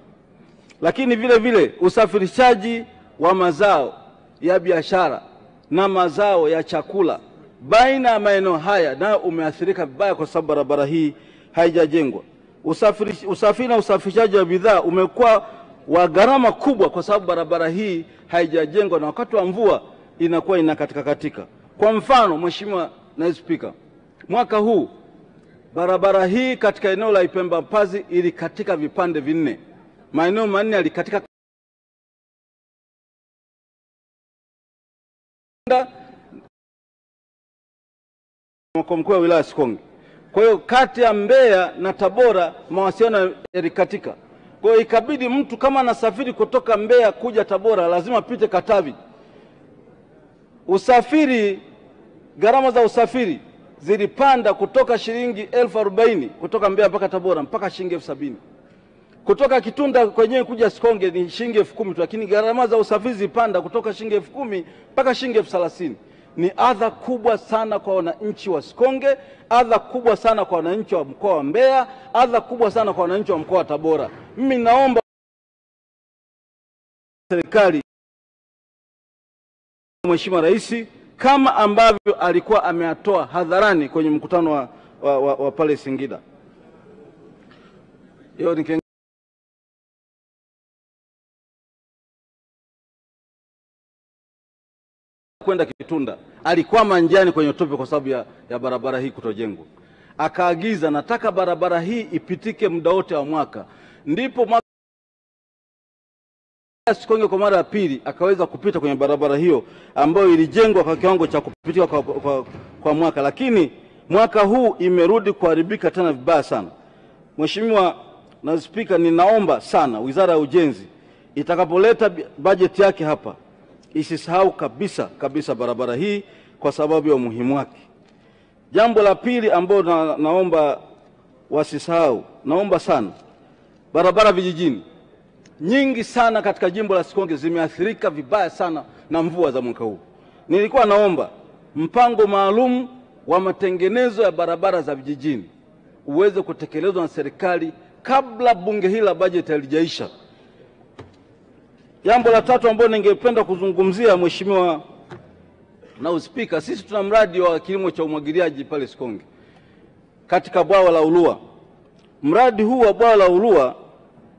Lakini vile vile usafirishaji wa mazao ya biashara na mazao ya chakula baina ya maeneo haya nayo umeathirika vibaya kwa sababu barabara hii haijajengwa. Usafiri na usafirishaji wa bidhaa umekuwa wa gharama kubwa kwa sababu barabara hii haijajengwa na wakati wa mvua inakuwa inakatika. Kwa mfano, Mheshimiwa Naibu Spika, mwaka huu barabara hii katika eneo la Ipemba Mpazi ilikatika vipande 4. Maeneo 4 yalikatika kwa mkoa wa wilaya Sikonge. Kwa hiyo kati ya Mbeya na Tabora mawasiliano yalikatika. Kwa hiyo ikabidi mtu kama anasafiri kutoka Mbeya kuja Tabora lazima apite Katavi. Gharama za usafiri zilipanda kutoka shilingi 40,000 kutoka Mbeya mpaka Tabora mpaka shilingi 70,000. Kutoka Kitunda kwenyewe kuja Sikonge ni shilingi 10,000 tu, lakini gharama za usafiri zilipanda kutoka shilingi 10,000 mpaka shilingi 30,000. Ni adha kubwa sana kwa wananchi wa Sikonge, adha kubwa sana kwa wananchi wa mkoa wa Mbeya, adha kubwa sana kwa wananchi wa mkoa wa Tabora. Mimi naomba serikali, Mheshimiwa Rais, kama ambavyo alikuwa ameatoa hadharani kwenye mkutano wa pale Singida. Hiyo ni kwenda Kitunda, alikwama njiani kwenye tope kwa sababu ya barabara hii kutojengwa. Akaagiza, nataka barabara hii ipitike muda wote wa mwaka. Ndipo mwaka Sikonge kwa mara ya pili akaweza kupita kwenye barabara hiyo ambayo ilijengwa kwa kiwango cha kupitika kwa mwaka, lakini mwaka huu imerudi kuharibika tena vibaya sana. Mheshimiwa Naibu Spika, ninaomba sana Wizara ya Ujenzi itakapoleta bajeti yake hapa isisahau kabisa barabara hii kwa sababu ya umuhimu wake. Jambo la pili ambalo naomba wasisahau, naomba sana barabara vijijini nyingi sana katika jimbo la Sikonge zimeathirika vibaya sana na mvua za mwaka huu. Nilikuwa naomba mpango maalum wa matengenezo ya barabara za vijijini uweze kutekelezwa na serikali kabla bunge hili la bajeti halijaisha. Jambo la tatu ambalo ningependa kuzungumzia, Mheshimiwa Naibu Spika, sisi tuna mradi wa kilimo cha umwagiliaji pale Sikonge katika bwawa la Ulua. Mradi huu wa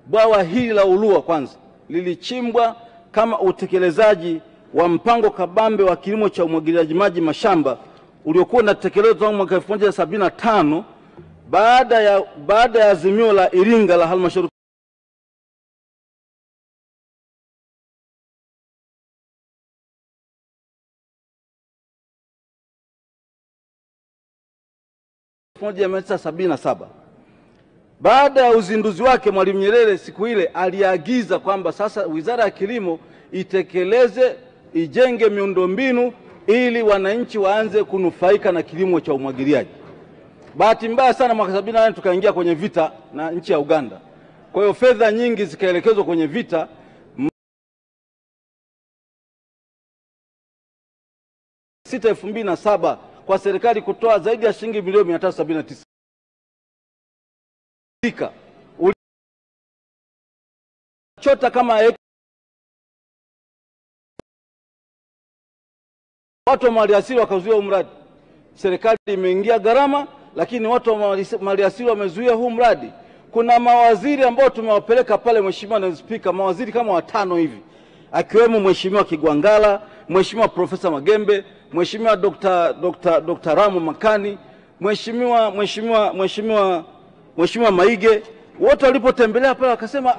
bwawa hili la Ulua kwanza lilichimbwa kama utekelezaji wa mpango kabambe wa kilimo cha umwagiliaji maji mashamba uliokuwa unatekelezwa mwaka 1975 baada ya azimio la Iringa la halmashauri moja 1977. Baada ya uzinduzi wake, Mwalimu Nyerere siku ile aliagiza kwamba sasa Wizara ya Kilimo ijenge miundombinu ili wananchi waanze kunufaika na kilimo cha umwagiliaji. Bahati mbaya sana mwaka 78 tukaingia kwenye vita na nchi ya Uganda. Kwa hiyo fedha nyingi zikaelekezwa kwenye vita. 2007 kwa serikali kutoa zaidi ya shilingi milioni 379. Chota kama watu wa maliasili wakazuia huu mradi. Serikali imeingia gharama, lakini watu wa maliasili wamezuia huu mradi. Kuna mawaziri ambao tumewapeleka pale, Mheshimiwa Naibu Spika, mawaziri kama 5 hivi, akiwemo Mheshimiwa Kigwangala, Mheshimiwa Profesa Magembe, Mheshimiwa Dr. Ramu Makani, Mheshimiwa Maige. Wote walipotembelea pale wakasema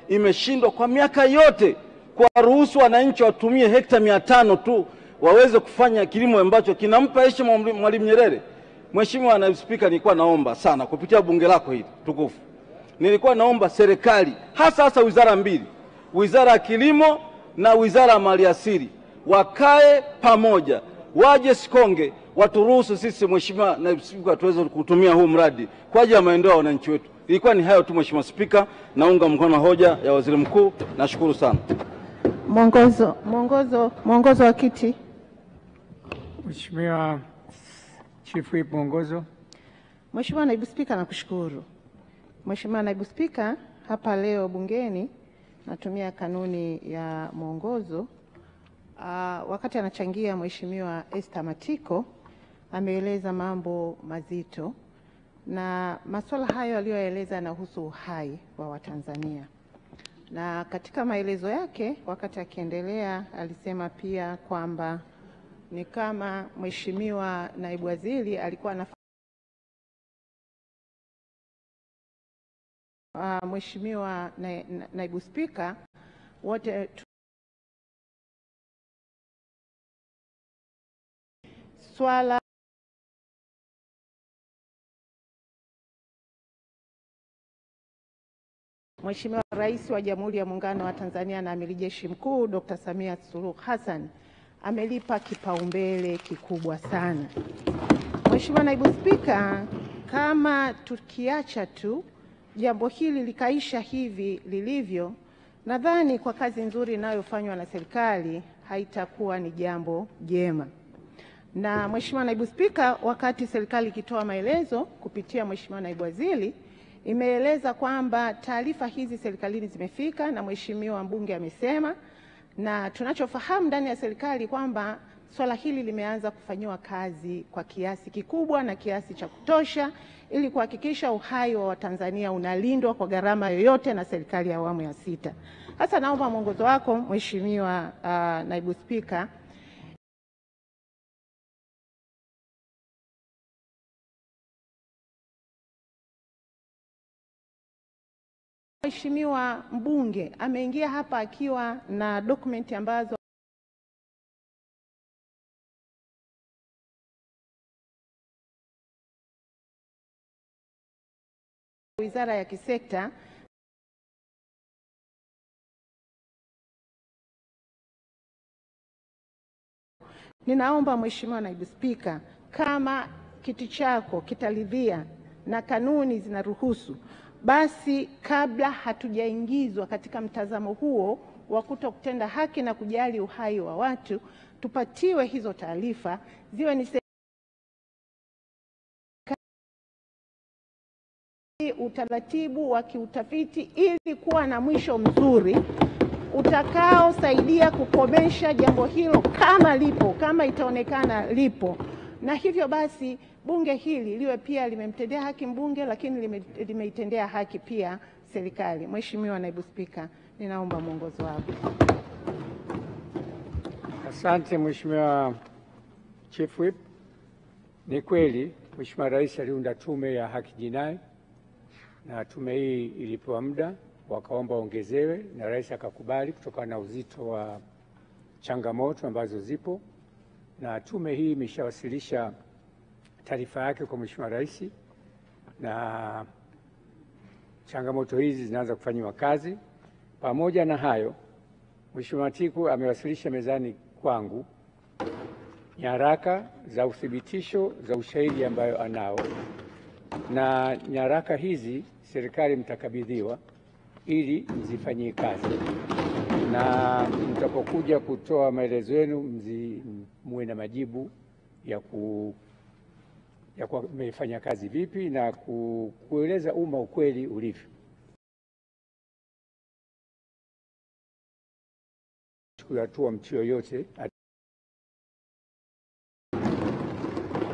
imeshindwa kwa miaka yote kuwaruhusu wananchi watumie hekta 500 tu waweze kufanya kilimo ambacho kinampa heshima Mwalimu Nyerere. Mheshimiwa Naibu Spika, nilikuwa naomba sana kupitia bunge lako hili tukufu, nilikuwa naomba serikali hasa wizara mbili, Wizara ya Kilimo na Wizara ya Maliasili, wakae pamoja, waje Sikonge, waturuhusu sisi, Mheshimiwa Naibu Spika, tuweze kutumia huu mradi kwa ajili ya maendeleo ya wananchi wetu. Ilikuwa ni hayo tu, Mheshimiwa Spika, naunga mkono hoja ya Waziri Mkuu. Nashukuru sana. Mwongozo wa kiti. Mheshimiwa Chief Whip, mwongozo. Mheshimiwa Naibu Spika, nakushukuru. Mheshimiwa Naibu Spika, hapa leo bungeni natumia kanuni ya mwongozo. Wakati anachangia Mheshimiwa Esther Matiko ameeleza mambo mazito, na masuala hayo aliyoeleza yanahusu uhai wa Watanzania. Na katika maelezo yake wakati akiendelea alisema pia kwamba ni kama Mheshimiwa Naibu Waziri alikuwa Mheshimiwa Naibu Spika, wote swala Mheshimiwa Rais wa Jamhuri ya Muungano wa Tanzania na Amiri Jeshi Mkuu Dr. Samia Suluhu Hassan amelipa kipaumbele kikubwa sana. Mheshimiwa Naibu Spika, kama tukiacha tu jambo hili likaisha hivi lilivyo, nadhani kwa kazi nzuri inayofanywa na serikali haitakuwa ni jambo jema. Na Mheshimiwa Naibu Spika, wakati serikali ikitoa maelezo kupitia Mheshimiwa Naibu Waziri, imeeleza kwamba taarifa hizi serikalini zimefika na Mheshimiwa mbunge amesema, na tunachofahamu ndani ya serikali kwamba swala hili limeanza kufanyiwa kazi kwa kiasi kikubwa na kiasi cha kutosha ili kuhakikisha uhai wa Watanzania unalindwa kwa gharama yoyote na serikali ya awamu ya 6. Sasa naomba mwongozo wako Mheshimiwa Naibu Spika. Mheshimiwa mbunge ameingia hapa akiwa na dokumenti ambazo wizara ya kisekta. Ninaomba Mheshimiwa Naibu Spika, kama kiti chako kitaridhia na kanuni zinaruhusu, basi kabla hatujaingizwa katika mtazamo huo wa kutokutenda haki na kujali uhai wa watu, tupatiwe hizo taarifa, ziwe ni utaratibu wa kiutafiti ili kuwa na mwisho mzuri utakaosaidia kukomesha jambo hilo kama itaonekana lipo. Na hivyo basi bunge hili liwe pia limemtendea haki mbunge, lakini limeitendea haki pia serikali. Mheshimiwa Naibu Spika, ninaomba mwongozo wako. Asante Mheshimiwa Chief Whip. Ni kweli Mheshimiwa Rais aliunda tume ya haki jinai, na tume hii ilipewa muda, wakaomba ongezewe, na Rais akakubali kutokana na uzito wa changamoto ambazo zipo, na tume hii imeshawasilisha taarifa yake kwa Mheshimiwa Rais, na changamoto hizi zinaanza kufanywa kazi. Pamoja na hayo, Mheshimiwa Matiku amewasilisha mezani kwangu nyaraka za uthibitisho za ushahidi ambayo anao, na nyaraka hizi serikali mtakabidhiwa ili mzifanyie kazi, na mtapokuja kutoa maelezo yenu muwe na majibu ya mmefanya kazi vipi na kueleza umma ukweli ulivyo. Hatua mtu yoyote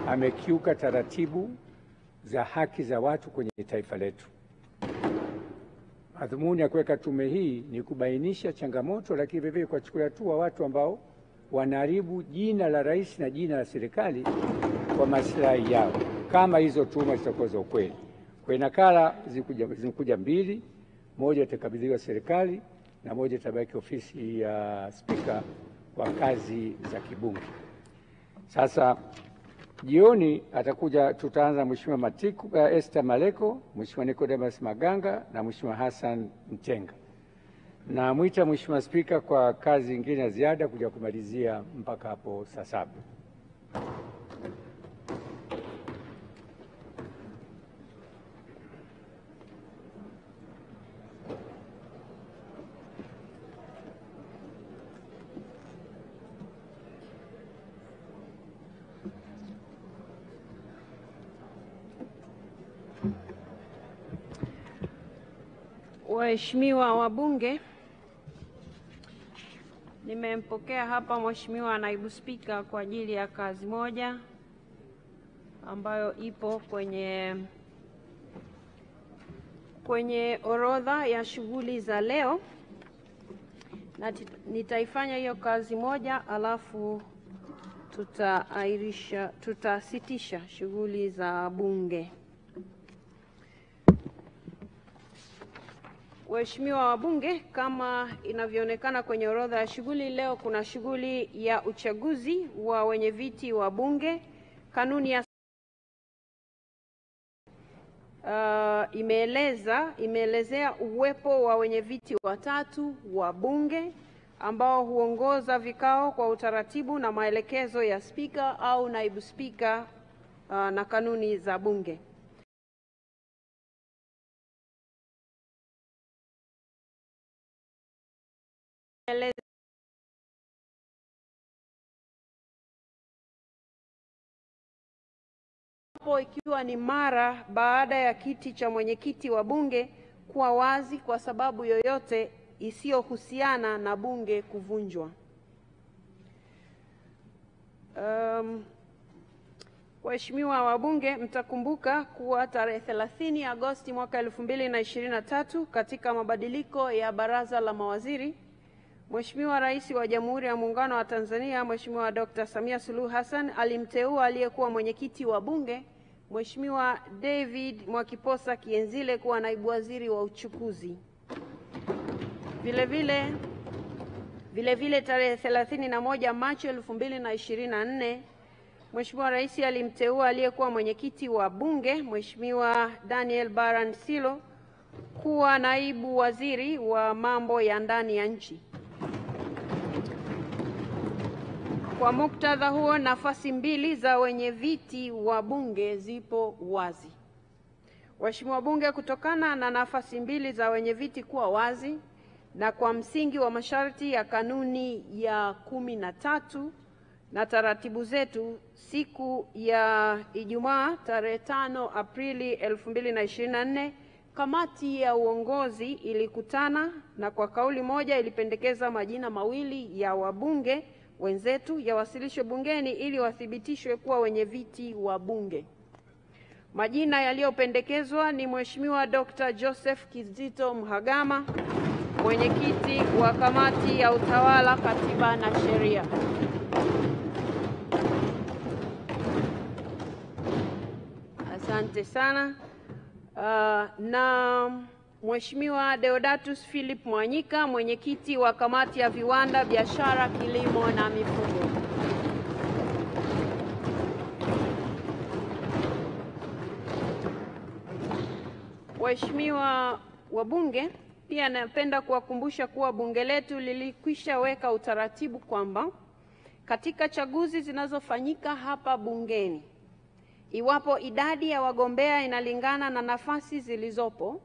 amekiuka taratibu za haki za watu kwenye taifa letu. Madhumuni ya kuweka tume hii ni kubainisha changamoto, lakini vivyo kuchukua hatua watu ambao wanaharibu jina la rais na jina la serikali kwa maslahi yao, kama hizo tuhuma zitakuwa za ukweli. Kwa nakala zikuja mbili, moja itakabidhiwa serikali na moja itabaki ofisi ya Spika kwa kazi za kibunge. Sasa jioni tutaanza Mheshimiwa Matiku, Esther Maleko, Mheshimiwa Nicodemus Maganga na Mheshimiwa Hassan Mtenga. Na mwita Mheshimiwa Spika kwa kazi nyingine ya ziada kuja kumalizia mpaka hapo saa 7. Waheshimiwa wabunge, nimempokea hapa Mheshimiwa Naibu Spika kwa ajili ya kazi moja ambayo ipo kwenye orodha ya shughuli za leo, na nitaifanya hiyo kazi moja alafu tutasitisha shughuli za bunge. Waheshimiwa wabunge, kama inavyoonekana kwenye orodha ya shughuli leo, kuna shughuli ya uchaguzi wa wenyeviti wa bunge. Kanuni ya imeelezea uwepo wa wenyeviti watatu wa bunge ambao huongoza vikao kwa utaratibu na maelekezo ya Spika au Naibu Spika na kanuni za bunge. Ikiwa ni mara baada ya kiti cha mwenyekiti wa bunge kuwa wazi kwa sababu yoyote isiyohusiana na bunge kuvunjwa. Waheshimiwa wabunge, mtakumbuka kuwa tarehe 30 Agosti mwaka 2023 katika mabadiliko ya baraza la mawaziri, Mheshimiwa Rais wa Jamhuri ya Muungano wa Tanzania Mheshimiwa Dr. Samia Suluhu Hassan alimteua aliyekuwa mwenyekiti wa bunge Mheshimiwa David Mwakiposa Kienzile kuwa naibu waziri wa uchukuzi. Vile vile tarehe 31 Machi 2024 Mheshimiwa Rais alimteua aliyekuwa mwenyekiti wa bunge Mheshimiwa Daniel Baran Silo kuwa naibu waziri wa mambo ya ndani ya nchi. Kwa muktadha huo, nafasi mbili za wenyeviti wa bunge zipo wazi. Waheshimiwa wabunge, kutokana na nafasi mbili za wenyeviti kuwa wazi, na kwa msingi wa masharti ya kanuni ya 13 na taratibu zetu, siku ya Ijumaa tarehe 5 Aprili 2024, kamati ya uongozi ilikutana na kwa kauli moja ilipendekeza majina mawili ya wabunge wenzetu yawasilishwe bungeni ili wathibitishwe kuwa wenye viti wa bunge. Majina yaliyopendekezwa ni Mheshimiwa Dr. Joseph Kizito Mhagama, mwenyekiti wa kamati ya utawala, katiba na sheria. Asante sana. Na Mheshimiwa Deodatus Philip Mwanyika, mwenyekiti wa kamati ya viwanda, biashara, kilimo na mifugo. Waheshimiwa wabunge, pia napenda kuwakumbusha kuwa bunge letu lilikwisha weka utaratibu kwamba katika chaguzi zinazofanyika hapa bungeni, iwapo idadi ya wagombea inalingana na nafasi zilizopo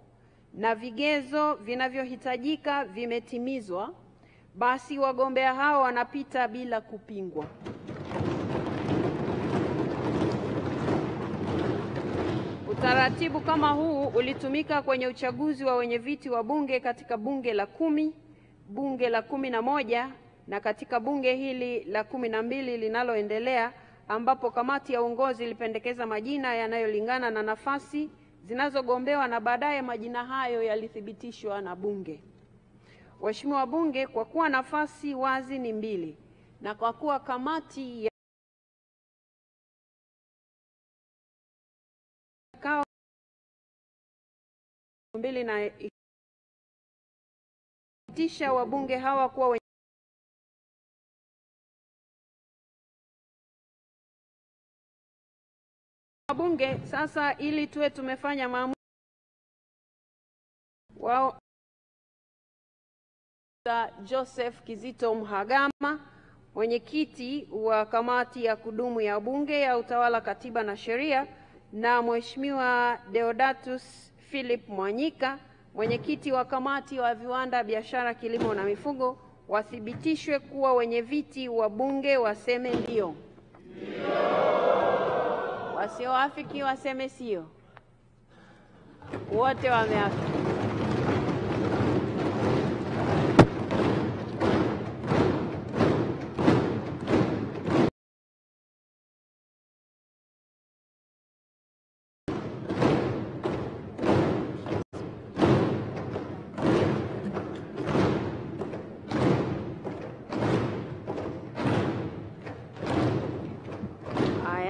na vigezo vinavyohitajika vimetimizwa, basi wagombea hao wanapita bila kupingwa. Utaratibu kama huu ulitumika kwenye uchaguzi wa wenyeviti wa bunge katika bunge la 10, bunge la 11 na katika bunge hili la 12 linaloendelea, ambapo kamati ya uongozi ilipendekeza majina yanayolingana na nafasi zinazogombewa na baadaye majina hayo yalithibitishwa na bunge. Waheshimiwa wabunge, kwa kuwa nafasi wazi ni 2 na kwa kuwa kamati ya kao 2 na itisha wabunge hawa kuwa wabunge, sasa ili tuwe tumefanya maamuzi wao Joseph Kizito Mhagama, mwenyekiti wa kamati ya kudumu ya bunge ya utawala, katiba na sheria, na Mheshimiwa Deodatus Philip Mwanyika, mwenyekiti wa kamati wa viwanda, biashara, kilimo na mifugo, wathibitishwe kuwa wenye viti wa bunge. Waseme ndio. Wasioafiki waseme sio. Wote wameafiki.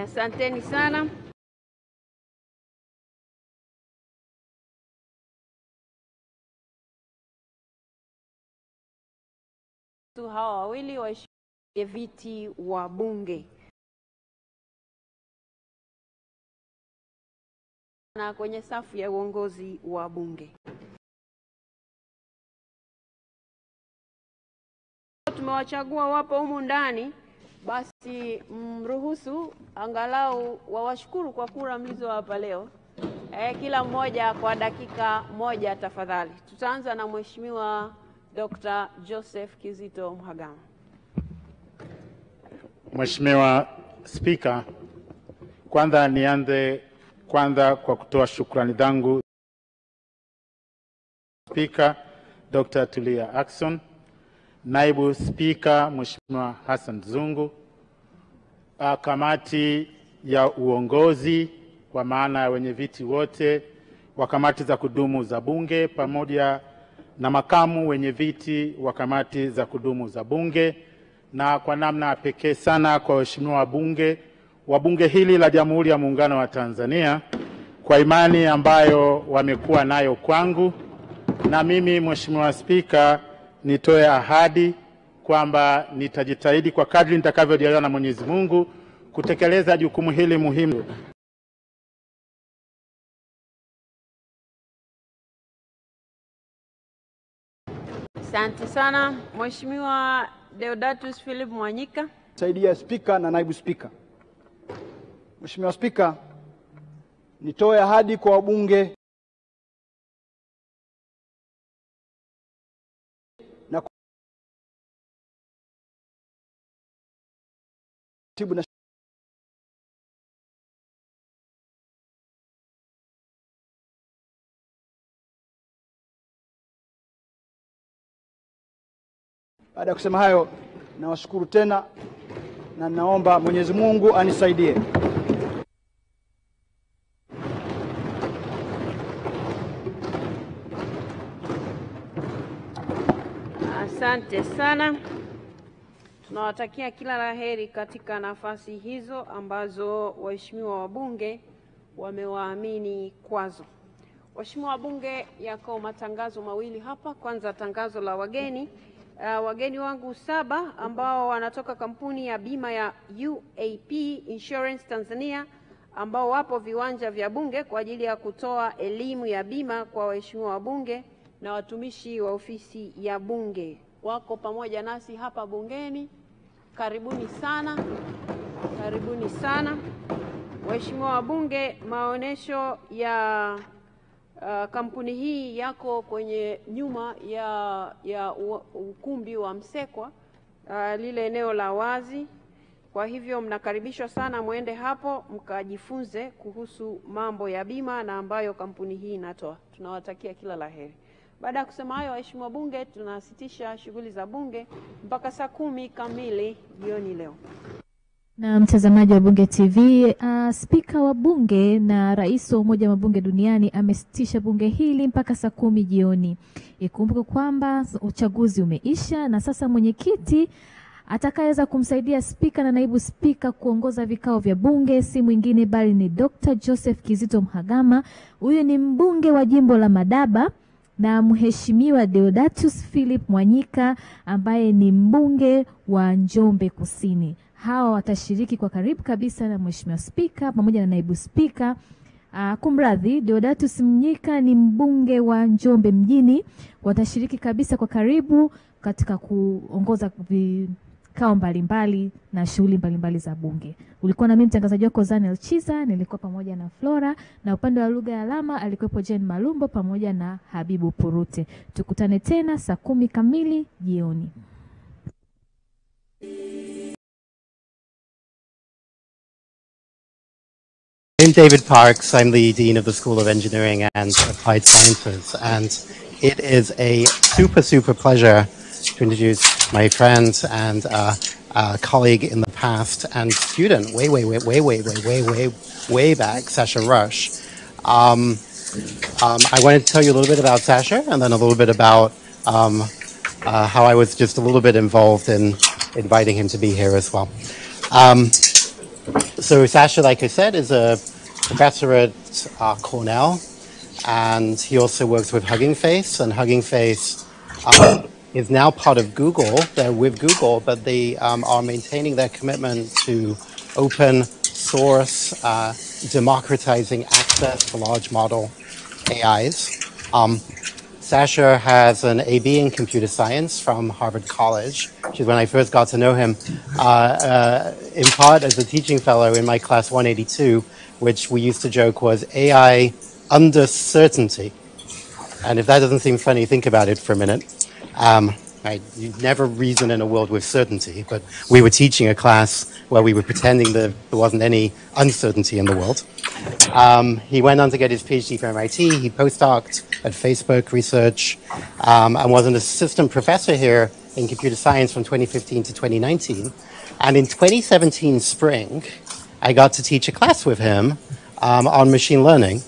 Asanteni sana. Hawa wawili waheshimiwa viti wa bunge na kwenye safu ya uongozi wa bunge. Tumewachagua wapo humu ndani, basi mruhusu angalau wawashukuru kwa kura mlizowapa leo. Kila mmoja kwa dakika 1 tafadhali. Tutaanza na Mheshimiwa Dr. Joseph Kizito Mhagama. Mheshimiwa Spika, nianze kwa kutoa shukrani zangu Spika Dr. Tulia Ackson, Naibu Spika Mheshimiwa Hassan Zungu, kamati ya uongozi kwa maana ya wenye viti wote wa kamati za kudumu za bunge, pamoja na makamu wenye viti wa kamati za kudumu za bunge, na kwa namna pekee sana kwa waheshimiwa wa bunge hili la Jamhuri ya Muungano wa Tanzania kwa imani ambayo wamekuwa nayo kwangu. Na mimi Mheshimiwa Spika, nitoe ahadi kwamba nitajitahidi kwa kadri nitakavyojaliwa na Mwenyezi Mungu kutekeleza jukumu hili muhimu. Asante sana. Mheshimiwa Deodatus Philip Mwanyika. Saidia Spika na Naibu Spika. Mheshimiwa Spika, nitoe ahadi kwa wabunge na baada ya kusema hayo, nawashukuru tena na naomba Mwenyezi Mungu anisaidie. Asante sana. Tunawatakia kila la heri katika nafasi hizo ambazo waheshimiwa wabunge wamewaamini kwazo. Waheshimiwa wabunge, yako matangazo mawili hapa. Kwanza tangazo la wageni. Wageni wangu 7 ambao wanatoka kampuni ya bima ya UAP Insurance Tanzania ambao wapo viwanja vya bunge kwa ajili ya kutoa elimu ya bima kwa waheshimiwa wabunge na watumishi wa ofisi ya bunge. Wako pamoja nasi hapa bungeni. Karibuni sana. Karibuni sana. Waheshimiwa wabunge, maonesho ya kampuni hii yako kwenye nyuma ya ukumbi wa Msekwa, lile eneo la wazi. Kwa hivyo mnakaribishwa sana muende hapo mkajifunze kuhusu mambo ya bima na ambayo kampuni hii inatoa. Tunawatakia kila laheri. Baada ya kusema hayo, waheshimiwa bunge, tunasitisha shughuli za bunge mpaka saa 10 kamili jioni leo. Na mtazamaji wa Bunge TV, spika wa bunge na rais wa Umoja wa Mabunge Duniani amesitisha bunge hili mpaka saa 10 jioni. Ikumbuke kwamba uchaguzi umeisha na sasa mwenyekiti atakayeweza kumsaidia spika na naibu spika kuongoza vikao vya bunge si mwingine bali ni Dr. Joseph Kizito Mhagama. Huyu ni mbunge wa jimbo la Madaba, na Mheshimiwa Deodatus Philip Mwanyika ambaye ni mbunge wa Njombe Kusini. Hawa watashiriki kwa karibu kabisa na Mheshimiwa Spika pamoja na naibu spika. Kumradhi, Deodatus Mnyika ni mbunge wa Njombe mjini. Watashiriki kabisa kwa karibu katika kuongoza vikao mbalimbali na shughuli mbalimbali za bunge. Ulikuwa na mimi mtangazaji wako Zanel Chiza, nilikuwa pamoja na Flora, na upande wa lugha ya alama alikuwepo Jane Malumbo pamoja na Habibu Purute. Tukutane tena saa 10 kamili jioni. I'm David Parks. I'm the Dean of the School of Engineering and Applied Sciences, and it is a super pleasure to introduce my friend and colleague in the past and student way back, Sasha Rush. I wanted to tell you a little bit about Sasha and then a little bit about how I was just a little bit involved in inviting him to be here as well. So Sasha, like I said, is a professor at Cornell, and he also works with Hugging Face, and Hugging Face is now part of Google. They're with Google, but they are maintaining their commitment to open source, democratizing access to large model AIs. Sasha has an AB in computer science from Harvard College, which is when I first got to know him, in part as a teaching fellow in my class 182, which we used to joke was AI under certainty. And if that doesn't seem funny, think about it for a minute. Right, you'd never reason in a world with certainty, but we were teaching a class where we were pretending that there wasn't any uncertainty in the world. He went on to get his PhD from MIT. He postdoced at Facebook Research and was an assistant professor here in computer science from 2015 to 2019. And in 2017 spring, I got to teach a class with him on machine learning.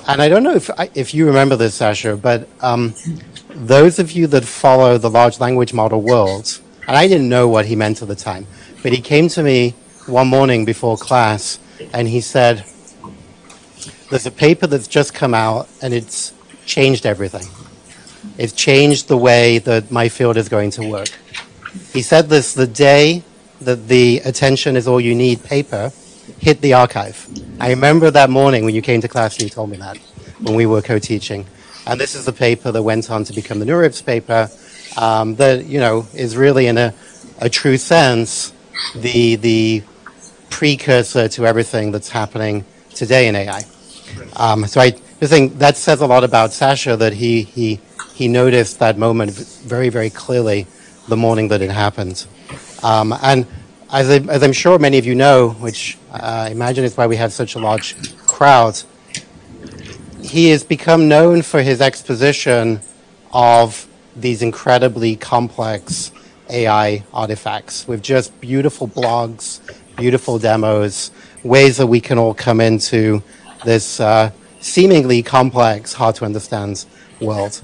And I don't know if you remember this, Sasha, but those of you that follow the large language model world, and I didn't know what he meant at the time, but he came to me one morning before class and he said, there's a paper that's just come out and it's changed everything. It's changed the way that my field is going to work. He said this the day that the attention is all you need paper hit the archive. I remember that morning when you came to class and you told me that, when we were co-teaching. And this is the paper that went on to become the NeurIPS paper that, you know, is really in a true sense the precursor to everything that's happening today in AI. So I think that says a lot about Sasha, that he noticed that moment very clearly the morning that it happened. And as I'm sure many of you know, which I imagine is why we have such a large crowd, he has become known for his exposition of these incredibly complex AI artifacts with just beautiful blogs, beautiful demos, ways that we can all come into this seemingly complex, hard to understand world.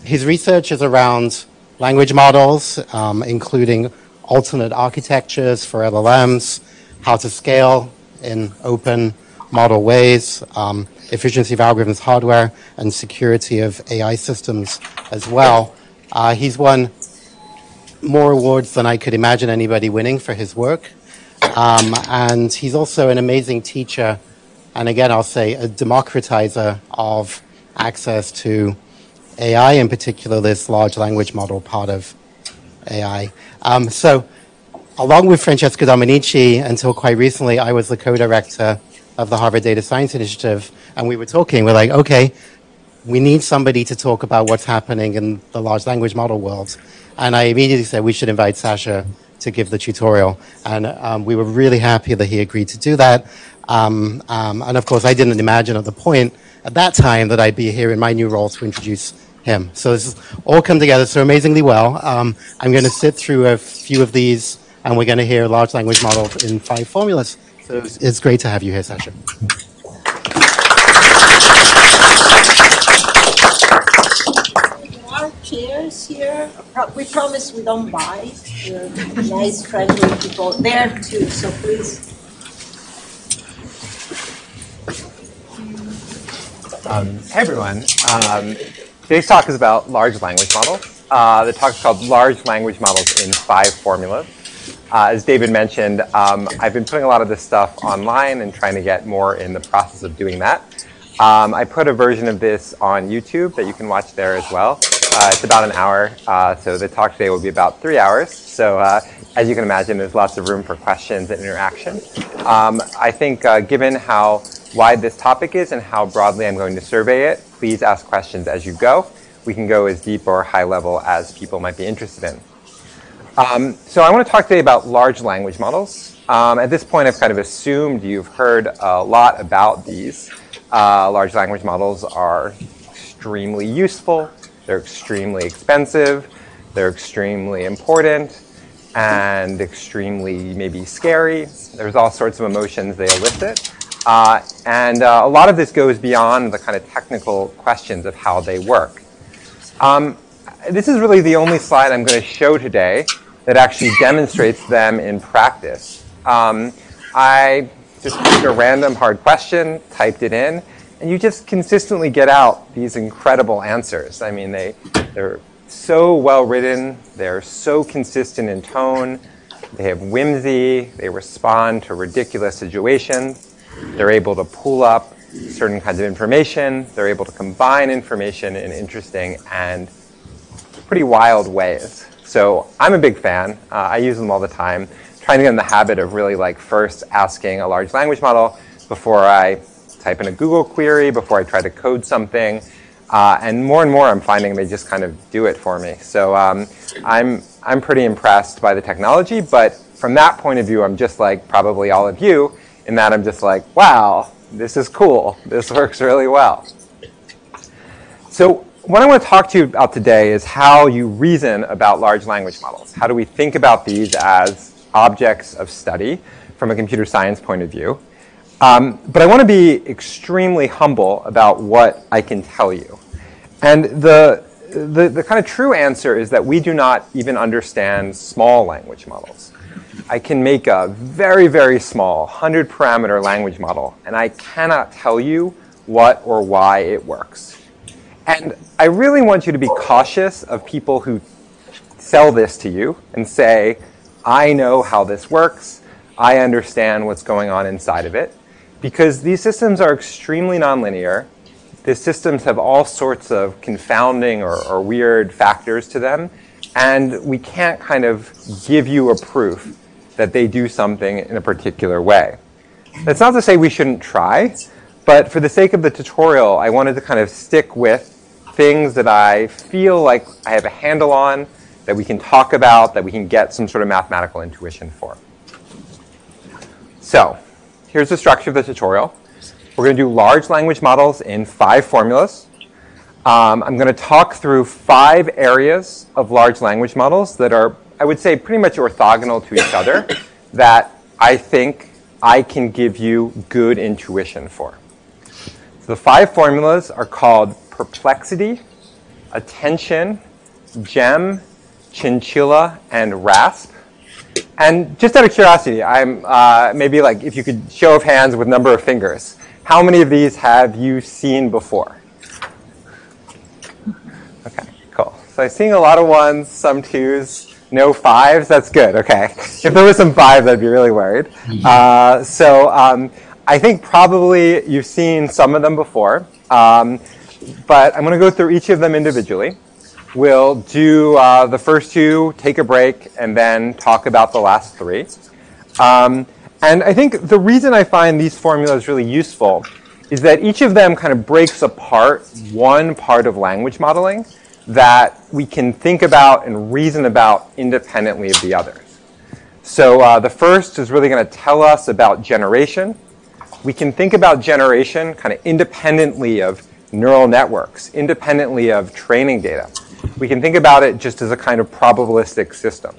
His research is around language models, including alternate architectures for LLMs, how to scale in open model ways, efficiency of algorithms hardware, and security of AI systems as well. He's won more awards than I could imagine anybody winning for his work. And he's also an amazing teacher, and again, I'll say a democratizer of access to AI, in particular this large language model part of AI. So along with Francesca Dominici, until quite recently, I was the co-director of the Harvard Data Science Initiative, and we were talking, we're like, okay, we need somebody to talk about what's happening in the large language model world. And I immediately said we should invite Sasha to give the tutorial. And we were really happy that he agreed to do that. And of course, I didn't imagine at that time that I'd be here in my new role to introduce him. So this has all come together so amazingly well. I'm going to sit through a few of these, and we're going to hear large language models in 5 formulas. So it's great to have you here, Sasha. Chairs here. We promise we don't buy. We're nice, friendly people there too, so please. Hey everyone. Today's talk is about large language models. The talk is called Large Language Models in 5 Formulas. As David mentioned, I've been putting a lot of this stuff online and trying to get more in the process of doing that. I put a version of this on YouTube that you can watch there as well. It's about an hour, so the talk today will be about 3 hours. So as you can imagine, there's lots of room for questions and interaction. I think given how wide this topic is and how broadly I'm going to survey it, please ask questions as you go. We can go as deep or high level as people might be interested in. So I want to talk today about large language models. At this point, I've kind of assumed you've heard a lot about these. Large language models are extremely useful. They're extremely expensive, they're extremely important, and extremely maybe scary. There's all sorts of emotions they elicit. And a lot of this goes beyond the kind of technical questions of how they work. This is really the only slide I'm going to show today that actually demonstrates them in practice. I just picked a random hard question, typed it in, and you just consistently get out these incredible answers. I mean, they're so well written, they're so consistent in tone, they have whimsy, they respond to ridiculous situations, they're able to pull up certain kinds of information, they're able to combine information in interesting and pretty wild ways. So I'm a big fan, I use them all the time, trying to get in the habit of really like first asking a large language model before I type in a Google query, before I try to code something, and more I'm finding they just kind of do it for me. So I'm pretty impressed by the technology, but from that point of view, I'm just like probably all of you, in that I'm just like, wow, this is cool. This works really well. So what I want to talk to you about today is how you reason about large language models. How do we think about these as objects of study from a computer science point of view? But I want to be extremely humble about what I can tell you. And the kind of true answer is that we do not even understand small language models. I can make a very, very small 100-parameter language model, and I cannot tell you what or why it works. And I really want you to be cautious of people who sell this to you and say, I know how this works, I understand what's going on inside of it. Because these systems are extremely nonlinear. These systems have all sorts of confounding or weird factors to them. And we can't kind of give you a proof that they do something in a particular way. That's not to say we shouldn't try, but for the sake of the tutorial, I wanted to kind of stick with things that I feel like I have a handle on, that we can talk about, that we can get some sort of mathematical intuition for. So here's the structure of the tutorial. We're going to do large language models in 5 formulas. I'm going to talk through 5 areas of large language models that are, I would say, pretty much orthogonal to each other that I think I can give you good intuition for. So the 5 formulas are called perplexity, attention, gem, chinchilla, and rasp. And just out of curiosity, I'm maybe like if you could show of hands with number of fingers, how many of these have you seen before? Okay, cool. So I'm seeing a lot of 1s, some 2s, no 5s. That's good. Okay. If there was some 5s, I'd be really worried. I think probably you've seen some of them before, but I'm going to go through each of them individually. We'll do the first 2, take a break, and then talk about the last 3. And I think the reason I find these formulas really useful is that each of them kind of breaks apart one part of language modeling that we can think about and reason about independently of the others. So the first is really going to tell us about generation. We can think about generation kind of independently of neural networks, independently of training data. We can think about it just as a kind of probabilistic system.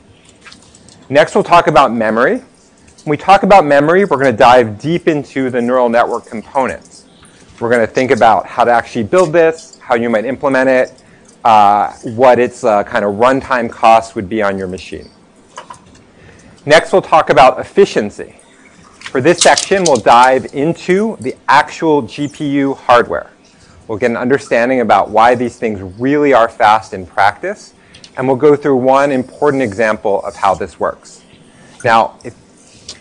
Next, we'll talk about memory. When we talk about memory, we're going to dive deep into the neural network components. We're going to think about how to actually build this, how you might implement it, what its kind of runtime cost would be on your machine. Next, we'll talk about efficiency. For this section, we'll dive into the actual GPU hardware. We'll get an understanding about why these things really are fast in practice, and we'll go through one important example of how this works. Now, if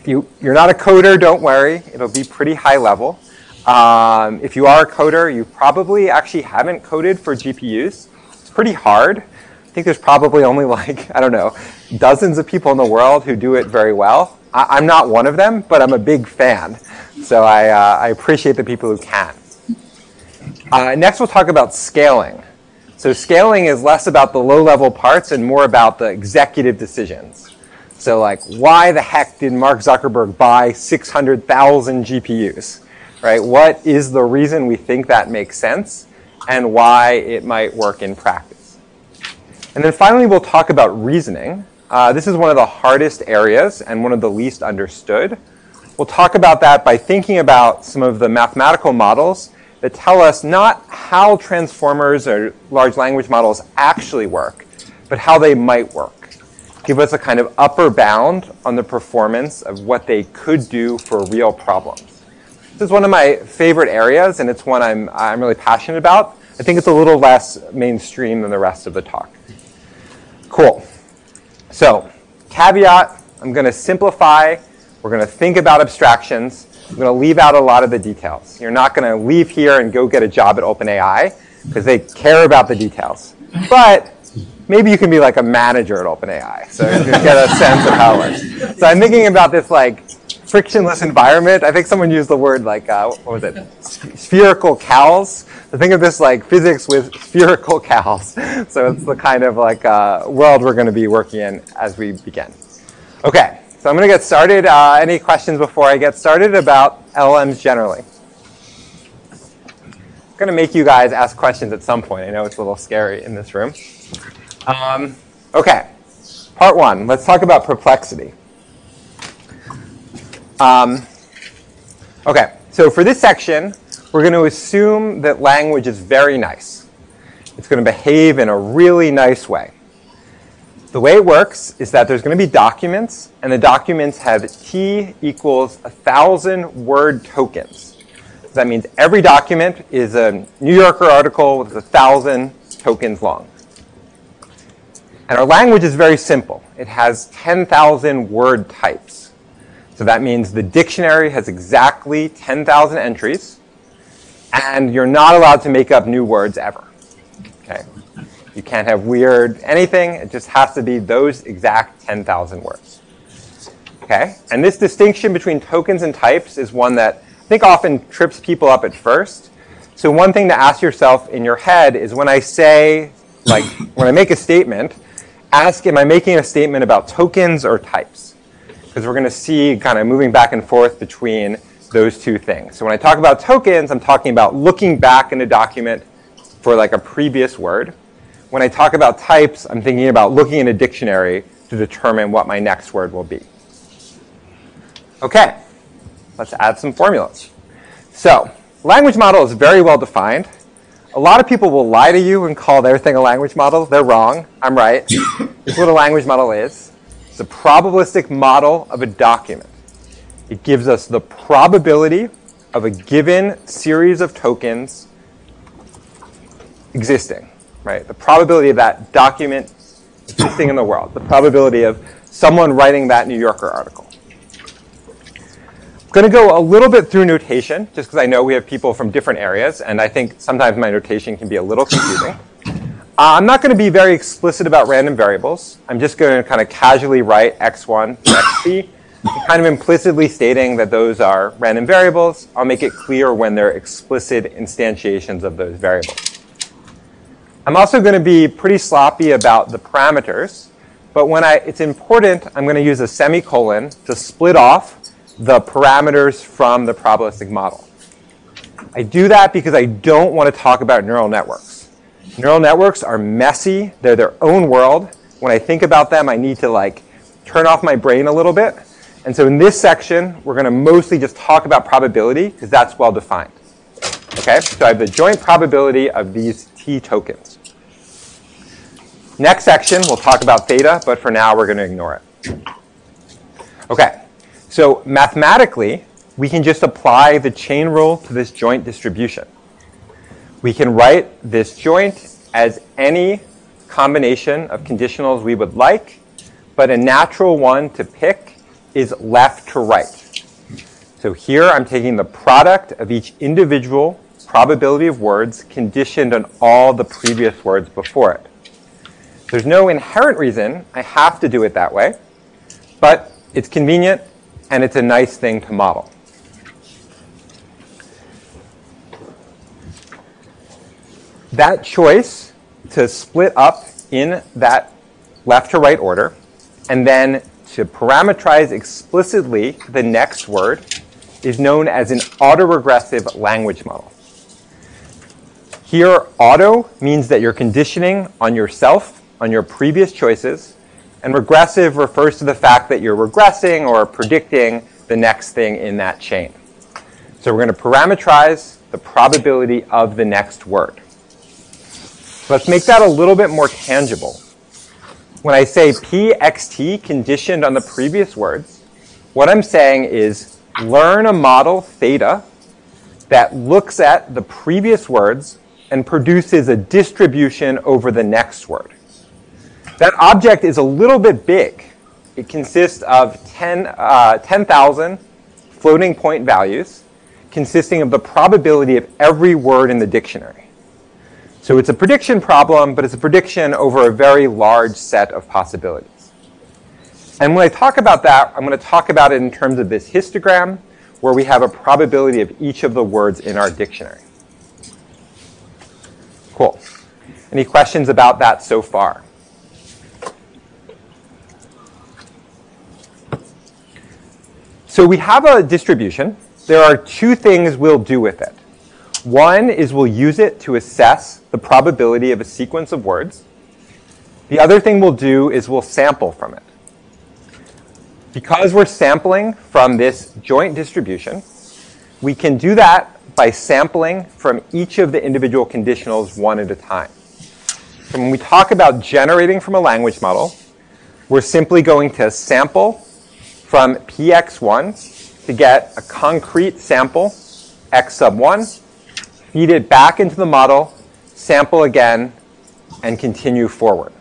you're not a coder, don't worry. It'll be pretty high level. If you are a coder, you probably actually haven't coded for GPUs. It's pretty hard. I think there's probably only like, I don't know, dozens of people in the world who do it very well. I'm not one of them, but I'm a big fan. So I appreciate the people who can. Next, we'll talk about scaling. So scaling is less about the low-level parts and more about the executive decisions. So like, why the heck did Mark Zuckerberg buy 600,000 GPUs? Right? What is the reason we think that makes sense and why it might work in practice? And then finally, we'll talk about reasoning. This is one of the hardest areas and one of the least understood. We'll talk about that by thinking about some of the mathematical models that tell us not how transformers or large language models actually work, but how they might work. Give us a kind of upper bound on the performance of what they could do for real problems. This is one of my favorite areas, and it's one I'm really passionate about. I think it's a little less mainstream than the rest of the talk. Cool. So, caveat, I'm going to simplify. We're going to think about abstractions. I'm going to leave out a lot of the details. You're not going to leave here and go get a job at OpenAI because they care about the details. But maybe you can be like a manager at OpenAI, so you can get a sense of how it works. So I'm thinking about this like frictionless environment. I think someone used the word like, what was it? Spherical cows. So think of this like physics with spherical cows. So it's the kind of like world we're going to be working in as we begin. Okay. So I'm going to get started. Any questions before I get started about LLMs generally? I'm going to make you guys ask questions at some point. I know it's a little scary in this room. Okay, part 1. Let's talk about perplexity. Okay, so for this section, we're going to assume that language is very nice. It's going to behave in a really nice way. The way it works is that there's going to be documents, and the documents have T equals 1,000 word tokens. So that means every document is a New Yorker article with 1,000 tokens long. And our language is very simple. It has 10,000 word types. So that means the dictionary has exactly 10,000 entries, and you're not allowed to make up new words ever. Okay? You can't have weird anything. It just has to be those exact 10,000 words. Okay? And this distinction between tokens and types is one that I think often trips people up at first. So one thing to ask yourself in your head is when I say, like, when I make a statement ask, am I making a statement about tokens or types? Because we're going to see kind of moving back and forth between those two things. So when I talk about tokens, I'm talking about looking back in a document for like a previous word. When I talk about types, I'm thinking about looking in a dictionary to determine what my next word will be. Okay, let's add some formulas. So language model is very well defined. A lot of people will lie to you and call their thing a language model. They're wrong. I'm right. This is what a language model is. It's a probabilistic model of a document. It gives us the probability of a given series of tokens existing, right? The probability of that document existing in the world. The probability of someone writing that New Yorker article. I'm going to go a little bit through notation, just because I know we have people from different areas, and I think sometimes my notation can be a little confusing. I'm not going to be very explicit about random variables. I'm just going to kind of casually write x1 to xp, kind of implicitly stating that those are random variables. I'll make it clear when they're explicit instantiations of those variables. I'm also going to be pretty sloppy about the parameters, but when it's important, I'm going to use a semicolon to split off the parameters from the probabilistic model. I do that because I don't want to talk about neural networks. Neural networks are messy. They're their own world. When I think about them, I need to like turn off my brain a little bit. And so in this section, we're going to mostly just talk about probability because that's well defined. Okay, so I have the joint probability of these T tokens. Next section, we'll talk about theta, but for now, we're going to ignore it. Okay. So mathematically, we can just apply the chain rule to this joint distribution. We can write this joint as any combination of conditionals we would like, but a natural one to pick is left to right. So here I'm taking the product of each individual probability of words conditioned on all the previous words before it. There's no inherent reason I have to do it that way, but it's convenient and it's a nice thing to model. That choice to split up in that left to right order and then to parameterize explicitly the next word is known as an autoregressive language model. Here, auto means that you're conditioning on yourself, on your previous choices, and regressive refers to the fact that you're regressing or predicting the next thing in that chain. So we're going to parameterize the probability of the next word. So let's make that a little bit more tangible. When I say pxt conditioned on the previous words, what I'm saying is learn a model theta that looks at the previous words and produces a distribution over the next word. That object is a little bit big. It consists of 10,000 floating point values consisting of the probability of every word in the dictionary. So it's a prediction problem, but it's a prediction over a very large set of possibilities. And when I talk about that, I'm going to talk about it in terms of this histogram, where we have a probability of each of the words in our dictionary. Cool. Any questions about that so far? So we have a distribution. There are two things we'll do with it. One is we'll use it to assess the probability of a sequence of words. The other thing we'll do is we'll sample from it. Because we're sampling from this joint distribution, we can do that by sampling from each of the individual conditionals one at a time. So when we talk about generating from a language model, we're simply going to sample from px1 to get a concrete sample, x sub 1, feed it back into the model, sample again, and continue forward.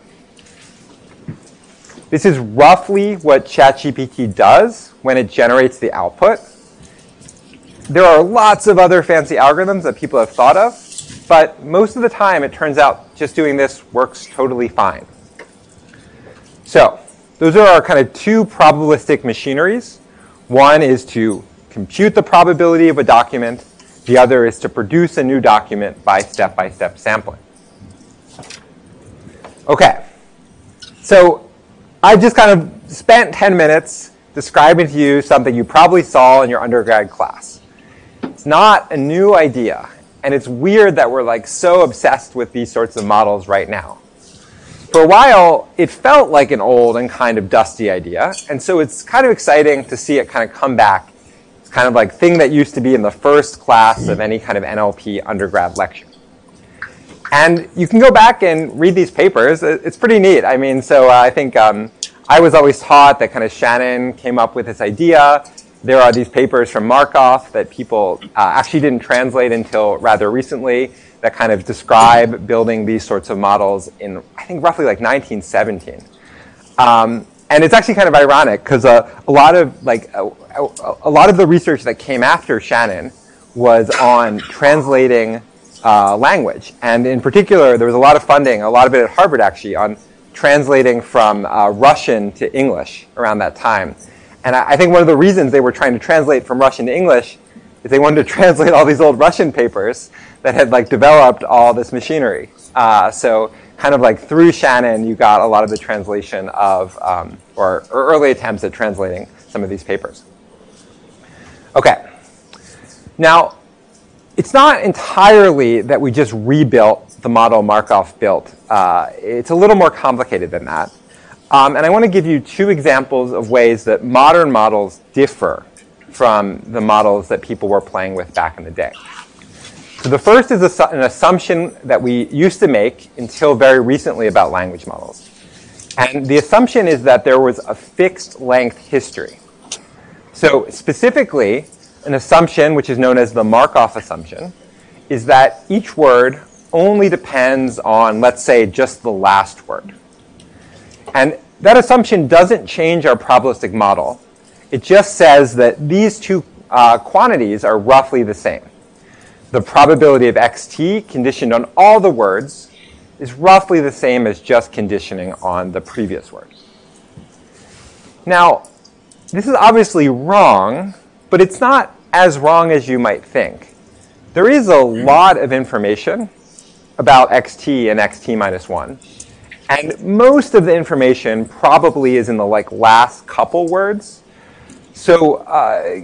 This is roughly what ChatGPT does when it generates the output. There are lots of other fancy algorithms that people have thought of, but most of the time it turns out just doing this works totally fine. So those are our kind of two probabilistic machineries. One is to compute the probability of a document. The other is to produce a new document by step-by-step sampling. Okay, So I just kind of spent 10 minutes describing to you something you probably saw in your undergrad class. It's not a new idea, and it's weird that we're like so obsessed with these sorts of models right now. For a while, it felt like an old and kind of dusty idea, and so it's kind of exciting to see it kind of come back. It's kind of like thing that used to be in the first class of any kind of NLP undergrad lecture. And you can go back and read these papers. It's pretty neat. I mean, so I think I was always taught that kind of Shannon came up with this idea. There are these papers from Markov that people actually didn't translate until rather recently that kind of describe building these sorts of models in, I think, roughly like 1917. And it's actually kind of ironic because a lot of the research that came after Shannon was on translating language. And in particular, there was a lot of funding, a lot of it at Harvard actually, on translating from Russian to English around that time. And I think one of the reasons they were trying to translate from Russian to English is they wanted to translate all these old Russian papers that had like developed all this machinery. So kind of like through Shannon, you got a lot of the translation of, or early attempts at translating some of these papers. Okay. Now, it's not entirely that we just rebuilt the model Markov built. It's a little more complicated than that. And I want to give you two examples of ways that modern models differ from the models that people were playing with back in the day. So the first is an assumption that we used to make until very recently about language models. And the assumption is that there was a fixed length history. So specifically, an assumption, which is known as the Markov assumption, is that each word only depends on, let's say, just the last word. And that assumption doesn't change our probabilistic model. It just says that these two quantities are roughly the same. The probability of xt conditioned on all the words is roughly the same as just conditioning on the previous word. Now, this is obviously wrong, but it's not as wrong as you might think. There is a lot of information about xt and xt minus 1. And most of the information probably is in the last couple words. So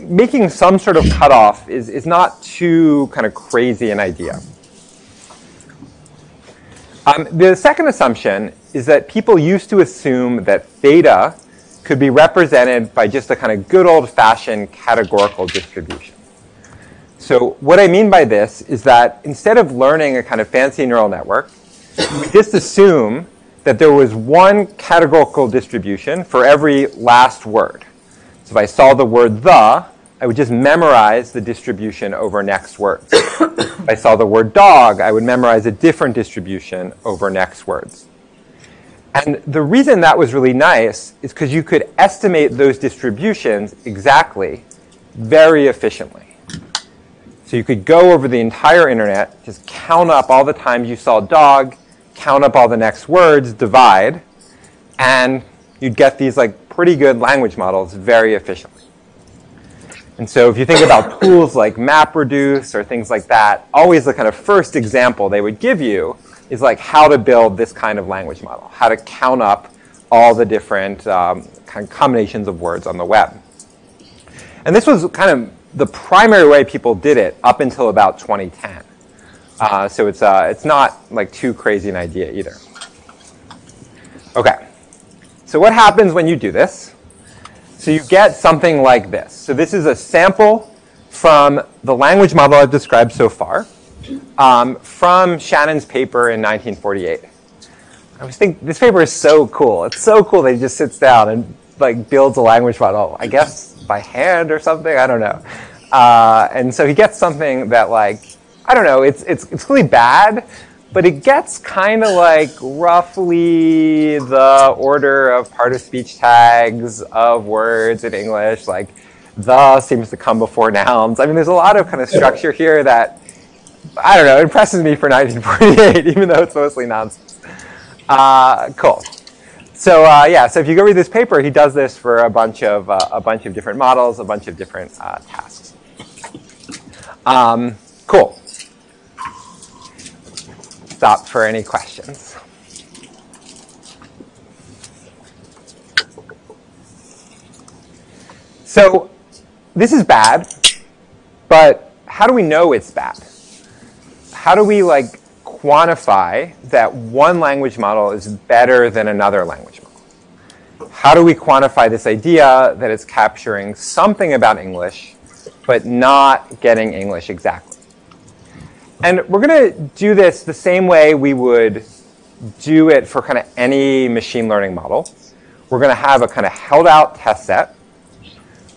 making some sort of cutoff is not too kind of crazy an idea. The second assumption is that people used to assume that theta could be represented by just a kind of good old-fashioned categorical distribution. So what I mean by this is that instead of learning a kind of fancy neural network, we just assume that there was one categorical distribution for every last word. So if I saw the word the, I would just memorize the distribution over next words. If I saw the word dog, I would memorize a different distribution over next words. And the reason that was really nice is because you could estimate those distributions exactly, very efficiently. So you could go over the entire internet, just count up all the times you saw dog, count up all the next words, divide, and you'd get these pretty good language models very efficiently. And so if you think about tools like MapReduce or things like that, always the kind of first example they would give you is how to build this kind of language model, how to count up all the different kind of combinations of words on the web. And this was kind of the primary way people did it up until about 2010. So it's not too crazy an idea either. Okay, so what happens when you do this? So you get something like this. So this is a sample from the language model I've described so far, from Shannon's paper in 1948. I was thinking, this paper is so cool. It's so cool that he just sits down and builds a language model, I guess by hand or something, I don't know. And so he gets something that I don't know, it's really bad, but it gets kind of roughly the order of part-of-speech tags of words in English, the seems to come before nouns. I mean, there's a lot of kind of structure here that, I don't know, impresses me for 1948, even though it's mostly nonsense. Cool. So yeah, so if you go read this paper, he does this for a bunch of different models, a bunch of different tasks. Cool. Stop for any questions. So this is bad, but how do we know it's bad? How do we like quantify that one language model is better than another language model? How do we quantify this idea that it's capturing something about English, but not getting English exactly? And we're going to do this the same way we would do it for kind of any machine learning model. We're going to have a kind of held out test set.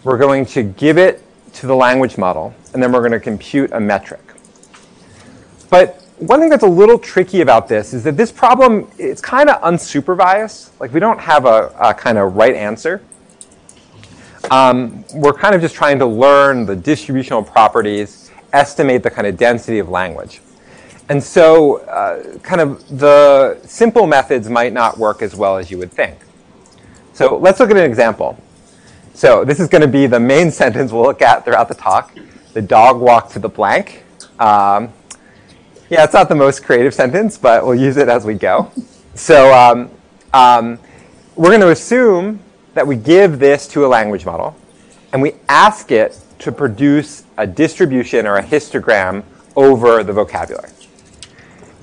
We're going to give it to the language model, and then we're going to compute a metric. But one thing that's a little tricky about this is that this problem, it's kind of unsupervised. Like, we don't have a kind of right answer. We're kind of just trying to learn the distributional properties, estimate the kind of density of language. And so kind of the simple methods might not work as well as you would think. So let's look at an example. So this is going to be the main sentence we'll look at throughout the talk. The dog walked to the blank. Yeah, it's not the most creative sentence, but we'll use it as we go. So we're going to assume that we give this to a language model, and we ask it to produce a distribution or a histogram over the vocabulary.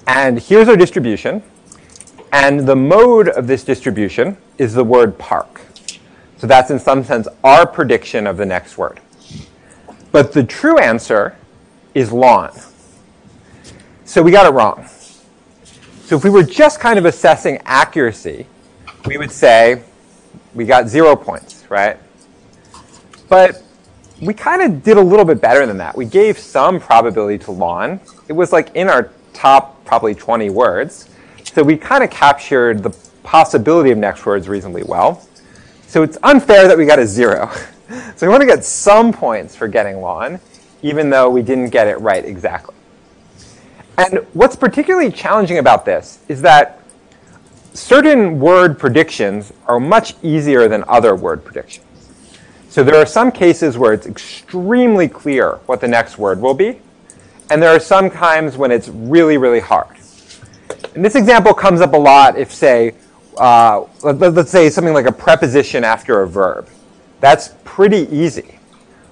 And here's our distribution. And the mode of this distribution is the word park. So that's in some sense our prediction of the next word. But the true answer is lawn. So we got it wrong. So if we were just kind of assessing accuracy, we would say we got 0 points, right? But we kind of did a little bit better than that. We gave some probability to lawn. It was like in our top probably 20 words. So we kind of captured the possibility of next words reasonably well. So it's unfair that we got a 0. So we want to get some points for getting lawn, even though we didn't get it right exactly. And what's particularly challenging about this is that certain word predictions are much easier than other word predictions. So there are some cases where it's extremely clear what the next word will be, and there are some times when it's really, really hard. And this example comes up a lot if, say, let's say something like a preposition after a verb. That's pretty easy.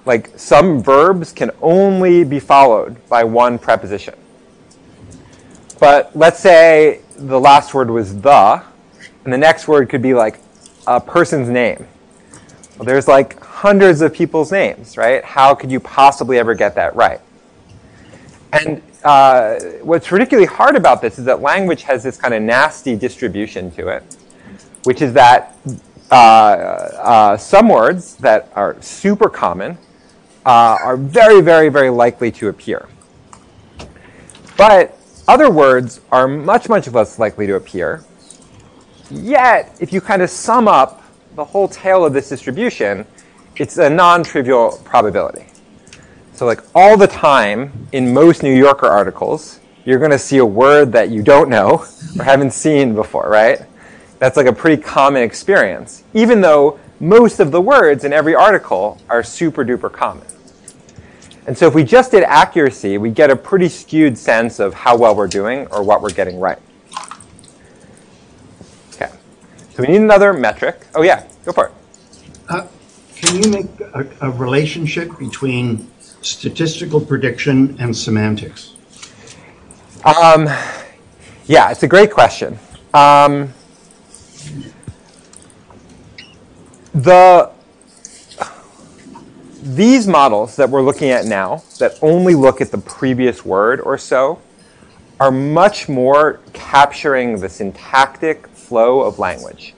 Like, some verbs can only be followed by one preposition. But let's say the last word was the, and the next word could be like a person's name. Well, there's like hundreds of people's names, right? How could you possibly ever get that right? And what's particularly hard about this is that language has this kind of nasty distribution to it, which is that some words that are super common are very, very, very likely to appear. But other words are much, much less likely to appear. Yet, if you kind of sum up the whole tail of this distribution, it's a non-trivial probability. So like all the time in most New Yorker articles, you're going to see a word that you don't know or haven't seen before, right? That's like a pretty common experience, even though most of the words in every article are super duper common. And so if we just did accuracy, we get a pretty skewed sense of how well we're doing or what we're getting right. Okay, so we need another metric. Oh yeah, go for it. Can you make a relationship between statistical prediction and semantics? Yeah, it's a great question. These models that we're looking at now, that only look at the previous word or so, are much more capturing the syntactic flow of language.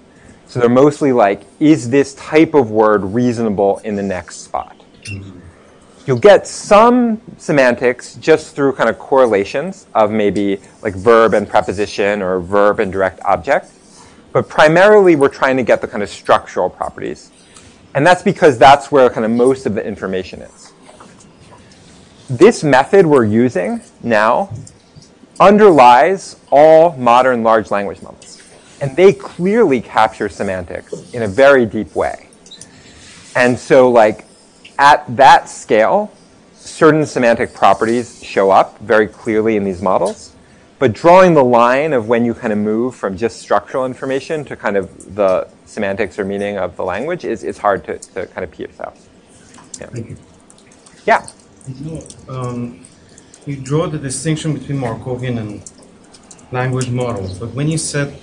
So they're mostly like, is this type of word reasonable in the next spot? You'll get some semantics just through kind of correlations of maybe like verb and preposition or verb and direct object. But primarily, we're trying to get the kind of structural properties. And that's because that's where kind of most of the information is. This method we're using now underlies all modern large language models. And they clearly capture semantics in a very deep way. And so like at that scale, certain semantic properties show up very clearly in these models. But drawing the line of when you kind of move from just structural information to kind of the semantics or meaning of the language is hard to kind of pierce out. Yeah. Thank you. Yeah. You draw the distinction between Markovian and language models, but when you said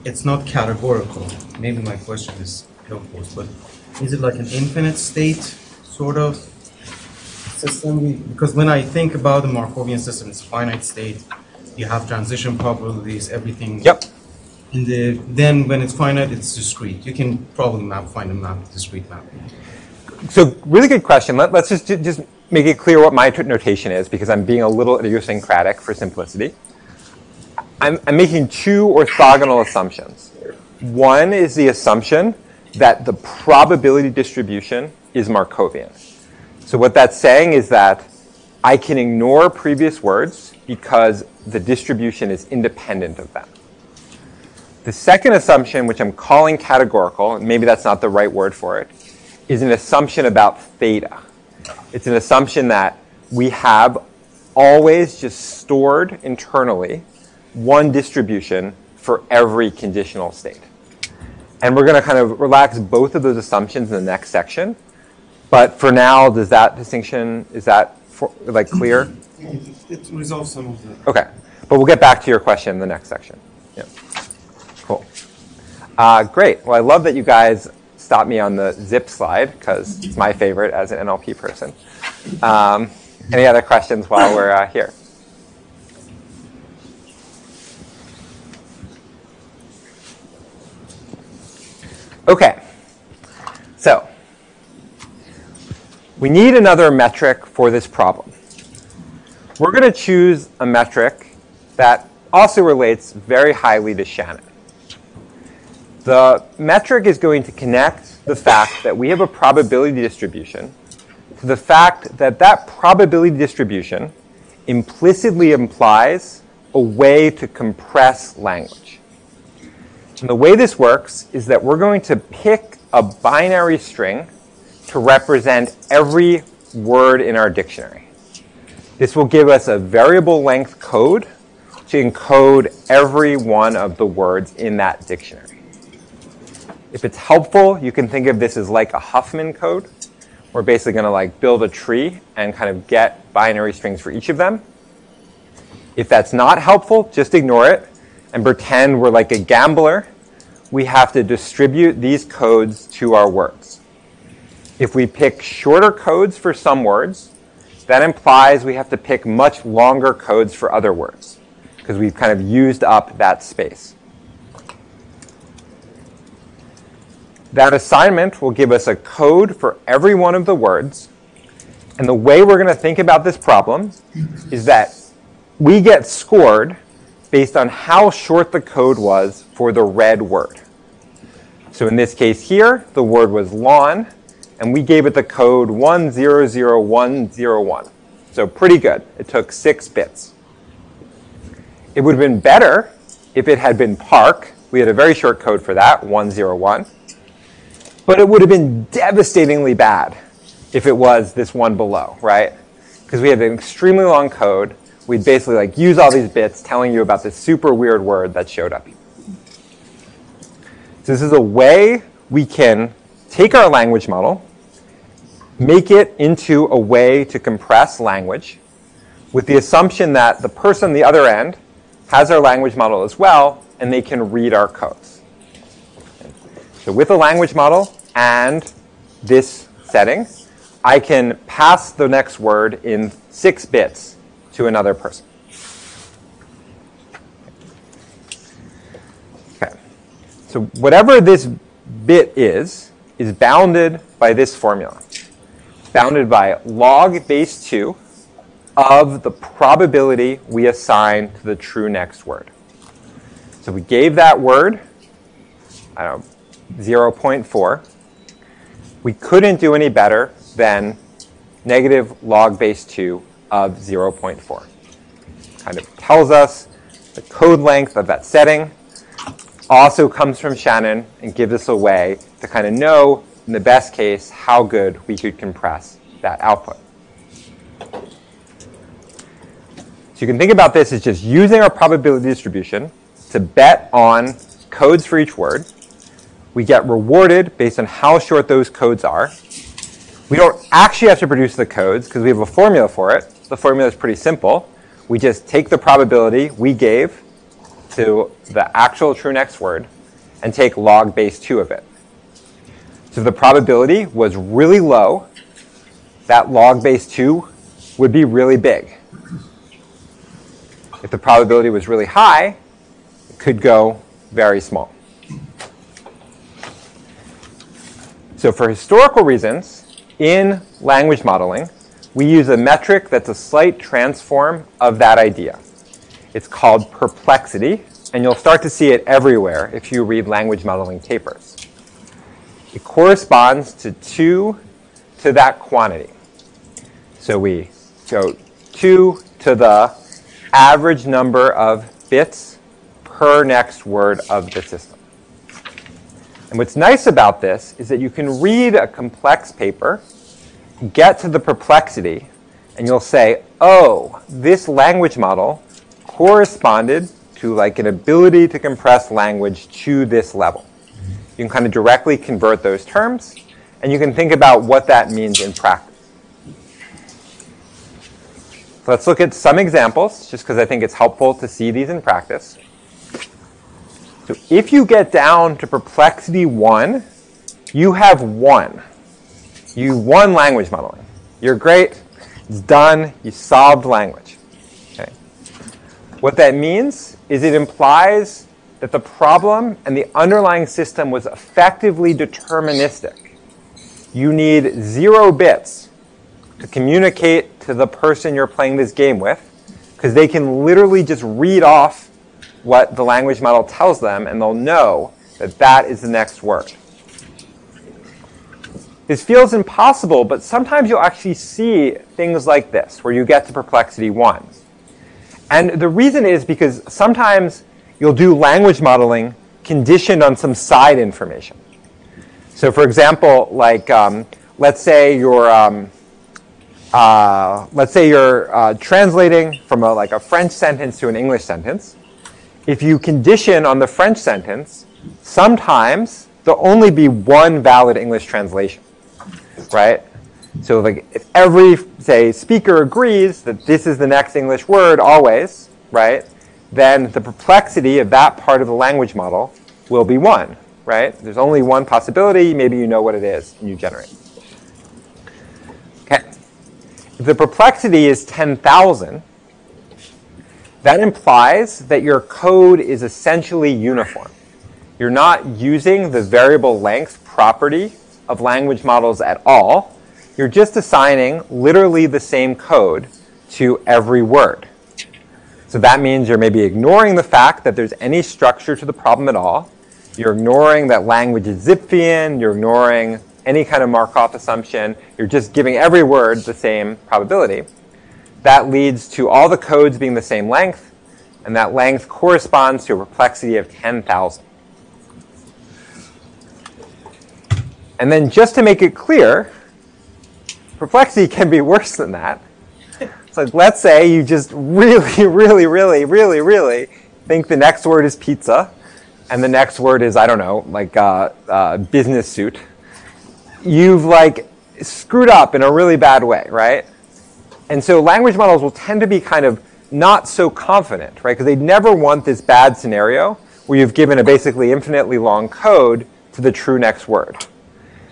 it's not categorical, maybe my question is helpful, but is it like an infinite state sort of system? Because when I think about the Markovian system, it's finite state, you have transition probabilities, everything. Yep. Then when it's finite, it's discrete. You can probably find a map, discrete map. So really good question. Let's just make it clear what my notation is, because I'm being a little idiosyncratic for simplicity. I'm making two orthogonal assumptions. One is the assumption that the probability distribution is Markovian. So what that's saying is that I can ignore previous words because the distribution is independent of them. The second assumption, which I'm calling categorical, and maybe that's not the right word for it, is an assumption about theta. It's an assumption that we have always just stored internally one distribution for every conditional state. And we're going to kind of relax both of those assumptions in the next section. But for now, does that distinction, is that clear? It resolves some of the... Okay. But we'll get back to your question in the next section. Yeah. Cool. Great. Well, I love that you guys stopped me on the zip slide, because it's my favorite as an NLP person. Any other questions while we're here? Okay, so we need another metric for this problem. We're going to choose a metric that also relates very highly to Shannon. The metric is going to connect the fact that we have a probability distribution to the fact that that probability distribution implicitly implies a way to compress language. And the way this works is that we're going to pick a binary string to represent every word in our dictionary. This will give us a variable length code to encode every one of the words in that dictionary. If it's helpful, you can think of this as like a Huffman code. We're basically going to build a tree and kind of get binary strings for each of them. If that's not helpful, just ignore it and pretend we're like a gambler. We have to distribute these codes to our words. If we pick shorter codes for some words, that implies we have to pick much longer codes for other words, because we've kind of used up that space. That assignment will give us a code for every one of the words. And the way we're going to think about this problem is that we get scored based on how short the code was for the red word. So in this case here, the word was lawn, and we gave it the code 100101. So pretty good. It took 6 bits. It would have been better if it had been park. We had a very short code for that, 101. But it would have been devastatingly bad if it was this one below, right? Because we had an extremely long code. We'd basically use all these bits telling you about this super weird word that showed up. So this is a way we can take our language model, make it into a way to compress language with the assumption that the person on the other end has our language model as well, and they can read our codes. So with a language model and this setting, I can pass the next word in 6 bits to another person. Okay. So whatever this bit is bounded by this formula. Bounded by log base 2 of the probability we assign to the true next word. So we gave that word, 0.4. We couldn't do any better than negative log base 2 of 0.4. Kind of tells us the code length of that setting. Also comes from Shannon and gives us a way to kind of know, in the best case, how good we could compress that output. So you can think about this as just using our probability distribution to bet on codes for each word. We get rewarded based on how short those codes are. We don't actually have to produce the codes because we have a formula for it. The formula is pretty simple. We just take the probability we gave to the actual true next word and take log base 2 of it. So if the probability was really low, that log base 2 would be really big. If the probability was really high, it could go very small. So for historical reasons, in language modeling, we use a metric that's a slight transform of that idea. It's called perplexity, and you'll start to see it everywhere if you read language modeling papers. It corresponds to 2 to that quantity. So we go 2 to the average number of bits per next word of the system. And what's nice about this is that you can read a complex paper, get to the perplexity, and you'll say, oh, this language model corresponded to like an ability to compress language to this level. You can kind of directly convert those terms, and you can think about what that means in practice. So let's look at some examples, just because I think it's helpful to see these in practice. So if you get down to perplexity 1, you have won. You won language modeling. You're great. It's done. You solved language. Okay. What that means is it implies that the problem and the underlying system was effectively deterministic. You need 0 bits to communicate to the person you're playing this game with, because they can literally just read off what the language model tells them, and they'll know that that is the next word. This feels impossible, but sometimes you'll actually see things like this, where you get to perplexity 1. And the reason is because sometimes you'll do language modeling conditioned on some side information. So for example, like let's say you're translating from a French sentence to an English sentence. If you condition on the French sentence, sometimes there'll only be one valid English translation, right? So like if every, say, speaker agrees that this is the next English word always, right, then the perplexity of that part of the language model will be 1, right? There's only one possibility. Maybe you know what it is, and you generate. Okay. If the perplexity is 10,000, that implies that your code is essentially uniform. You're not using the variable length property of language models at all. You're just assigning literally the same code to every word. So that means you're maybe ignoring the fact that there's any structure to the problem at all. You're ignoring that language is Zipfian. You're ignoring any kind of Markov assumption. You're just giving every word the same probability. That leads to all the codes being the same length, and that length corresponds to a perplexity of 10,000. And then just to make it clear, perplexity can be worse than that. So let's say you just really think the next word is pizza, and the next word is, I don't know, like business suit. You've like screwed up in a really bad way, right? And so language models will tend to be kind of not so confident, right? Because they never want this bad scenario where you've given a basically infinitely long code to the true next word.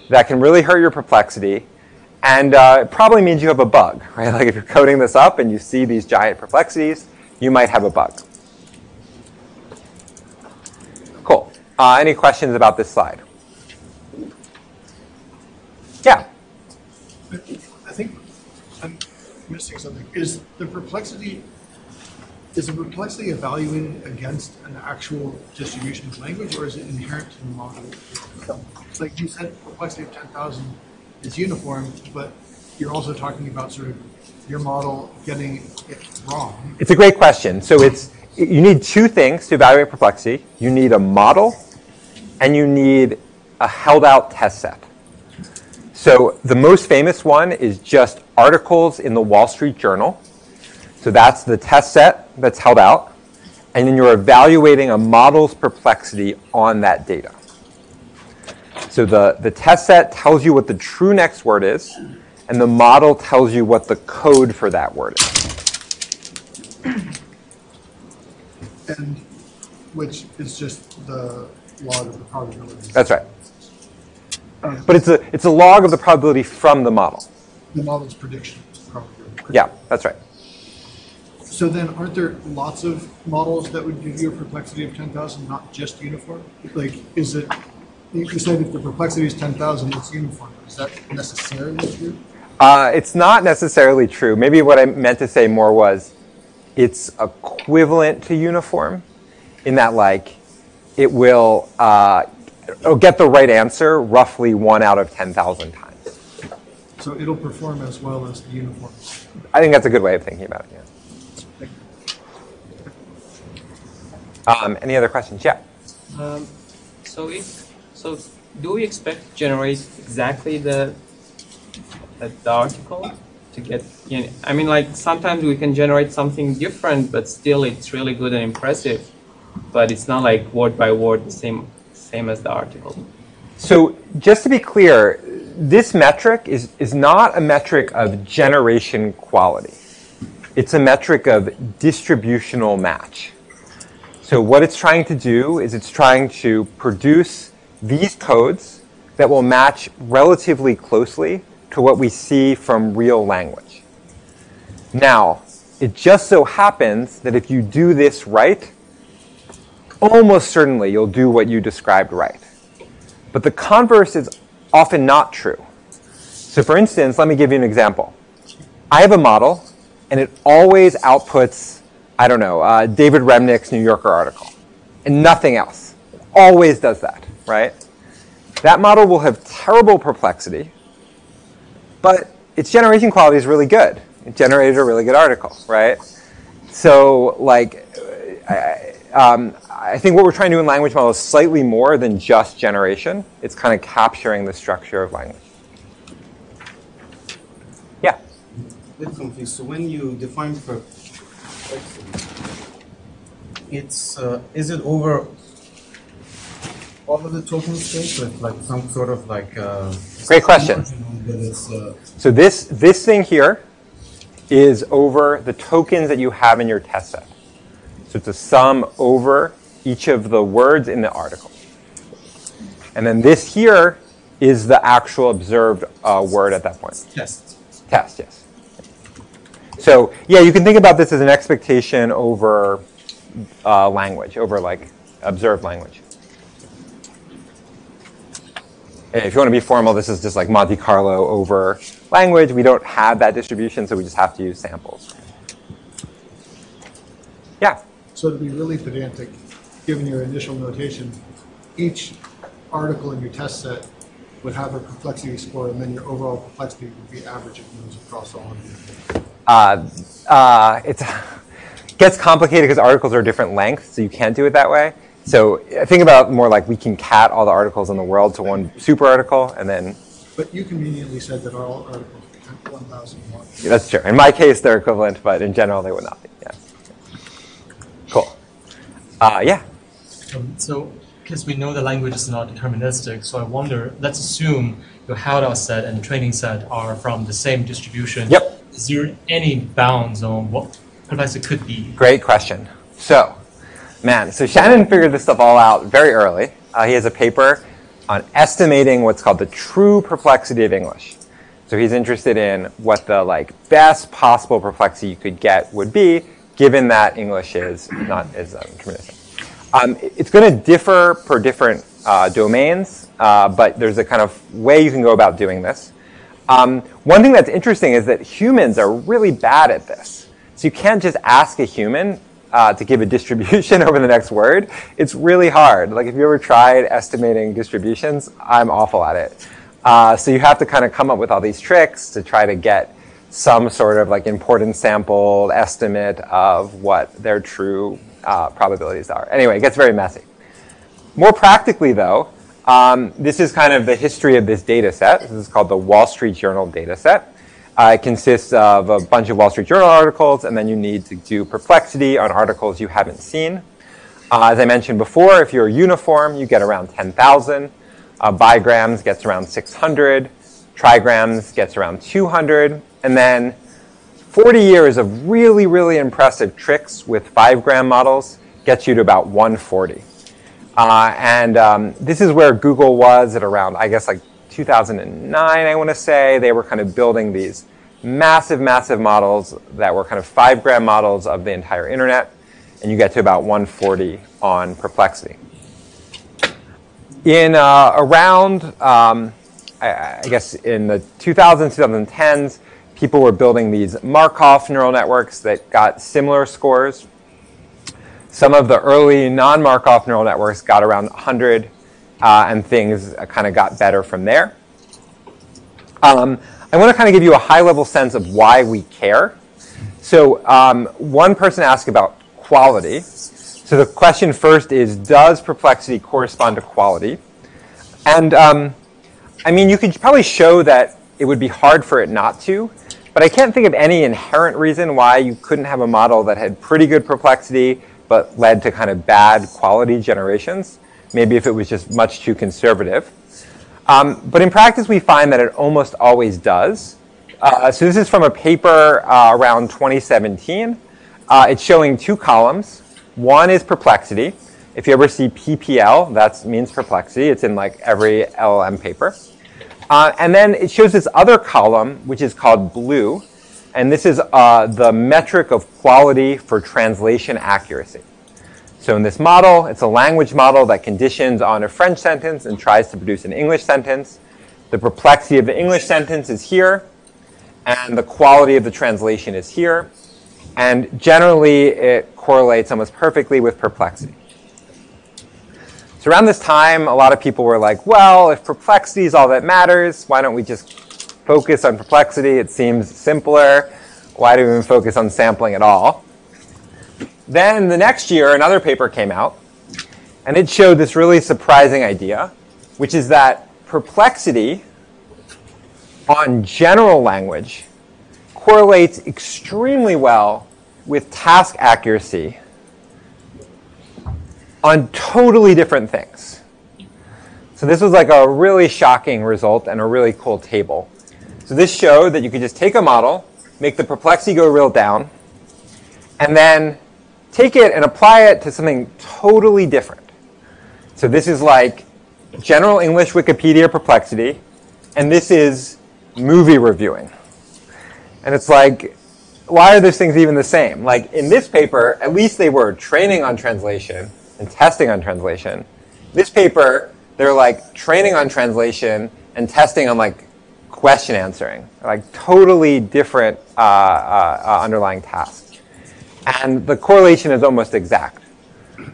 That can really hurt your perplexity, and it probably means you have a bug, right? Like if you're coding this up and you see these giant perplexities, you might have a bug. Cool. Any questions about this slide? Yeah. I think I'm missing something. Is the perplexity evaluated against an actual distribution of language, or is it inherent to the model? Like you said, perplexity of 10,000 is uniform, but you're also talking about sort of your model getting it wrong. It's a great question. So you need 2 things to evaluate perplexity. You need a model, and you need a held out test set. So the most famous one is just articles in the Wall Street Journal. So that's the test set that's held out. And then you're evaluating a model's perplexity on that data. So the test set tells you what the true next word is, and the model tells you what the code for that word is. And which is just the log of the probability. That's right. But it's a log of the probability from the model. The model's prediction probability. Yeah, that's right. So then aren't there lots of models that would give you a perplexity of 10,000, not just uniform? Like, is it, you said if the perplexity is 10,000, it's uniform. Is that necessarily true? It's not necessarily true. Maybe what I meant to say more was it's equivalent to uniform in that, like, it will it'll get the right answer roughly 1 out of 10,000 times. So it'll perform as well as the uniform. I think that's a good way of thinking about it, yeah. Any other questions? Yeah. So do we expect to generate exactly the article to get? You know, I mean, like sometimes we can generate something different, but still it's really good and impressive. But it's not like word by word the same as the article. So just to be clear, this metric is not a metric of generation quality. It's a metric of distributional match. So what it's trying to do is it's trying to produce these codes that will match relatively closely to what we see from real language. Now, it just so happens that if you do this right, almost certainly you'll do what you described right. But the converse is often not true. So for instance, let me give you an example. I have a model, and it always outputs, I don't know, David Remnick's New Yorker article, and nothing else. It always does that, right? That model will have terrible perplexity, but its generation quality is really good. It generated a really good article, right? So, like, I think what we're trying to do in language models is slightly more than just generation. It's kind of capturing the structure of language. Yeah? A bit confused. So when you define perplexity, it's is it over all of the token space with like some sort of like great question. So this thing here is over the tokens that you have in your test set. So it's a sum over each of the words in the article. And then this here is the actual observed word at that point. Test. Test, yes. So yeah, you can think about this as an expectation over language, over like observed language. If you want to be formal, this is just like Monte Carlo over language. We don't have that distribution, so we just have to use samples. Yeah? So to be really pedantic, given your initial notation, each article in your test set would have a perplexity score, and then your overall perplexity would be averaging those across all of them. It gets complicated because articles are different lengths, so you can't do it that way. So think about more like we can cat all the articles in the world to one super article, and then... But you conveniently said that all articles are 1,001. Yeah, that's true. In my case, they're equivalent, but in general, they would not be. Yeah. Cool. Yeah? So, because we know the language is not deterministic, so I wonder, let's assume your Howdell set and the training set are from the same distribution. Yep. Is there any bounds on what perplexity could be? Great question. So Shannon figured this stuff all out very early. He has a paper on estimating what's called the true perplexity of English. So he's interested in what the best possible perplexity you could get would be, given that English is not as deterministic. It's going to differ per different domains, but there's a kind of way you can go about doing this. One thing that's interesting is that humans are really bad at this. So you can't just ask a human to give a distribution over the next word. It's really hard. Like if you ever tried estimating distributions, I'm awful at it. So you have to kind of come up with all these tricks to try to get some sort of importance sample estimate of what their true probabilities are. Anyway, it gets very messy. More practically though, this is kind of the history of this data set. This is called the Wall Street Journal data set. It consists of a bunch of Wall Street Journal articles, and then you need to do perplexity on articles you haven't seen. As I mentioned before, if you're uniform, you get around 10,000. Bigrams gets around 600. Trigrams gets around 200. And then 40 years of really, really impressive tricks with 5-gram models gets you to about 140. This is where Google was at around, I guess, like 2009, I want to say. They were kind of building these massive, massive models that were kind of 5-gram models of the entire internet. And you get to about 140 on Perplexity. In around, I guess in the 2000s, 2010s, people were building these Markov neural networks that got similar scores. Some of the early non-Markov neural networks got around 100, and things kind of got better from there. I want to kind of give you a high-level sense of why we care. So one person asked about quality. So the question first is, does perplexity correspond to quality? And I mean, you could probably show that it would be hard for it not to, but I can't think of any inherent reason why you couldn't have a model that had pretty good perplexity but led to kind of bad quality generations, maybe if it was just much too conservative. But in practice, we find that it almost always does. So this is from a paper around 2017. It's showing 2 columns. One is perplexity. If you ever see PPL, that means perplexity. It's in like every LLM paper. And then it shows this other column, which is called blue. And this is the metric of quality for translation accuracy. So in this model, it's a language model that conditions on a French sentence and tries to produce an English sentence. The perplexity of the English sentence is here, and the quality of the translation is here. And generally, it correlates almost perfectly with perplexity. So around this time, a lot of people were like, well, if perplexity is all that matters, why don't we just focus on perplexity? It seems simpler. Why do we even focus on sampling at all? Then the next year, another paper came out, and it showed this really surprising idea, which is that perplexity on general language correlates extremely well with task accuracy on totally different things. So this was like a really shocking result and a really cool table. So this showed that you could just take a model, make the perplexity go real down, and then take it and apply it to something totally different. So this is like general English Wikipedia perplexity, and this is movie reviewing. And it's like, why are those things even the same? Like in this paper, at least they were training on translation and testing on translation. This paper, they're like training on translation and testing on like question answering, like totally different underlying tasks. And the correlation is almost exact.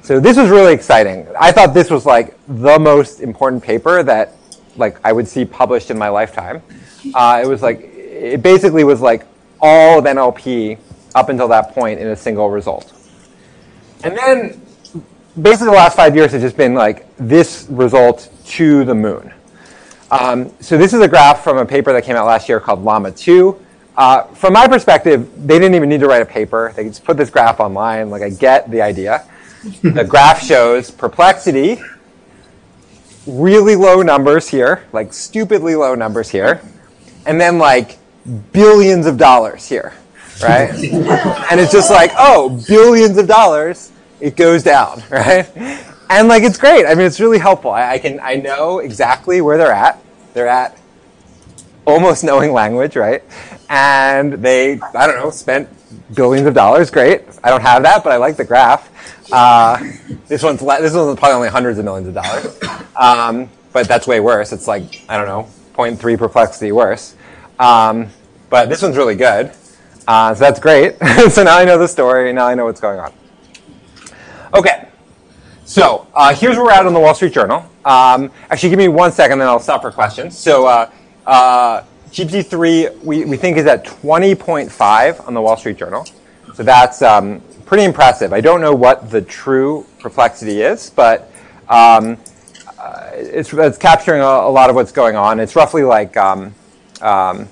So this was really exciting. I thought this was like the most important paper that like I would see published in my lifetime. It basically was like all of NLP up until that point in a single result. And then basically the last 5 years has just been like this result to the moon. So this is a graph from a paper that came out last year called Llama 2. From my perspective, they didn't even need to write a paper. They just put this graph online. Like I get the idea. The graph shows perplexity, really low numbers here, like stupidly low numbers here, and then like billions of dollars here, right? And it's just like, oh, billions of dollars, it goes down, right? And like it's great. I mean, it's really helpful. I know exactly where they're at. They're at almost knowing language, right? And they, I don't know, spent billions of dollars. Great. I don't have that, but I like the graph. This one's probably only hundreds of millions of dollars. But that's way worse. It's like, I don't know, 0.3 perplexity worse. But this one's really good. So that's great. So now I know the story. Now I know what's going on. Okay. So here's where we're at on the Wall Street Journal. Actually, give me 1 second, then I'll stop for questions. So GPT-3, we think is at 20.5 on the Wall Street Journal. So that's pretty impressive. I don't know what the true perplexity is, but it's capturing a lot of what's going on. It's roughly like, yeah. I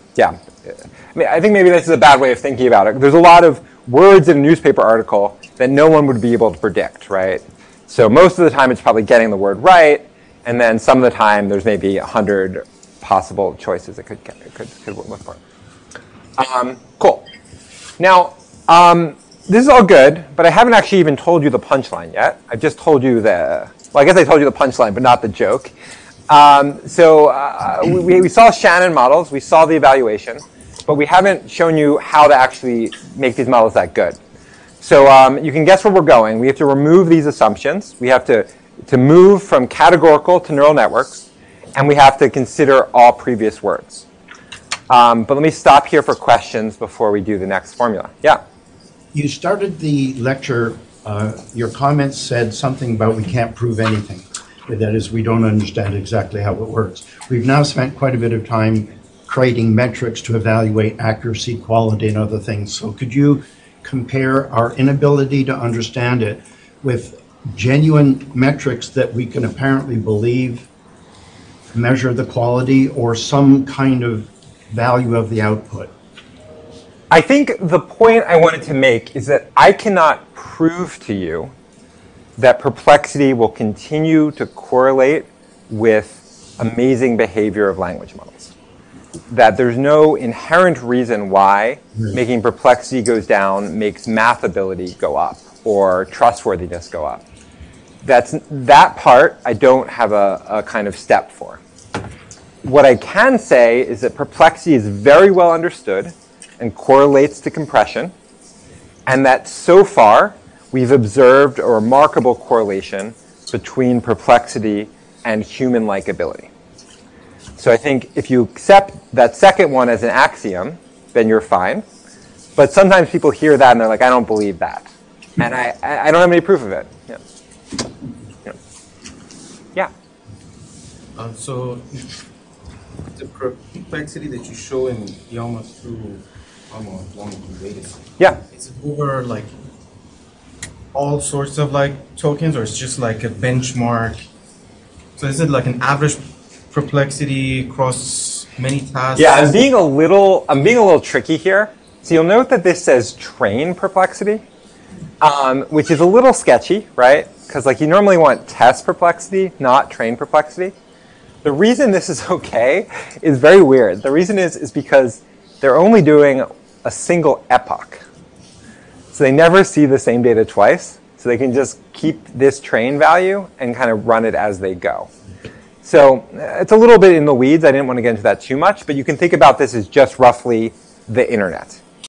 mean, I think maybe this is a bad way of thinking about it. There's a lot of words in a newspaper article that no one would be able to predict, right? So most of the time it's probably getting the word right, And then some of the time, there's maybe 100 possible choices it could look for. Cool. Now, this is all good, but I haven't actually even told you the punchline yet. I've just told you well, I guess I told you the punchline, but not the joke. We saw Shannon models, we saw the evaluation, but we haven't shown you how to actually make these models that good. So you can guess where we're going. We have to remove these assumptions. We have to move from categorical to neural networks, and we have to consider all previous words. But let me stop here for questions before we do the next formula. Yeah? You started the lecture, your comments said something about we can't prove anything. That is, we don't understand exactly how it works. We've now spent quite a bit of time creating metrics to evaluate accuracy, quality, and other things. So could you compare our inability to understand it with genuine metrics that we can apparently believe measure the quality or some kind of value of the output? I think the point I wanted to make is that I cannot prove to you that perplexity will continue to correlate with amazing behavior of language models. That there's no inherent reason why making perplexity goes down makes math ability go up or trustworthiness go up. That part I don't have a kind of step for. What I can say is that perplexity is very well understood and correlates to compression, and that so far we've observed a remarkable correlation between perplexity and human-like ability. So I think if you accept that second one as an axiom, then you're fine. But sometimes people hear that and they're like, I don't believe that. And I don't have any proof of it. Yeah. So the perplexity that you show in the almost long data. Yeah. Is it over like all sorts of like tokens, or it's just like a benchmark? So is it like an average perplexity across many tasks? Yeah, I'm being a little tricky here. So you'll note that this says train perplexity, which is a little sketchy, right? Because like you normally want test perplexity, not train perplexity. The reason this is okay is very weird. The reason is because they're only doing a single epoch. So they never see the same data twice. So they can just keep this train value and kind of run it as they go. So it's a little bit in the weeds. I didn't want to get into that too much, but you can think about this as just roughly the internet.